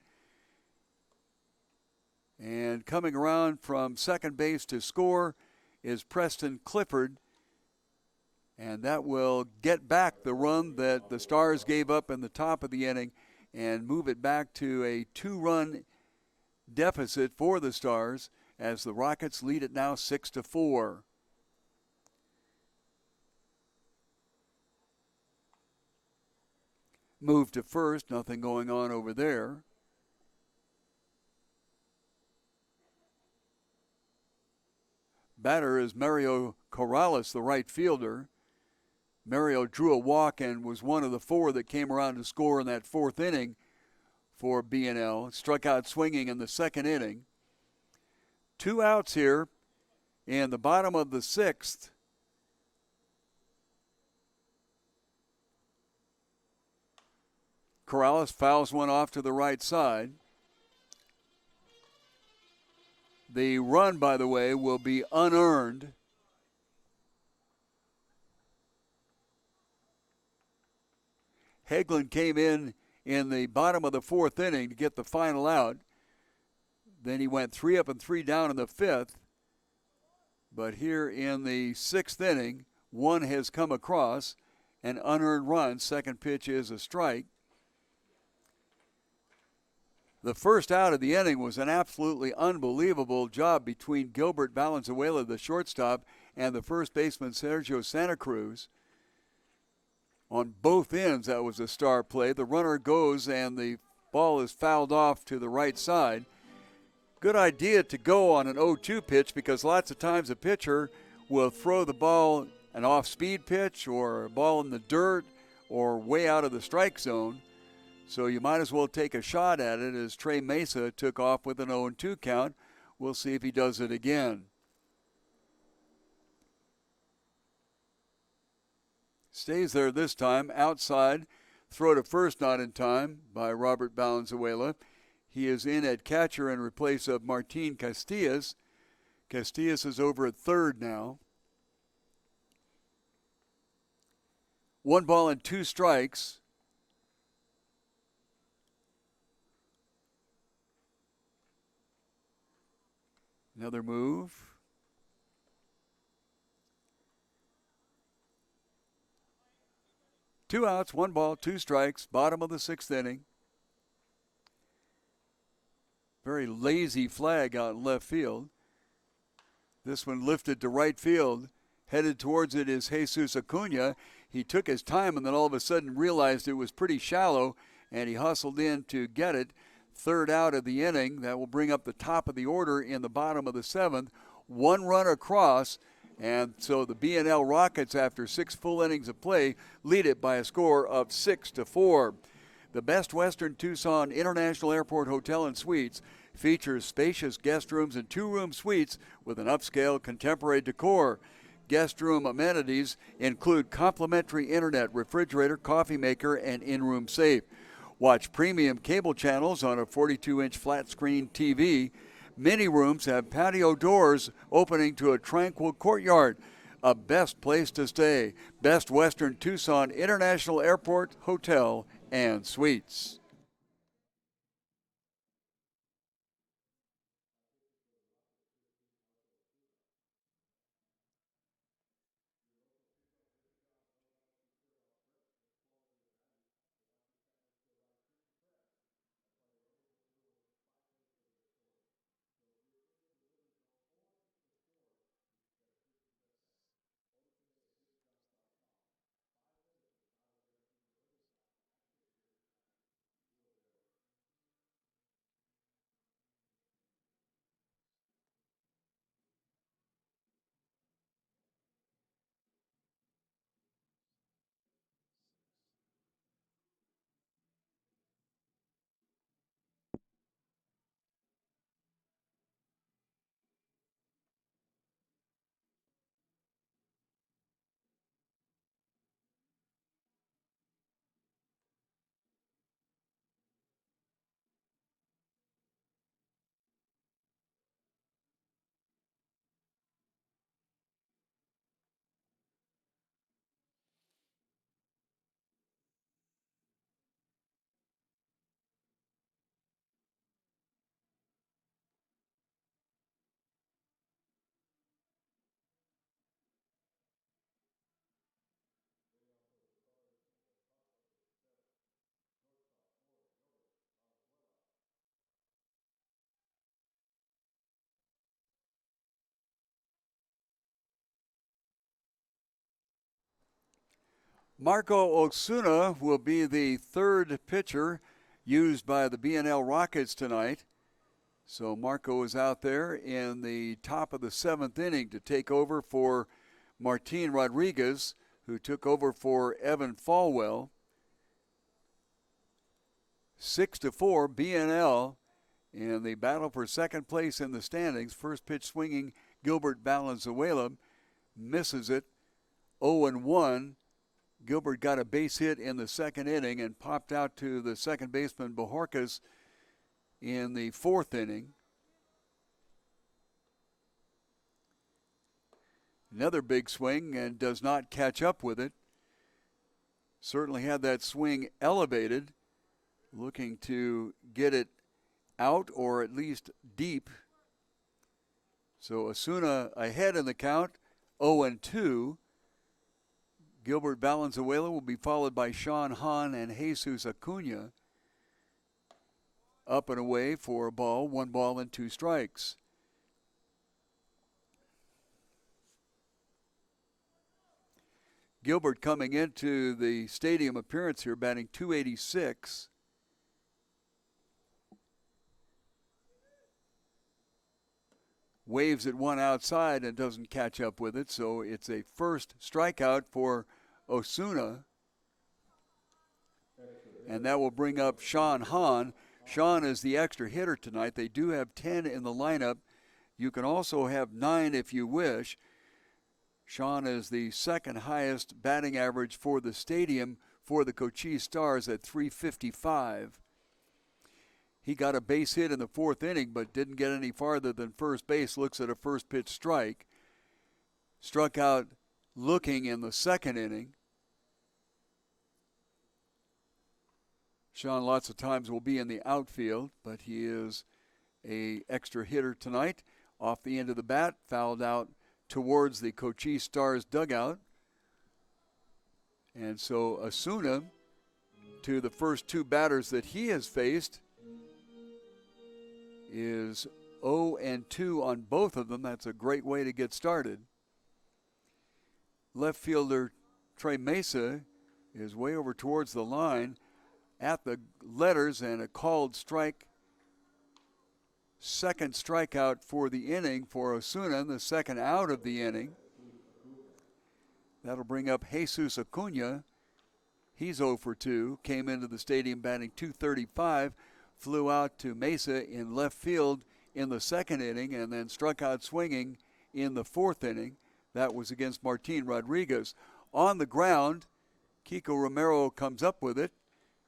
And coming around from second base to score is Preston Clifford. And that will get back the run that the Stars gave up in the top of the inning and move it back to a 2-run deficit for the Stars as the Rockets lead it now 6-4. Move to first, nothing going on over there. Batter is Mario Corrales, the right fielder. Mario drew a walk and was one of the 4 that came around to score in that 4th inning for B&L. Struck out swinging in the 2nd inning. 2 outs here in the bottom of the 6th. Corrales fouls one off to the right side. The run, by the way, will be unearned. Hagelin came in the bottom of the 4th inning to get the final out. Then he went 3 up and 3 down in the 5th. But here in the 6th inning, one has come across, an unearned run. Second pitch is a strike. The first out of the inning was an absolutely unbelievable job between Gilbert Valenzuela, the shortstop, and the first baseman Sergio Santa Cruz. On both ends, that was a star play. The runner goes and the ball is fouled off to the right side. Good idea to go on an 0-2 pitch because lots of times a pitcher will throw the ball an off-speed pitch or a ball in the dirt or way out of the strike zone. So you might as well take a shot at it as Trey Mesa took off with an 0-2 count. We'll see if he does it again. Stays there this time, outside. Throw to first not in time by Robert Valenzuela. He is in at catcher in place of Martin Castillas. Castillas is over at third now. 1 ball and 2 strikes. Another move. Two outs, 1 ball, 2 strikes, bottom of the 6th inning. Very lazy flag out in left field. This one lifted to right field. Headed towards it is Jesus Acuna. He took his time and then all of a sudden realized it was pretty shallow, and he hustled in to get it. 3rd out of the inning. That will bring up the top of the order in the bottom of the 7th. 1 run across, and so the B&L Rockets, after 6 full innings of play, lead it by a score of 6-4. The Best Western Tucson International Airport Hotel and Suites features spacious guest rooms and 2-room suites with an upscale contemporary decor. Guest room amenities include complimentary internet, refrigerator, coffee maker, and in-room safe. Watch premium cable channels on a 42-inch flat-screen TV. Many rooms have patio doors opening to a tranquil courtyard. A best place to stay. Best Western Tucson International Airport Hotel and Suites. Marco Osuna will be the third pitcher used by the BNL Rockets tonight. So Marco is out there in the top of the seventh inning to take over for Martin Rodriguez, who took over for Evan Falwell. 6-4 BNL in the battle for second place in the standings. First pitch swinging Gilbert Valenzuela misses it. 0-1. Gilbert got a base hit in the second inning and popped out to the second baseman Bojorquez in the fourth inning. Another big swing and does not catch up with it. Certainly had that swing elevated, looking to get it out or at least deep. So Osuna ahead in the count, 0-2. Gilbert Valenzuela will be followed by Sean Hahn and Jesus Acuna. Up and away for a ball, 1 ball and 2 strikes. Gilbert coming into the stadium appearance here, batting .286. Waves at one outside and doesn't catch up with it, so it's a first strikeout for Osuna. And that will bring up Sean Hahn. Sean is the extra hitter tonight. They do have 10 in the lineup. You can also have 9 if you wish. Sean is the second highest batting average for the stadium for the Cochise Stars at .355. He got a base hit in the fourth inning but didn't get any farther than first base. Looks at a first pitch strike. Struck out looking in the second inning. Sean lots of times will be in the outfield, but he is a extra hitter tonight. Off the end of the bat, fouled out towards the Cochise Stars dugout. And so Osuna, to the first 2 batters that he has faced, is 0-2 on both of them. That's a great way to get started. Left fielder Trey Mesa is way over towards the line at the letters, and a called strike. Second strikeout for the inning for Osuna, the second out of the inning. That'll bring up Jesus Acuna. He's 0-2, came into the stadium batting .235, flew out to Mesa in left field in the second inning, and then struck out swinging in the fourth inning. That was against Martin Rodriguez. On the ground, Kiko Romero comes up with it,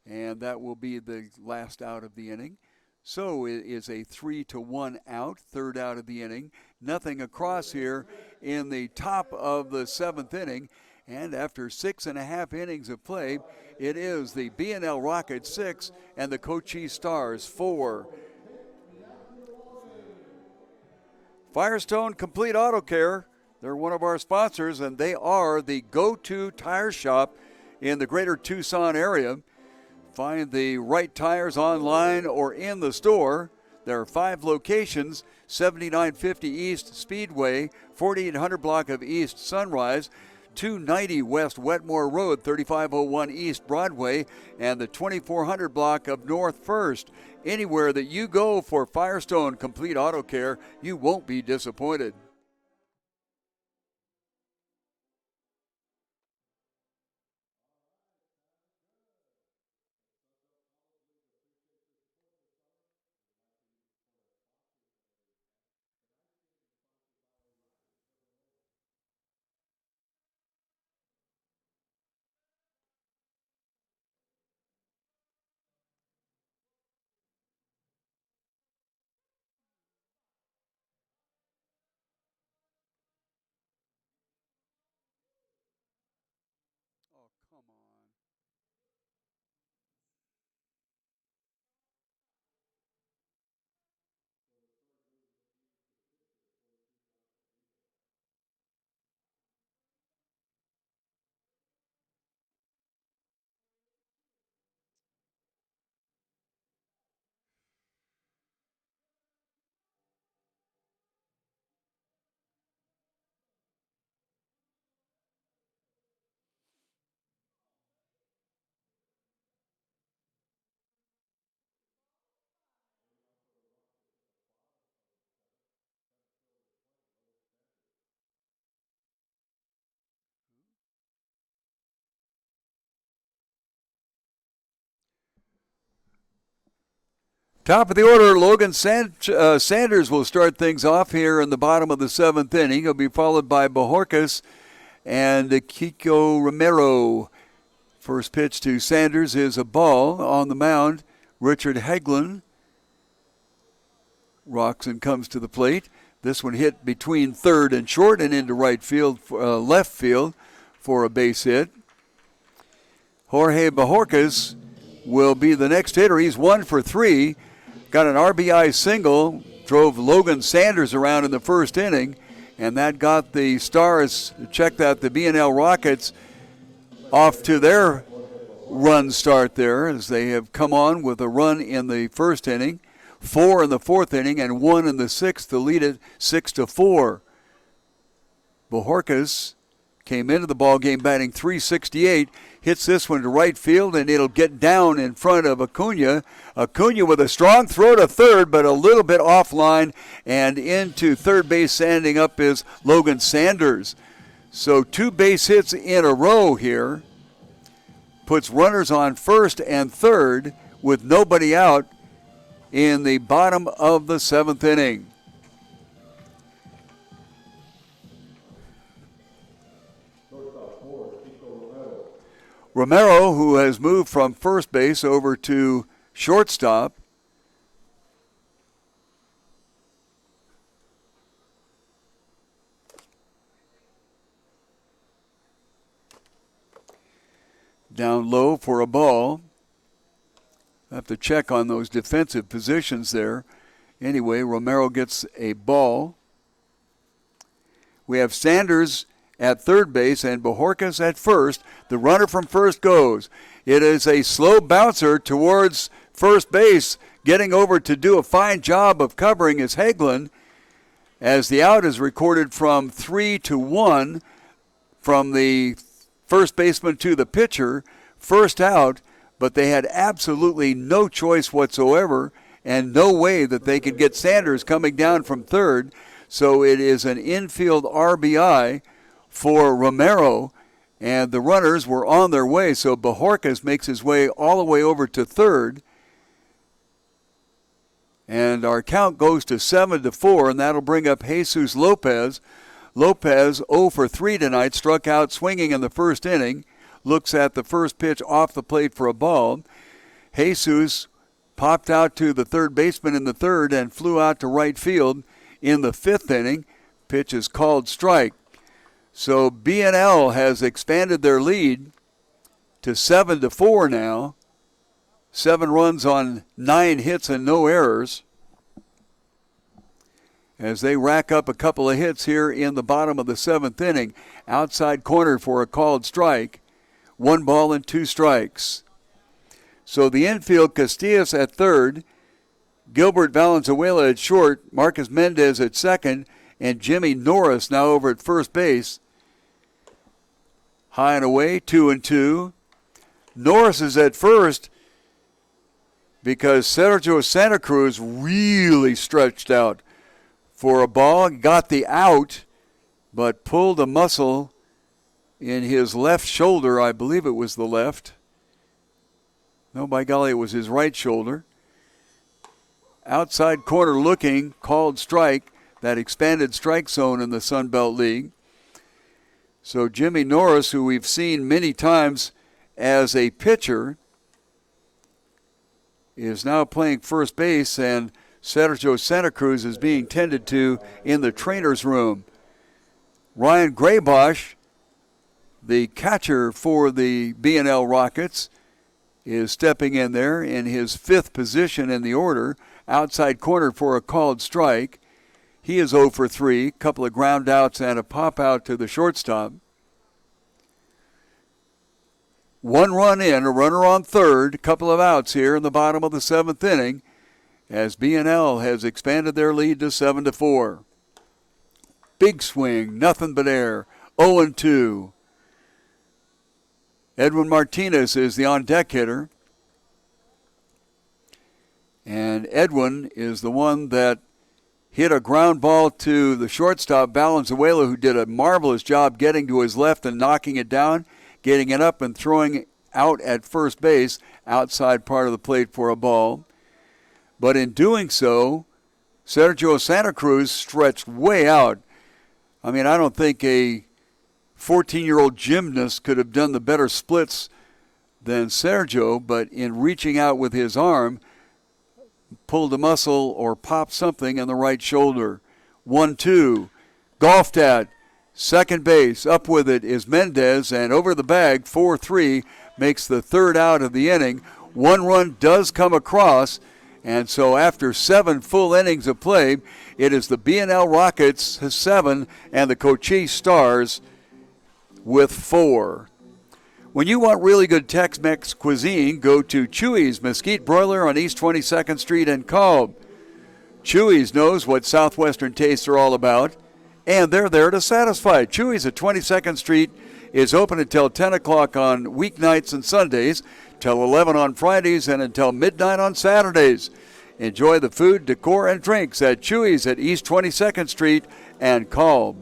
and that will be the last out of the inning. So it is a 3-1 out, third out of the inning. Nothing across here in the top of the seventh inning. And after 6.5 innings of play, it is the BNL Rockets 6 and the Cochise Stars 4. Firestone Complete Auto Care, they're one of our sponsors, and they are the go-to tire shop in the greater Tucson area. Find the right tires online or in the store. There are 5 locations: 7950 East Speedway, 4800 block of East Sunrise, 290 West Wetmore Road, 3501 East Broadway, and the 2400 block of North First. Anywhere that you go for Firestone Complete Auto Care, you won't be disappointed. Top of the order, Logan Sanders will start things off here in the bottom of the 7th inning. He'll be followed by Bojorquez and Kiko Romero. First pitch to Sanders is a ball. On the mound, Richard Hagelin rocks and comes to the plate. This one hit between third and short and into right field, left field for a base hit. Jorge Bojorquez will be the next hitter. He's 1 for 3. Got an RBI single, drove Logan Sanders around in the first inning, and that got the Stars, check that, the B&L Rockets off to their run start there as they have come on with a run in the first inning, 4 in the 4th inning, and 1 in the 6th to lead it 6-4. Bojorquez came into the ballgame batting .368, hits this one to right field, and it'll get down in front of Acuna. Acuna with a strong throw to third, but a little bit offline, and into third base standing up is Logan Sanders. So 2 base hits in a row here. Puts runners on first and third with nobody out in the bottom of the 7th inning. Romero, who has moved from first base over to shortstop. Down low for a ball. I have to check on those defensive positions there. Anyway, Romero gets a ball. We have Sanders at third base and Bojorquez at first. The runner from first goes. It is a slow bouncer towards first base. Getting over to do a fine job of covering is Hagelin, as the out is recorded from 3-1 from the first baseman to the pitcher. First out, but they had absolutely no choice whatsoever and no way that they could get Sanders coming down from third. So it is an infield RBI for Romero, and the runners were on their way. So Bojorquez makes his way all the way over to third. And our count goes to 7-4, and that'll bring up Jesus Lopez. Lopez 0 for 3 tonight, struck out swinging in the first inning. Looks at the first pitch off the plate for a ball. Jesus popped out to the third baseman in the third and flew out to right field in the 5th inning. Pitch is called strike. So B&L has expanded their lead to 7-4 now. 7 runs on 9 hits and no errors, as they rack up a couple of hits here in the bottom of the 7th inning. Outside corner for a called strike. 1 ball and 2 strikes. So the infield, Castillas at third, Gilbert Valenzuela at short, Marcus Mendez at second, and Jimmy Norris now over at first base. High and away, 2-2. Norris is at first because Sergio Santa Cruz really stretched out for a ball, got the out, but pulled a muscle in his left shoulder. I believe it was the left. No, by golly, it was his right shoulder. Outside corner looking, called strike, that expanded strike zone in the Sun Belt League. So Jimmy Norris, who we've seen many times as a pitcher, is now playing first base, and Sergio Santa Cruz is being tended to in the trainer's room. Ryan Graybosch, the catcher for the B&L Rockets, is stepping in there in his 5th position in the order, outside corner for a called strike. He is 0 for 3, couple of ground outs and a pop out to the shortstop. 1 run in, a runner on third, couple of outs here in the bottom of the 7th inning, as B&L has expanded their lead to 7-4. Big swing, nothing but air, 0-2. Edwin Martinez is the on-deck hitter. And Edwin is the one that hit a ground ball to the shortstop, Valenzuela, who did a marvelous job getting to his left and knocking it down, getting it up and throwing out at first base, outside part of the plate for a ball. But in doing so, Sergio Santa Cruz stretched way out. I mean, I don't think a 14-year-old gymnast could have done the better splits than Sergio, but in reaching out with his arm, pulled a muscle or popped something in the right shoulder. 1-2. Golfed at second base. Up with it is Mendez, and over the bag, 4-3, makes the third out of the inning. One run does come across, and so after 7 full innings of play, it is the B&L Rockets 7 and the Cochise Stars with 4. When you want really good Tex-Mex cuisine, go to Chuy's Mesquite Broiler on East 22nd Street in Cobb. Chuy's knows what Southwestern tastes are all about, and they're there to satisfy. Chuy's at 22nd Street is open until 10 o'clock on weeknights and Sundays, till 11 on Fridays, and until midnight on Saturdays. Enjoy the food, decor, and drinks at Chuy's at East 22nd Street and Cobb.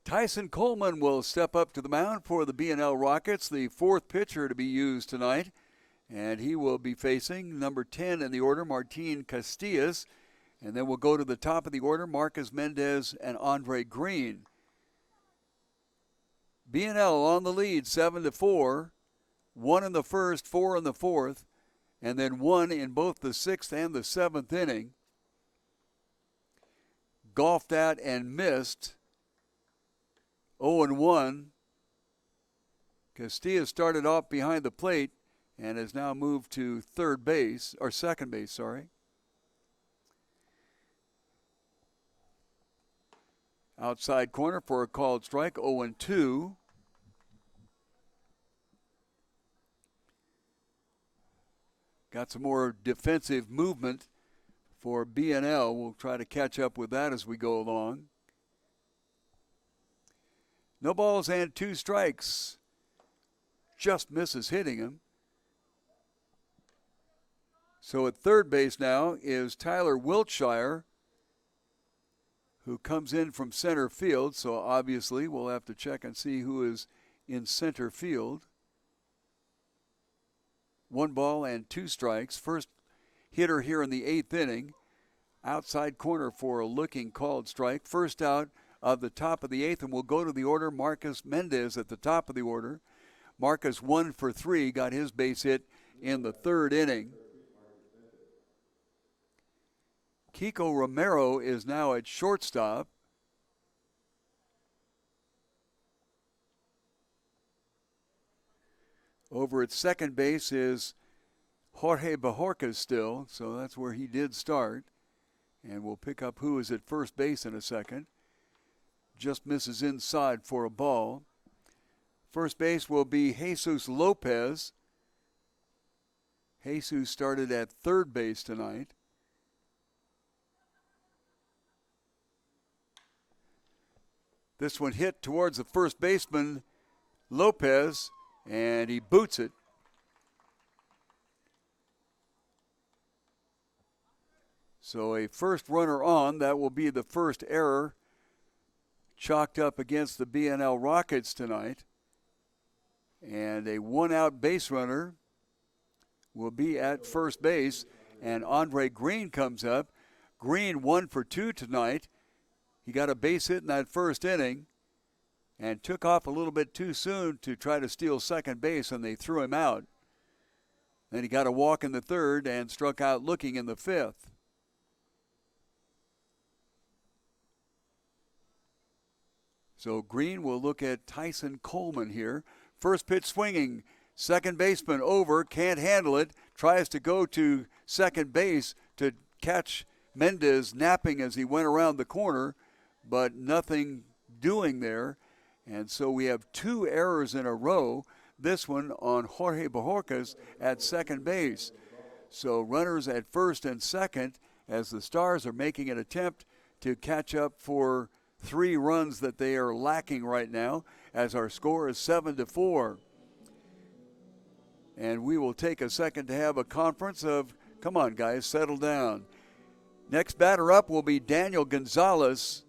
Tyson Coleman will step up to the mound for the B&L Rockets, the fourth pitcher to be used tonight. And he will be facing number 10 in the order, Martin Castillas. And then we'll go to the top of the order, Marcus Mendez and Andre Green. B&L on the lead, 7-4. 1 in the first, 4 in the fourth, and then 1 in both the sixth and the seventh inning. Golfed at and missed. 0-1. Castillo started off behind the plate and has now moved to second base, sorry. Outside corner for a called strike, 0-2. Got some more defensive movement for B&L. We'll try to catch up with that as we go along. No balls and 2 strikes. Just misses hitting him. So at third base now is Tyler Wiltshire, who comes in from center field. So obviously we'll have to check and see who is in center field. 1 ball and 2 strikes. First hitter here in the 8th inning. Outside corner for a looking called strike. First out of the top of the 8th, and we'll go to the order. Marcus Mendez at the top of the order. Marcus 1 for 3, got his base hit in the 3rd inning. Kiko Romero is now at shortstop. Over at second base is Jorge Bajorquez still, so that's where he did start. And we'll pick up who is at first base in a second. Just misses inside for a ball. First base will be Jesus Lopez. Jesus started at third base tonight. This one hit towards the first baseman, Lopez, and he boots it. So a first runner on. That will be the first error chalked up against the BNL Rockets tonight. And a one-out base runner will be at first base, and Andre Green comes up. Green 1 for 2 tonight. He got a base hit in that first inning and took off a little bit too soon to try to steal second base, and they threw him out. Then he got a walk in the third and struck out looking in the fifth. So Green will look at Tyson Coleman here. First pitch swinging. Second baseman over, can't handle it. Tries to go to second base to catch Mendez napping as he went around the corner, but nothing doing there. And so we have 2 errors in a row. This one on Jorge Bojorquez at second base. So runners at first and second as the Stars are making an attempt to catch up for 3 runs that they are lacking right now, as our score is 7-4. And we will take a second to have a conference of, come on guys, settle down. Next batter up will be Daniel Gonzalez.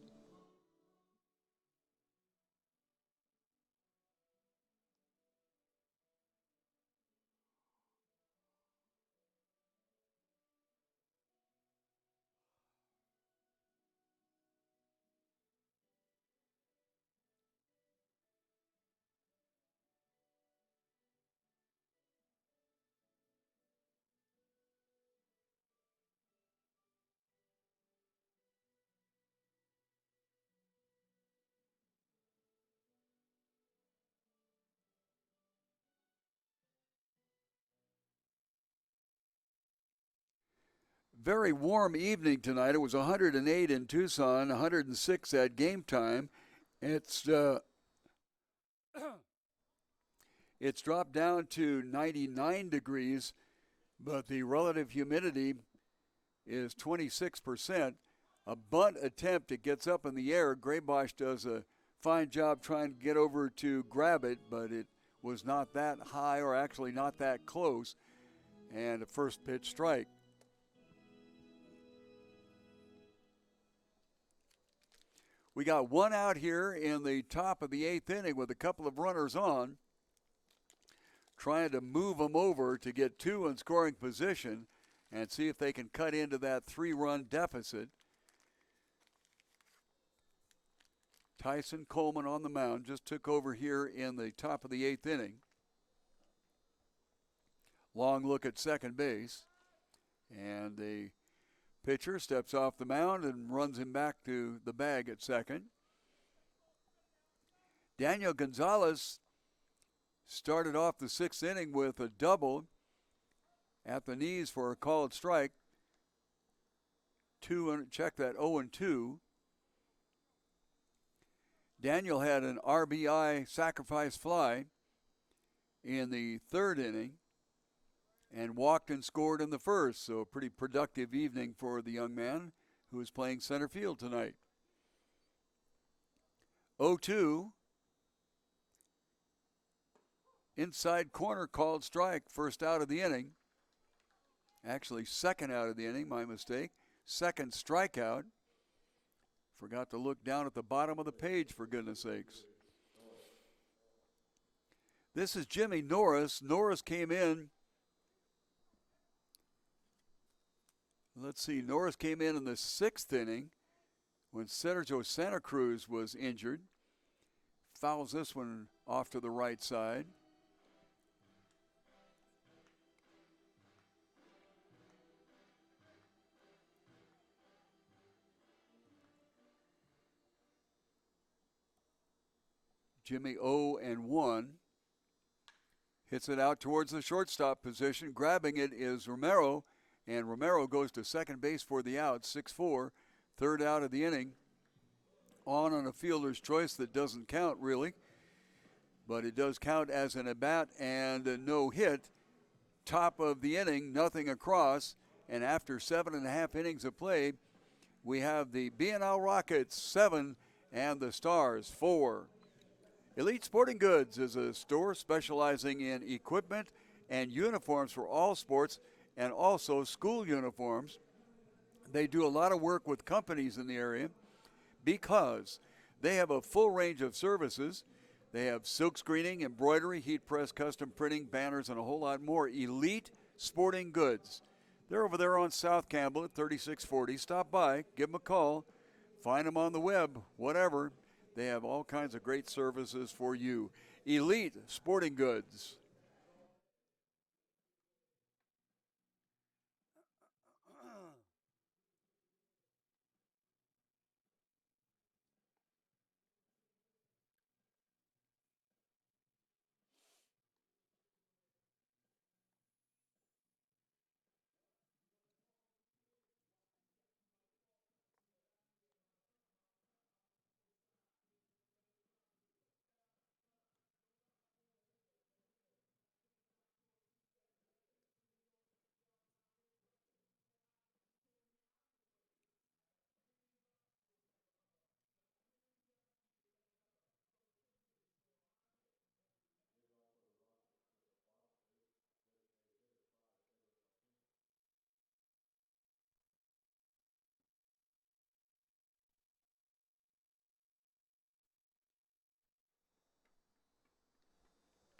Very warm evening tonight. It was 108 in Tucson, 106 at game time. It's dropped down to 99 degrees, but the relative humidity is 26%. A bunt attempt, it gets up in the air. Graybosch does a fine job trying to get over to grab it, but it was not that high, or actually not that close, and a first pitch strike. We got 1 out here in the top of the 8th inning with a couple of runners on, trying to move them over to get 2 in scoring position and see if they can cut into that 3-run deficit. Tyson Coleman on the mound, just took over here in the top of the 8th inning. Long look at second base, and the pitcher steps off the mound and runs him back to the bag at second. Daniel Gonzalez started off the 6th inning with a double at the knees for a called strike. Check that, 0-2. Daniel had an RBI sacrifice fly in the 3rd inning and walked and scored in the 1st. So a pretty productive evening for the young man who is playing center field tonight. 0-2. Inside corner called strike, first out of the inning. Actually, second out of the inning, my mistake. Second strikeout. Forgot to look down at the bottom of the page, for goodness sakes. This is Jimmy Norris. Norris came in. Let's see, Norris came in the 6th inning when Sergio Santa Cruz was injured. Fouls this one off to the right side. Jimmy 0-1. Hits it out towards the shortstop position. Grabbing it is Romero, And Romero goes to second base for the out, 6-4, third out of the inning. On a fielder's choice that doesn't count really, but it does count as an at-bat and a no hit. Top of the inning, nothing across, and after 7.5 innings of play, we have the B&L Rockets 7 and the Stars 4. Elite Sporting Goods is a store specializing in equipment and uniforms for all sports and also school uniforms. They do a lot of work with companies in the area because they have a full range of services. They have silk screening, embroidery, heat press, custom printing, banners, and a whole lot more. Elite Sporting Goods. They're over there on South Campbell at 3640. Stop by, give them a call, find them on the web, whatever. They have all kinds of great services for you. Elite Sporting Goods.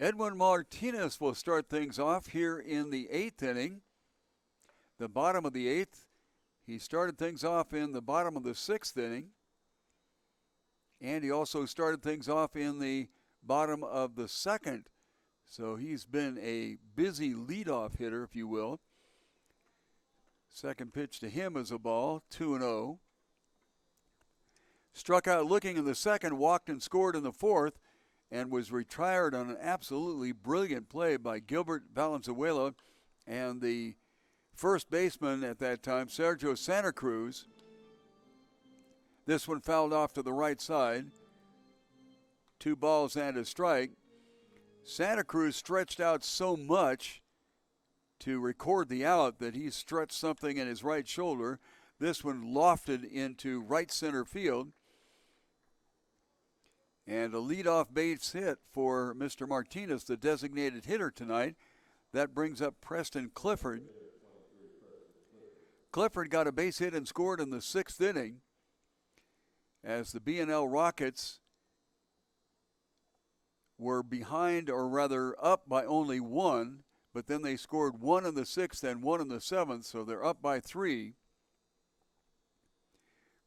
Edwin Martinez will start things off here in the 8th inning. The bottom of the 8th. He started things off in the bottom of the 6th inning. And he also started things off in the bottom of the 2nd. So he's been a busy leadoff hitter, if you will. Second pitch to him is a ball, 2-0. Struck out looking in the 2nd, walked and scored in the 4th, and was retired on an absolutely brilliant play by Gilbert Valenzuela and the first baseman at that time, Sergio Santa Cruz. This one fouled off to the right side. 2 balls and a strike. Santa Cruz stretched out so much to record the out that he stretched something in his right shoulder. This one lofted into right center field. And a leadoff base hit for Mr. Martinez, the designated hitter tonight. That brings up Preston Clifford. Clifford got a base hit and scored in the 6th inning as the B&L Rockets were behind, or rather up by only 1, but then they scored 1 in the 6th and 1 in the 7th, so they're up by 3.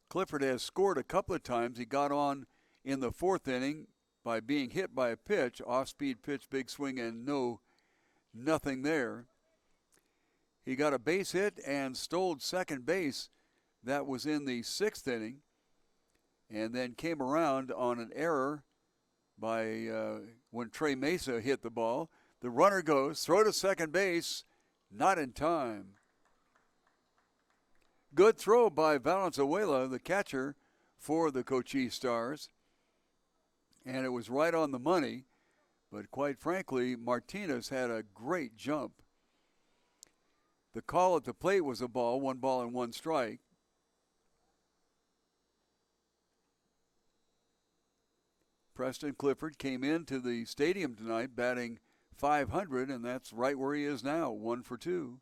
Clifford has scored a couple of times. He got on in the 4th inning by being hit by a pitch, off-speed pitch, big swing, and nothing there. He got a base hit and stole second base. That was in the 6th inning, and then came around on an error by when Trey Mesa hit the ball. The runner goes, throw to second base, not in time. Good throw by Valenzuela, the catcher for the Cochise Stars. And it was right on the money, but quite frankly, Martinez had a great jump. The call at the plate was a ball, 1 ball and 1 strike. Preston Clifford came into the stadium tonight batting .500, and that's right where he is now, 1 for 2.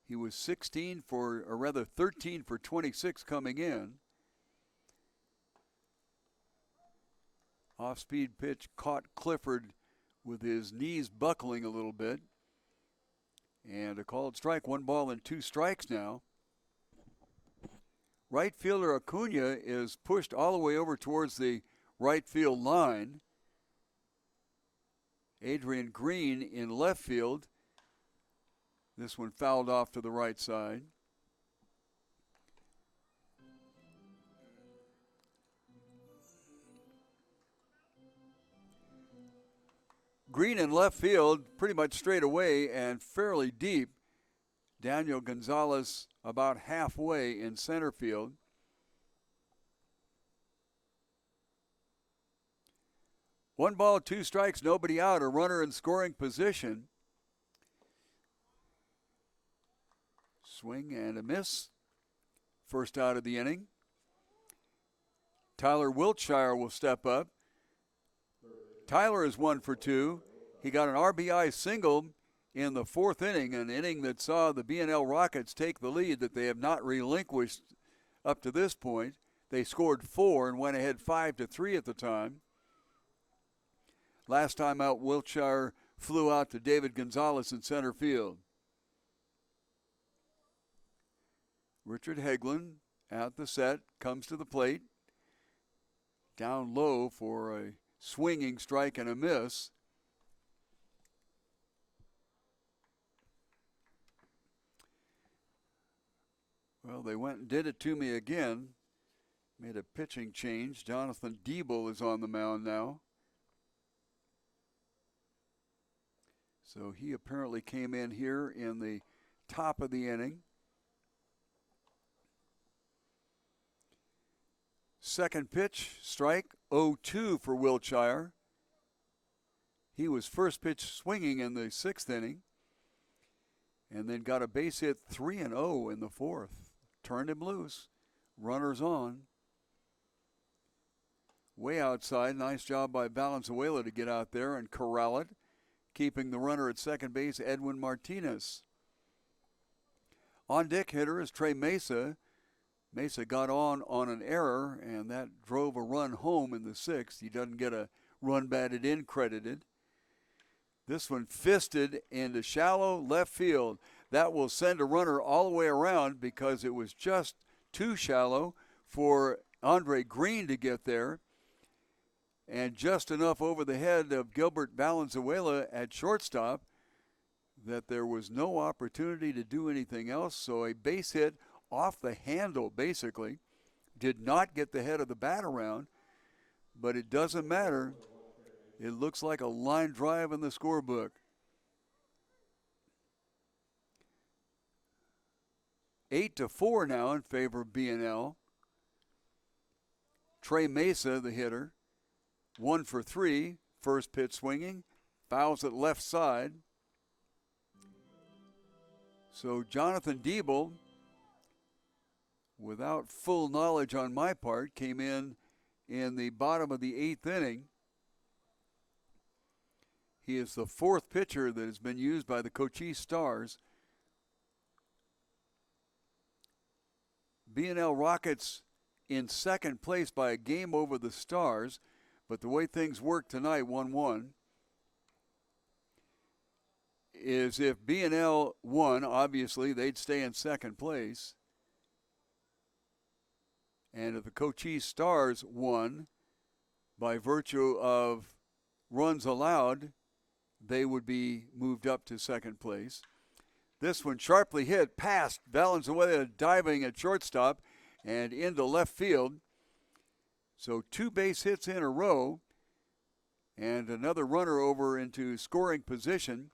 He was 13 for 26 coming in. Off-speed pitch caught Clifford with his knees buckling a little bit. And a called strike, 1 ball and 2 strikes now. Right fielder Acuna is pushed all the way over towards the right field line. Adrian Green in left field. This one fouled off to the right side. Green in left field, pretty much straight away and fairly deep. Daniel Gonzalez about halfway in center field. One ball, two strikes, nobody out, a runner in scoring position. Swing and a miss. First out of the inning. Tyler Wiltshire will step up. Tyler is 1 for 2. He got an RBI single in the fourth inning, an inning that saw the B&L Rockets take the lead that they have not relinquished up to this point. They scored 4 and went ahead 5-3 at the time. Last time out, Wiltshire flew out to David Gonzalez in center field. Richard Hagelin at the set, comes to the plate. Down low for a swinging strike and a miss. Well, they went and did it to me again. Made a pitching change. Jonathan Diebel is on the mound now. So he apparently came in here in the top of the inning. Second pitch, strike, 0-2 for Wiltshire. He was first pitch swinging in the sixth inning and then got a base hit 3-0 in the fourth. Turned him loose. Runners on. Way outside. Nice job by Valenzuela to get out there and corral it, keeping the runner at second base, Edwin Martinez. On deck hitter is Trey Mesa. Mesa got on an error, and that drove a run home in the sixth. He doesn't get a run batted in credited. This one fisted into shallow left field. That will send a runner all the way around because it was just too shallow for Andre Green to get there, and just enough over the head of Gilbert Valenzuela at shortstop that there was no opportunity to do anything else. So a base hit off the handle, basically. Did not get the head of the bat around, but it doesn't matter. It looks like a line drive in the scorebook. 8-4 now in favor of B&L. Trey Mesa, the hitter, 1 for 3. First pitch swinging, fouls it left side. So Jonathan Diebel, without full knowledge on my part, came in the bottom of the eighth inning. He is the fourth pitcher that has been used by the Cochise Stars. B&L Rockets in second place by a game over the Stars, but the way things work tonight, 1-1, is if B&L won, obviously they'd stay in second place. And if the Cochise Stars won, by virtue of runs allowed, they would be moved up to second place. This one sharply hit past Valenzuela, diving at shortstop and into left field. So 2 base hits in a row and another runner over into scoring position.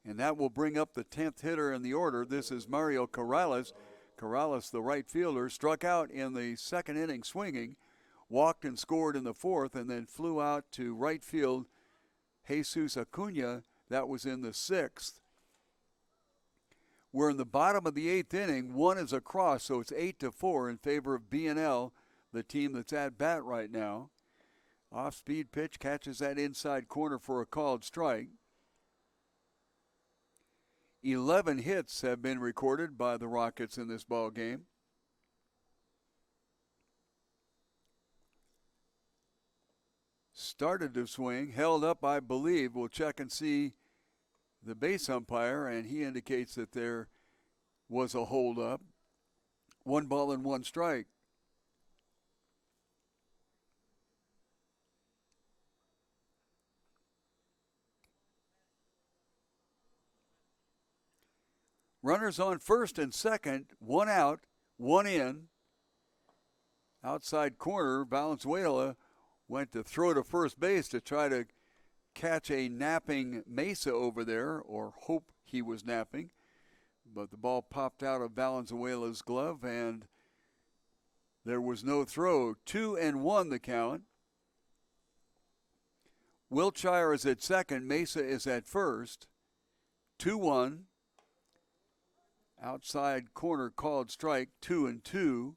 And that will bring up the 10th hitter in the order. This is Mario Corrales. Corrales, the right fielder, struck out in the second inning swinging, walked and scored in the fourth, and then flew out to right field. Jesus Acuna, that was in the sixth. We're in the bottom of the eighth inning. 1 is across, so it's 8-4 in favor of B&L, the team that's at bat right now. Off-speed pitch catches that inside corner for a called strike. 11 hits have been recorded by the Rockets in this ball game. Started to swing, held up, I believe. We'll check and see the base umpire, and he indicates that there was a hold-up. 1 ball and 1 strike. Runners on first and second, 1 out, 1 in. Outside corner, Valenzuela went to throw to first base to try to catch a napping Mesa over there, or hope he was napping. But the ball popped out of Valenzuela's glove, and there was no throw. 2-1 the count. Wiltshire is at second. Mesa is at first. 2-1. Outside corner called strike. 2-2.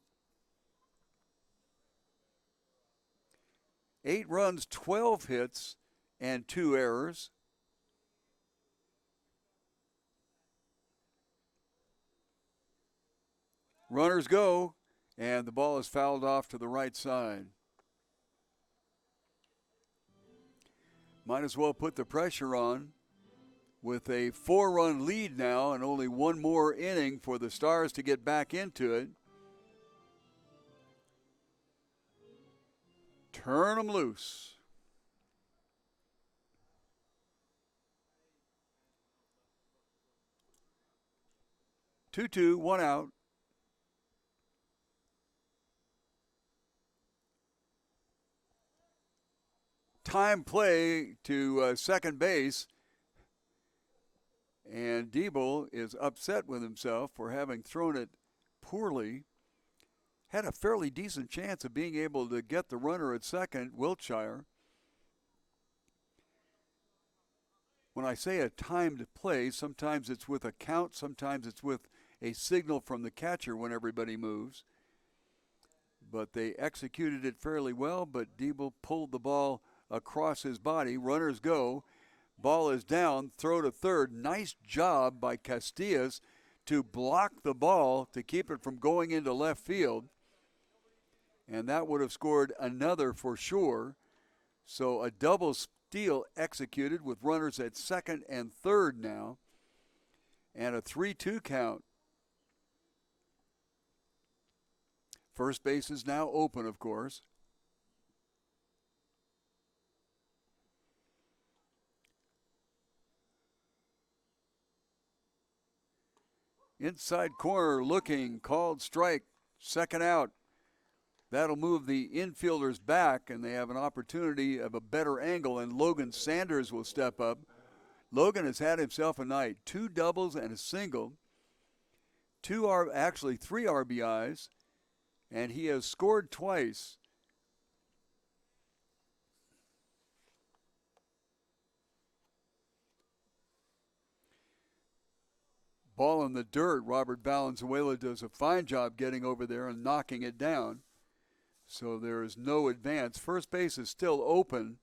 8 runs, 12 hits, and 2 errors. Runners go, and the ball is fouled off to the right side. Might as well put the pressure on with a 4-run lead now and only one more inning for the Stars to get back into it. Turn them loose. Two, 1 out. Time play to second base. And Diebel is upset with himself for having thrown it poorly. Had a fairly decent chance of being able to get the runner at second, Wiltshire. When I say a timed play, sometimes it's with a count, sometimes it's with a signal from the catcher when everybody moves. But they executed it fairly well, but Diebel pulled the ball across his body. Runners go. Ball is down, throw to third. Nice job by Castillas to block the ball to keep it from going into left field. And that would have scored another for sure. So a double steal executed with runners at second and third now. And a 3-2 count. First base is now open, of course. Inside corner looking, called strike, second out. That'll move the infielders back, and they have an opportunity of a better angle, and Logan Sanders will step up. Logan has had himself a night. 2 doubles and a single. 3 RBIs, and he has scored twice. Ball in the dirt. Robert Valenzuela does a fine job getting over there and knocking it down. So there is no advance. First base is still open.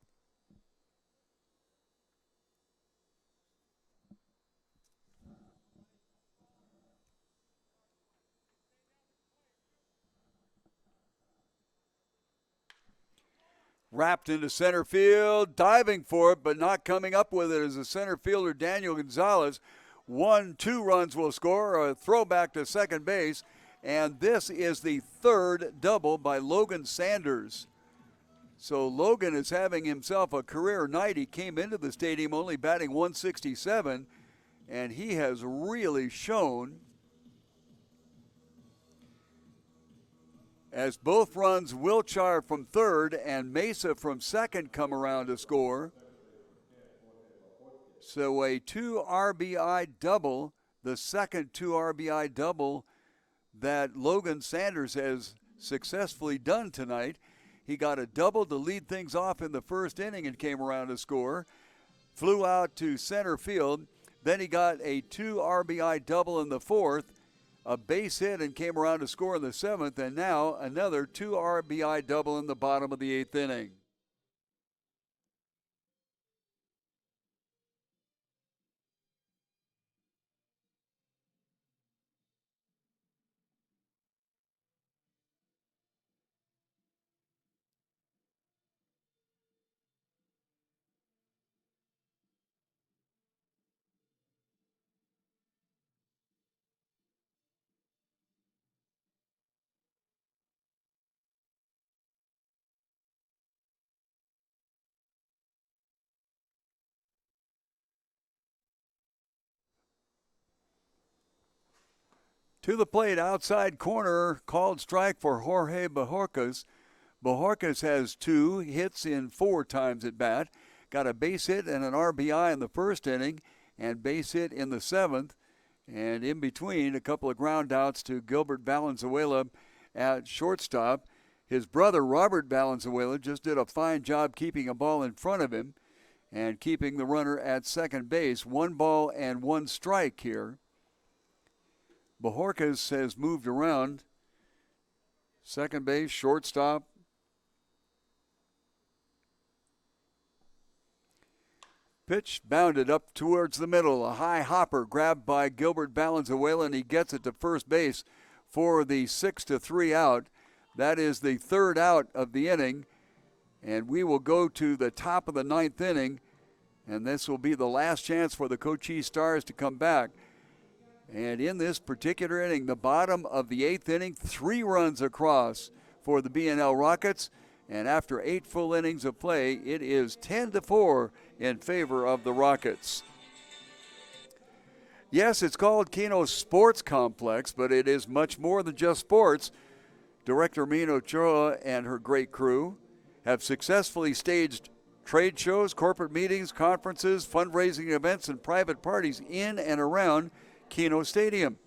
Wrapped into center field, diving for it, but not coming up with it as the center fielder Daniel Gonzalez. 1-2 runs will score, a throwback to second base. And this is the third double by Logan Sanders. So Logan is having himself a career night. He came into the stadium only batting .167, and he has really shown. As both runs, Wiltshire from third and Mesa from second come around to score. So a 2 RBI double, the second 2 RBI double that Logan Sanders has successfully done tonight. He got a double to lead things off in the first inning and came around to score. Flew out to center field. Then he got a 2 RBI double in the fourth, a base hit, and came around to score in the seventh, and now another 2 RBI double in the bottom of the eighth inning. To the plate, outside corner, called strike for Jorge Bojorquez. Bojorquez has 2 hits in 4 times at bat. got a base hit and an RBI in the first inning and base hit in the seventh. And in between, a couple of ground outs to Gilbert Valenzuela at shortstop. His brother, Robert Valenzuela, just did a fine job keeping a ball in front of him and keeping the runner at second base. 1 ball and 1 strike here. Bajorquez has moved around. Second base, shortstop. Pitch bounded up towards the middle. A high hopper grabbed by Gilbert Valenzuela, and he gets it to first base for the 6-3 out. That is the third out of the inning. And we will go to the top of the ninth inning, and this will be the last chance for the Cochise Stars to come back. And in this particular inning, the bottom of the eighth inning, 3 runs across for the B&L Rockets. And after 8 full innings of play, it is 10-4 in favor of the Rockets. Yes, it's called Kino Sports Complex, but it is much more than just sports. Director Mina Ochoa and her great crew have successfully staged trade shows, corporate meetings, conferences, fundraising events, and private parties in and around Kino Stadium.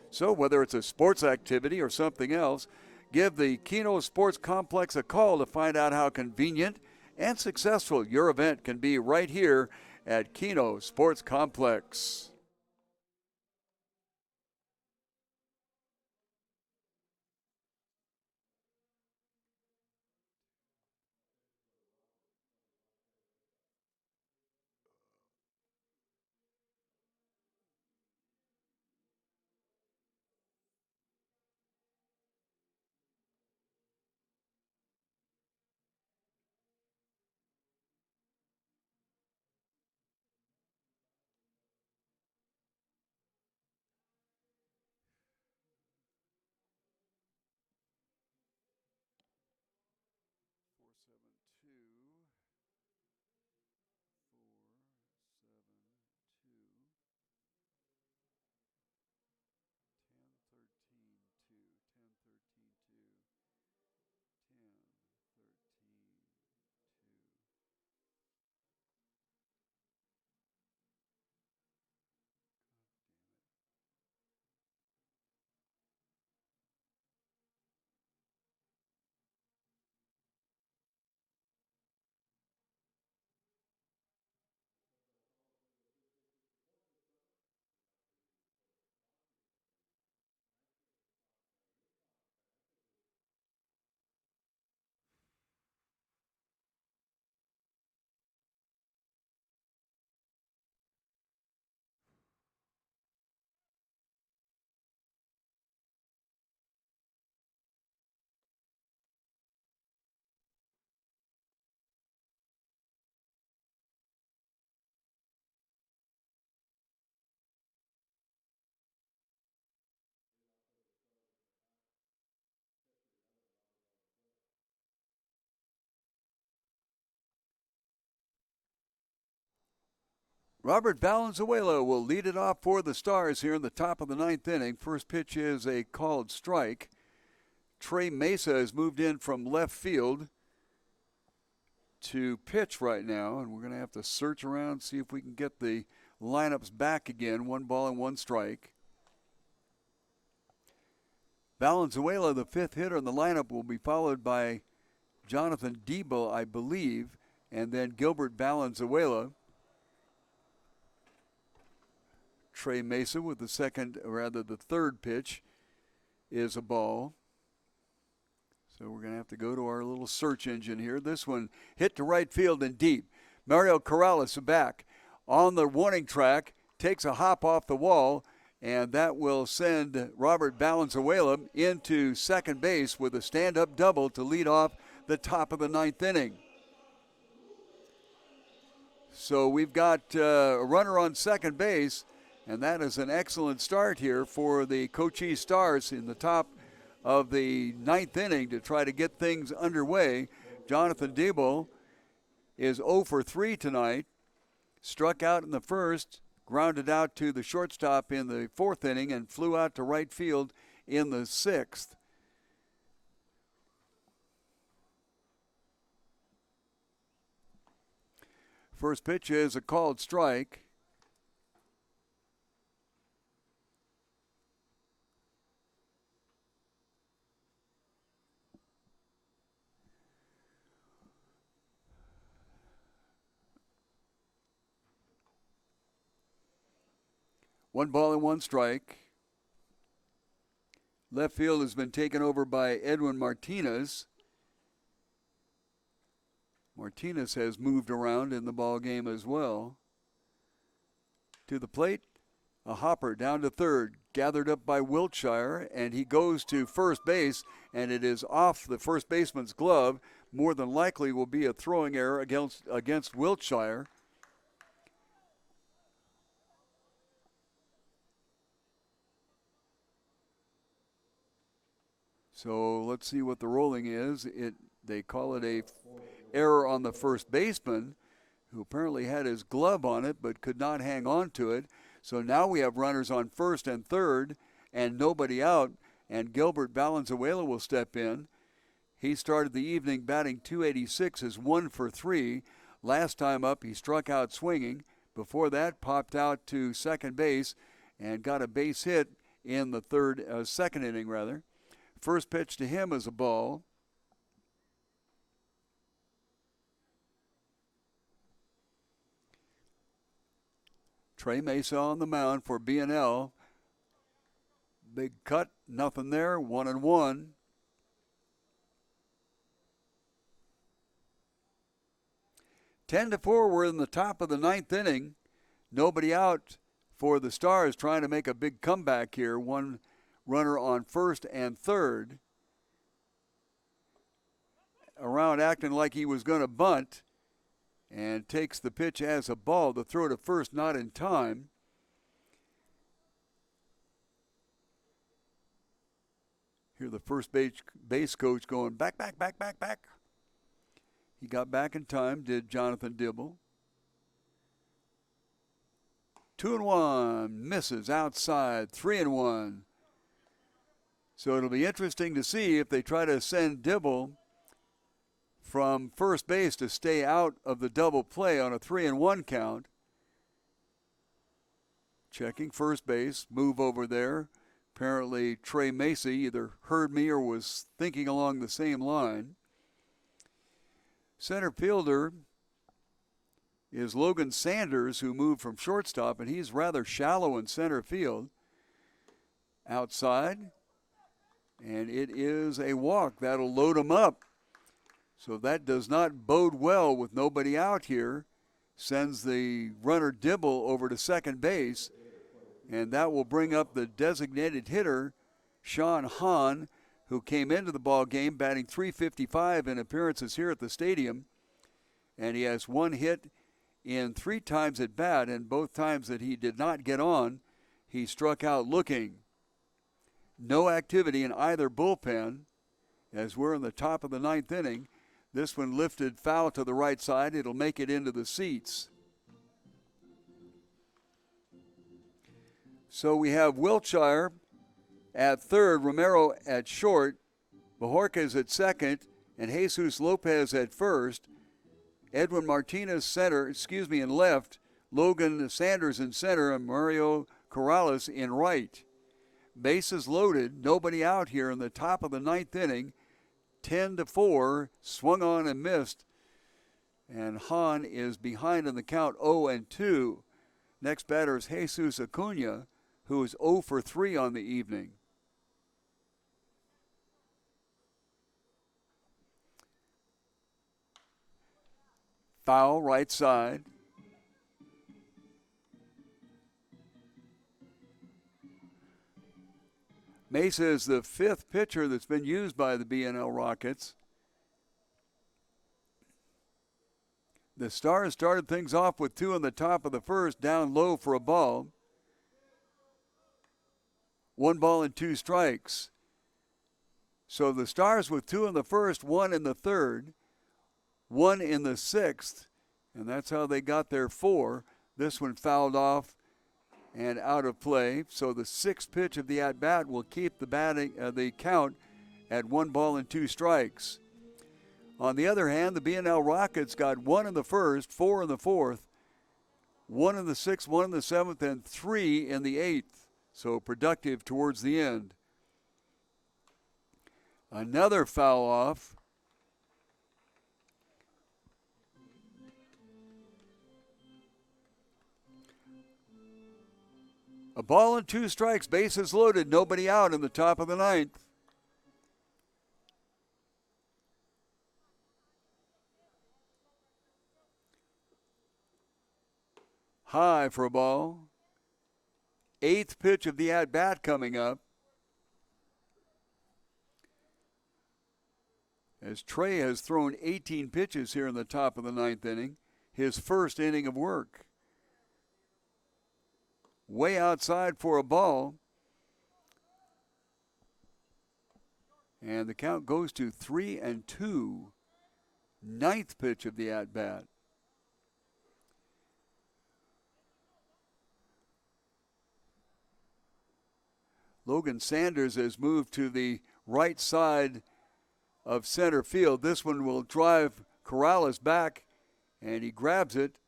So whether it's a sports activity or something else, give the Kino Sports Complex a call to find out how convenient and successful your event can be right here at Kino Sports Complex. Robert Valenzuela will lead it off for the Stars here in the top of the ninth inning. First pitch is a called strike. Trey Mesa has moved in from left field to pitch right now, and we're going to have to search around, see if we can get the lineups back again. 1 ball and 1 strike. Valenzuela, the 5th hitter in the lineup, will be followed by Jonathan Debo, I believe, and then Gilbert Valenzuela. Trey Mesa with the third pitch is a ball. So we're going to have to go to our little search engine here. This one hit to right field and deep. Mario Corrales back on the warning track, takes a hop off the wall, and that will send Robert Valenzuela into second base with a stand-up double to lead off the top of the ninth inning. So we've got a runner on second base, and that is an excellent start here for the Cochise Stars in the top of the ninth inning to try to get things underway. Jonathan Debo is 0 for 3 tonight. Struck out in the first, grounded out to the shortstop in the 4th inning, and flew out to right field in the 6th. First pitch is a called strike. One ball and one strike. Left field has been taken over by Edwin Martinez. Martinez has moved around in the ball game as well. To the plate, a hopper down to third, gathered up by Wiltshire, and he goes to first base, and it is off the first baseman's glove. More than likely will be a throwing error against Wiltshire. So let's see what the rolling is. They call it a error on the first baseman, who apparently had his glove on it but could not hang on to it. So now we have runners on first and third and nobody out, and Gilbert Valenzuela will step in. He started the evening batting .286, is 1 for 3. Last time up, he struck out swinging. Before that, popped out to second base and got a base hit in the second inning rather. First pitch to him is a ball. Trey Mesa on the mound for B&L. Big cut, nothing there, 1-1. Ten to 4, we're in the top of the ninth inning. Nobody out for the Stars, trying to make a big comeback here. One runner on first and third. Around acting like he was going to bunt, and takes the pitch as a ball. The throw to first not in time. Hear the first base coach going back. He got back in time, did Jonathan Dibble. 2-1, misses outside, 3-1. So it'll be interesting to see if they try to send Dibble from first base to stay out of the double play on a 3-1 count. Checking first base, move over there. Apparently Trey Mesa either heard me or was thinking along the same line. Center fielder is Logan Sanders, who moved from shortstop, and he's rather shallow in center field. Outside, and it is a walk. That'll load him up. So that does not bode well with nobody out here. Sends the runner Dibble over to second base, and that will bring up the designated hitter, Sean Hahn, who came into the ball game batting .355 in appearances here at the stadium. And he has one hit in 3 times at bat, and both times that he did not get on, he struck out looking. No activity in either bullpen as we're in the top of the ninth inning. This one lifted foul to the right side. It'll make it into the seats. So we have Wiltshire at third, Romero at short, Bajorquez at second, and Jesus Lopez at first. Edwin Martinez in left, Logan Sanders in center, and Mario Corrales in right. Bases loaded, nobody out here in the top of the ninth inning. 10 to 4, swung on and missed, and Hahn is behind in the count, 0-2. Next batter is Jesus Acuna, who is 0 for 3 on the evening. Foul right side. Mesa is the 5th pitcher that's been used by the B&L Rockets. The Stars started things off with 2 on the top of the first, down low for a ball. 1 ball and 2 strikes. So the Stars with 2 in the first, 1 in the third, 1 in the 6th, and that's how they got their 4. This one fouled off and out of play. So the 6th pitch of the at-bat will keep the count at 1 ball and 2 strikes. On the other hand, the B&L Rockets got 1 in the first, 4 in the fourth, 1 in the sixth, 1 in the seventh, and 3 in the eighth. So productive towards the end. Another foul off. A ball and 2 strikes, bases loaded, nobody out in the top of the ninth. High for a ball. 8th pitch of the at-bat coming up. As Trey has thrown 18 pitches here in the top of the ninth inning, his first inning of work. Way outside for a ball. And the count goes to 3-2. 9th pitch of the at-bat. Logan Sanders has moved to the right side of center field. This one will drive Corrales back, and he grabs it.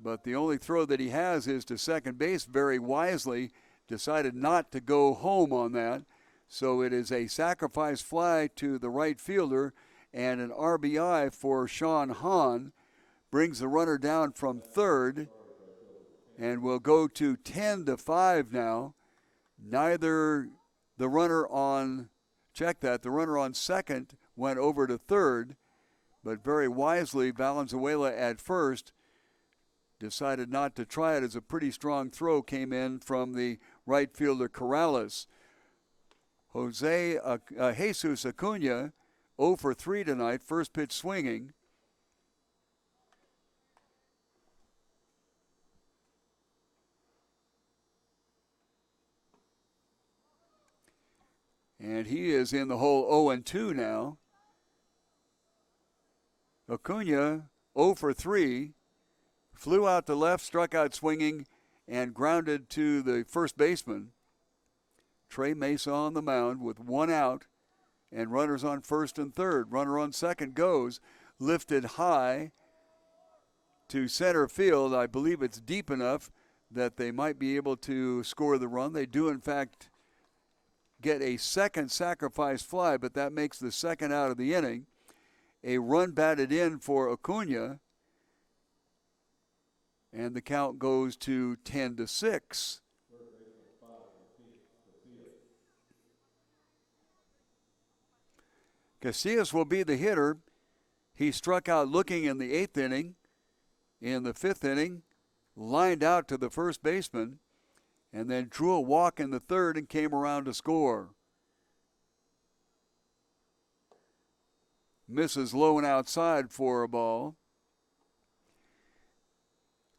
But the only throw that he has is to second base. Very wisely decided not to go home on that. So it is a sacrifice fly to the right fielder and an RBI for Sean Hahn. Brings the runner down from third, and will go to 10-5 now. Neither the runner on, the runner on second went over to third, but very wisely Valenzuela at first decided not to try it as a pretty strong throw came in from the right fielder Corrales. Jesus Acuna 0 for 3 tonight, first pitch swinging. And he is in the hole 0-2 now. Acuna 0 for 3. Flew out to left, struck out swinging, and grounded to the first baseman. Trey Mesa on the mound with 1 out and runners on first and third. Runner on second goes, lifted high to center field. I believe it's deep enough that they might be able to score the run. They do, in fact, get a second sacrifice fly, but that makes the second out of the inning. A run batted in for Acuna, and the count goes to 10-6. Cochise will be the hitter. He struck out looking in the 8th inning. In the 5th inning, lined out to the first baseman, and then drew a walk in the 3rd and came around to score. Misses low and outside for a ball.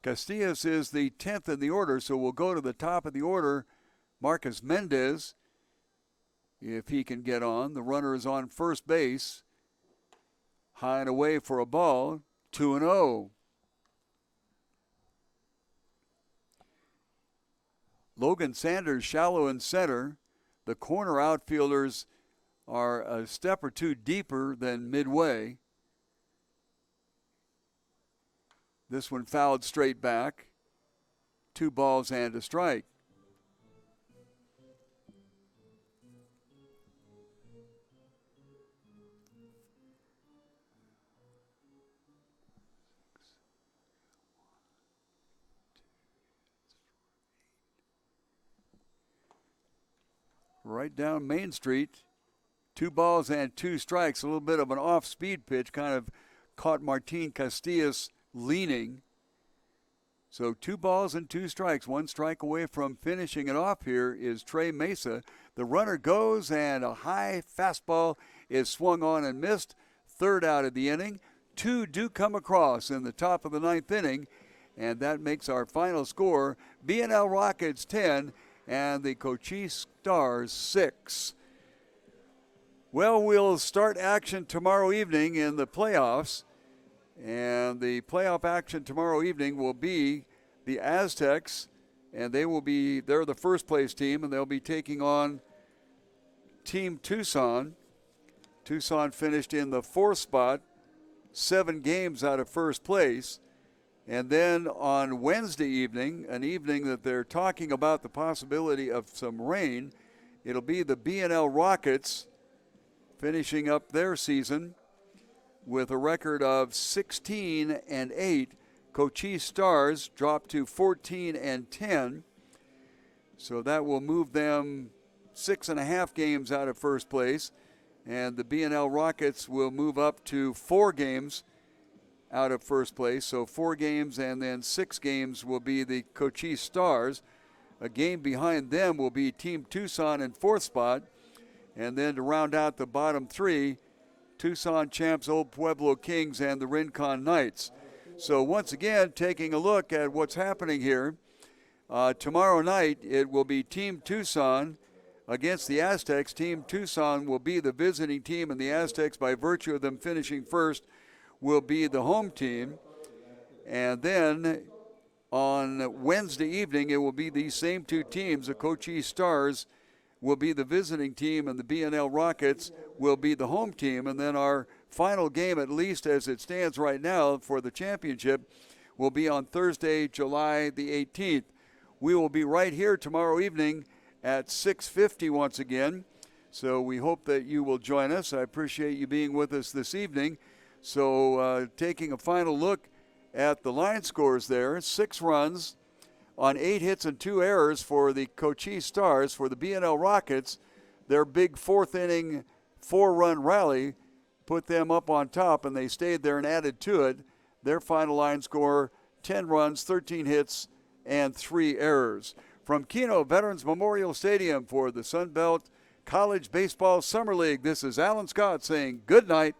Castillas is the 10th in the order, so we'll go to the top of the order. Marcus Mendez, if he can get on. The runner is on first base. High and away for a ball. 2-0. Logan Sanders shallow in center. The corner outfielders are a step or two deeper than midway. This one fouled straight back. 2 balls and a strike. Right down Main Street. 2 balls and 2 strikes. A little bit of an off-speed pitch kind of caught Martin Castillas leaning. So 2 balls and 2 strikes. 1 strike away from finishing it off here is Trey Mesa. The runner goes, and a high fastball is swung on and missed. 3rd out of the inning. 2 do come across in the top of the 9th inning, and that makes our final score B&L Rockets 10 and the Cochise Stars 6. Well, we'll start action tomorrow evening in the playoffs. And the playoff action tomorrow evening will be the Aztecs, and they're the first place team, and they'll be taking on Team Tucson. Tucson finished in the 4th spot, 7 games out of first place. And then on Wednesday evening, an evening that they're talking about the possibility of some rain, it'll be the B&L Rockets finishing up their season with a record of 16-8. Cochise Stars dropped to 14-10. So that will move them 6.5 games out of first place. And the B&L Rockets will move up to 4 games out of first place. So 4 games and then 6 games will be the Cochise Stars. A game behind them will be Team Tucson in 4th spot. And then to round out the bottom 3, Tucson champs Old Pueblo Kings and the Rincon Knights. So once again, taking a look at what's happening here, tomorrow night it will be Team Tucson against the Aztecs. Team Tucson will be the visiting team, and the Aztecs, by virtue of them finishing first, will be the home team. And then on Wednesday evening, it will be these same 2 teams. The Cochise Stars will be the visiting team, and the B&L Rockets will be the home team. And then our final game, at least as it stands right now for the championship, will be on Thursday, July the 18th. We will be right here tomorrow evening at 6:50 once again. So we hope that you will join us. I appreciate you being with us this evening. So taking a final look at the line scores there, 6 runs on 8 hits and 2 errors for the Cochise Stars. For the B&L Rockets, their big 4th inning 4-run rally put them up on top, and they stayed there and added to it. Their final line score, 10 runs, 13 hits, and 3 errors. From Kino Veterans Memorial Stadium for the Sun Belt College Baseball Summer League, this is Alan Scott saying good night.